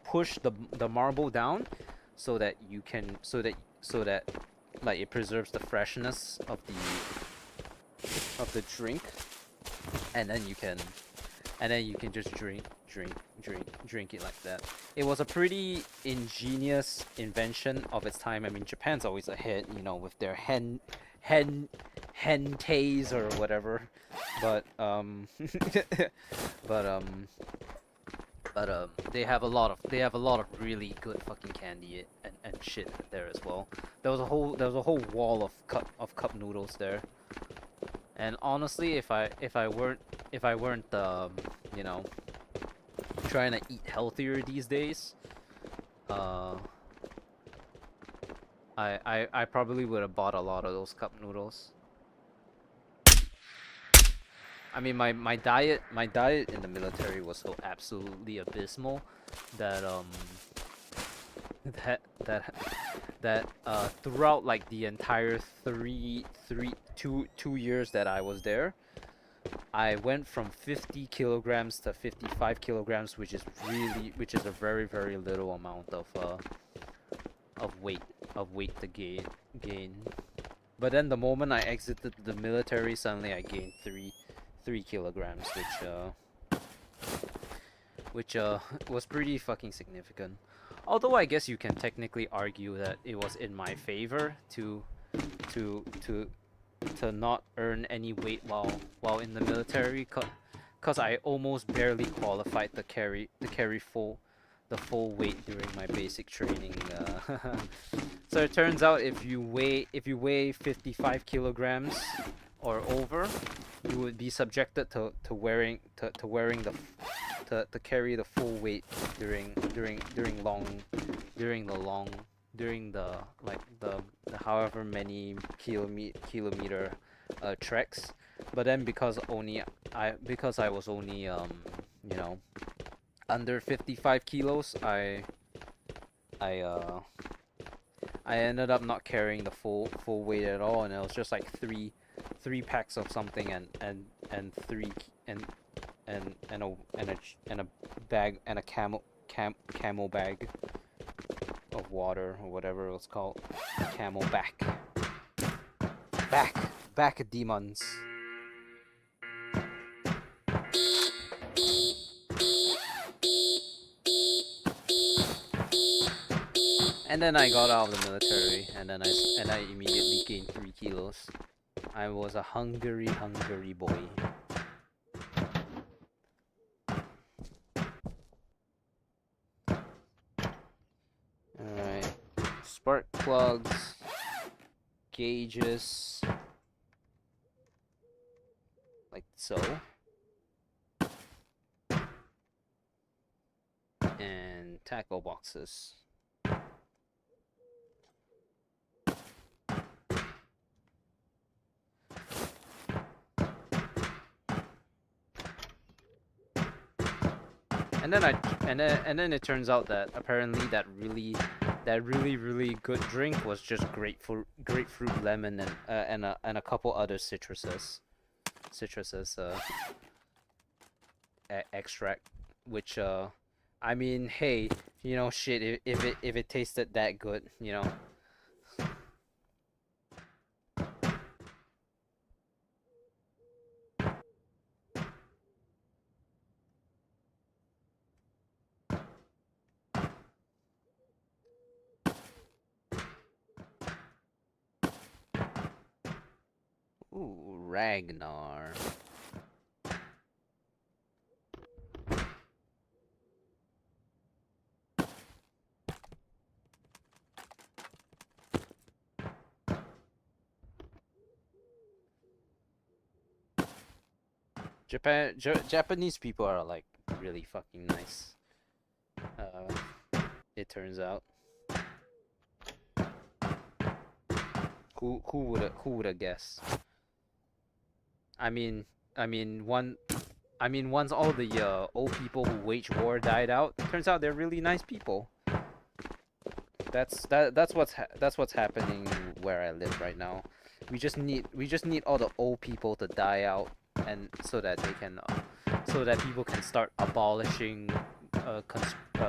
A: push the marble down, so that you can so that like it preserves the freshness of the drink, and then you can just drink it like that. It was a pretty ingenious invention of its time. I mean, Japan's always ahead, you know, with their hen hentays or whatever. But but But they have a lot of really good fucking candy and shit there as well. There was a whole wall of cup noodles there. And honestly, if I weren't you know, trying to eat healthier these days, uh, I probably would have bought a lot of those cup noodles. I mean, my diet in the military was so absolutely abysmal that that that throughout like the entire 2 years that I was there, I went from 50 kilograms to 55 kilograms, which is a very very little amount of weight to gain. But then the moment I exited the military, suddenly I gained 3 kilograms, which was pretty fucking significant. Although I guess you can technically argue that it was in my favor to to to not earn any weight while in the military, cause I almost barely qualified to carry the full weight during my basic training. So it turns out if you weigh 55 kilograms or over, you would be subjected to wearing to carry the full weight during the however many kilometer treks. But then because I was only you know, under 55 kilos, I ended up not carrying the full weight at all, and it was just like three packs of something and three and a bag and a camel bag of water or whatever it was called. Camel back demons. And then I got out of the military, and then I immediately gained 3 kilos. I was a hungry boy. Alright. Spark plugs. Gauges. Like so. And tackle boxes. And then it turns out that apparently that really good drink was just grapefruit lemon and a couple other citruses extract, which I mean, hey, you know, shit, if it tasted that good, you know. Ooh, Ragnar. Japanese people are like really fucking nice. It turns out. Who would have guessed? I mean once all the old people who wage war died out, turns out they're really nice people. That's what's happening where I live right now. We just need all the old people to die out, and so that people can start abolishing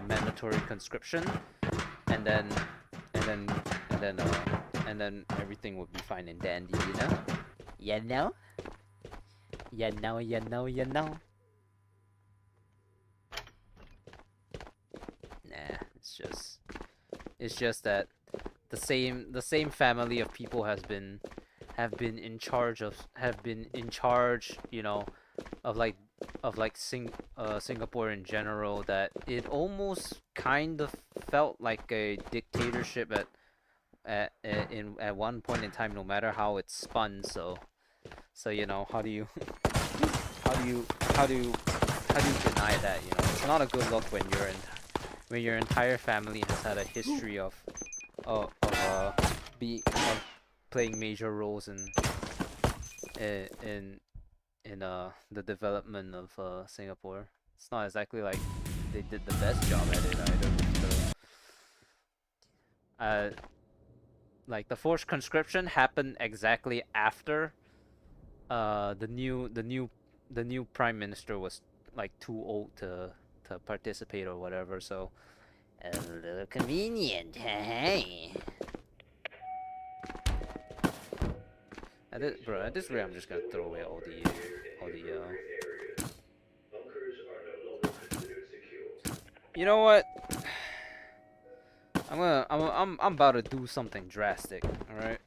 A: mandatory conscription, and then everything would be fine and dandy, you know? You know? You know. Nah, it's just that the same family of people have been in charge, you know, of like Singapore in general, that it almost kind of felt like a dictatorship at one point in time, no matter how it's spun. So you know, how do you how do you how do you how do you deny that? You know, it's not a good look when your entire family has had a history of of playing major roles in the development of Singapore. It's not exactly like they did the best job at it either. So, uh, like the forced conscription happened exactly after the new prime minister was like too old to participate or whatever. So a little convenient, hey. At this rate, I'm just gonna throw away all the
B: appropriate areas. Bunkers are no longer considered secure.
A: You know what? I'm about to do something drastic. All right.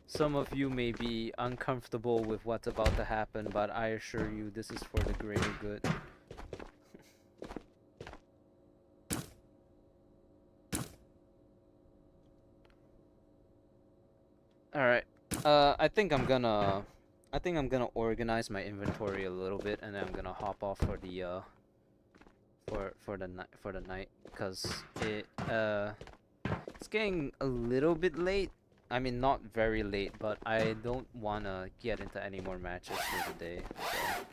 A: Some of you may be uncomfortable with what's about to happen, but I assure you, this is for the greater good. All right. I think I'm gonna organize my inventory a little bit, and then I'm gonna hop off for the for the night, cause it's getting a little bit late. I mean, not very late, but I don't wanna get into any more matches for the day. So.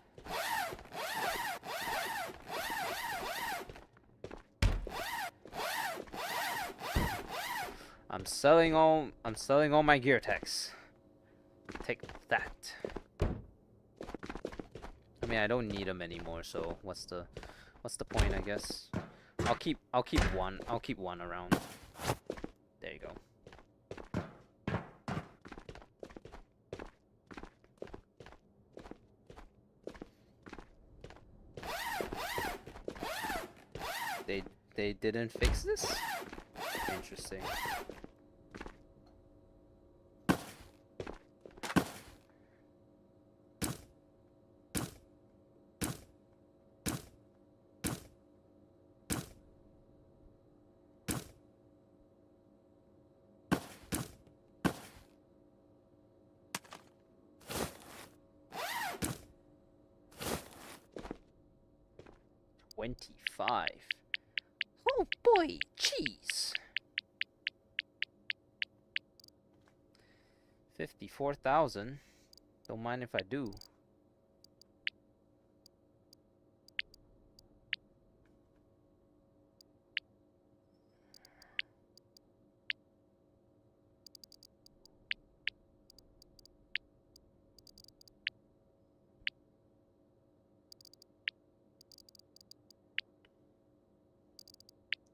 A: I'm selling all my gear techs. Take that. I mean, I don't need them anymore, so what's the point, I guess? I'll keep one. I'll keep one around. There you go. They didn't fix this? Interesting. $25. Oh boy, cheese. 54,000. Don't mind if I do.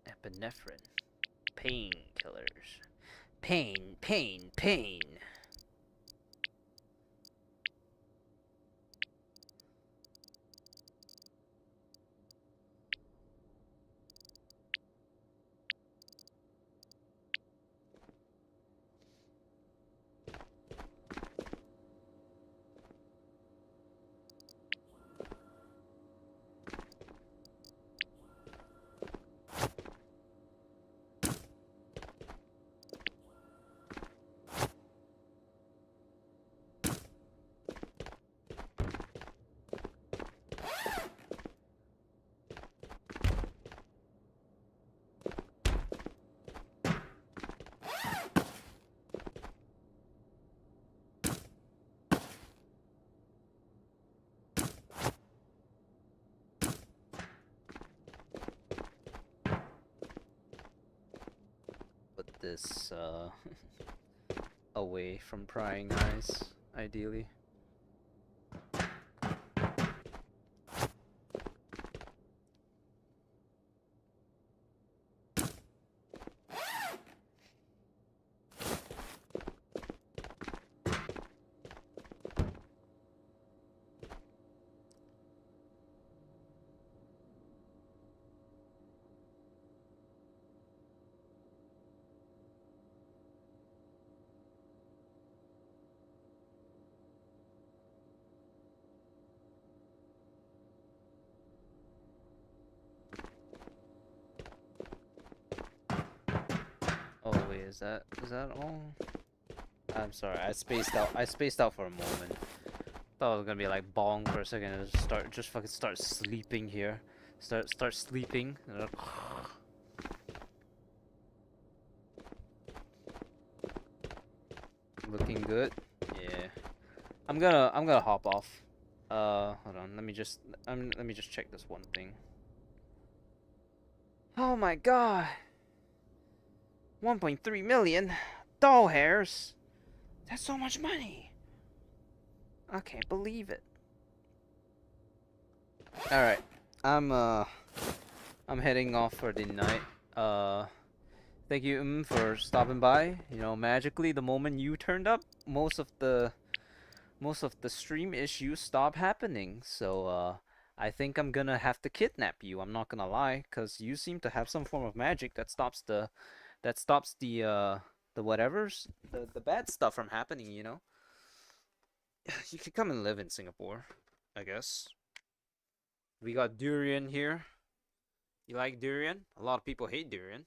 A: Epinephrine. Painkillers. Pain, pain, pain. Put this away from prying eyes, ideally. wait, is that all? I'm sorry, I spaced out. I spaced out for a moment. Thought it was gonna be like bong for a second and just fucking start sleeping here. Start sleeping. Looking good. Yeah. I'm gonna hop off. Hold on. Let me just check this one thing. Oh my god. 1.3 million doll hairs. That's so much money. I can't believe it. All right. I'm heading off for the night. Thank you for stopping by. You know, magically the moment you turned up, most of the stream issues stop happening. So I think I'm gonna have to kidnap you. I'm not gonna lie, cause you seem to have some form of magic that stops the whatevers, the bad stuff from happening, you know? You could come and live in Singapore, I guess. We got durian here. You like durian? A lot of people hate durian.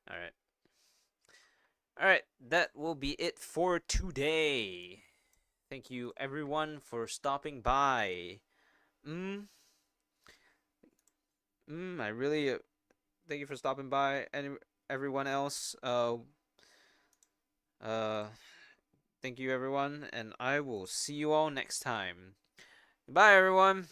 A: Alright. Alright, that will be it for today. Thank you everyone for stopping by. I really thank you for stopping by, and everyone else. Thank you everyone, and I will see you all next time. Bye everyone.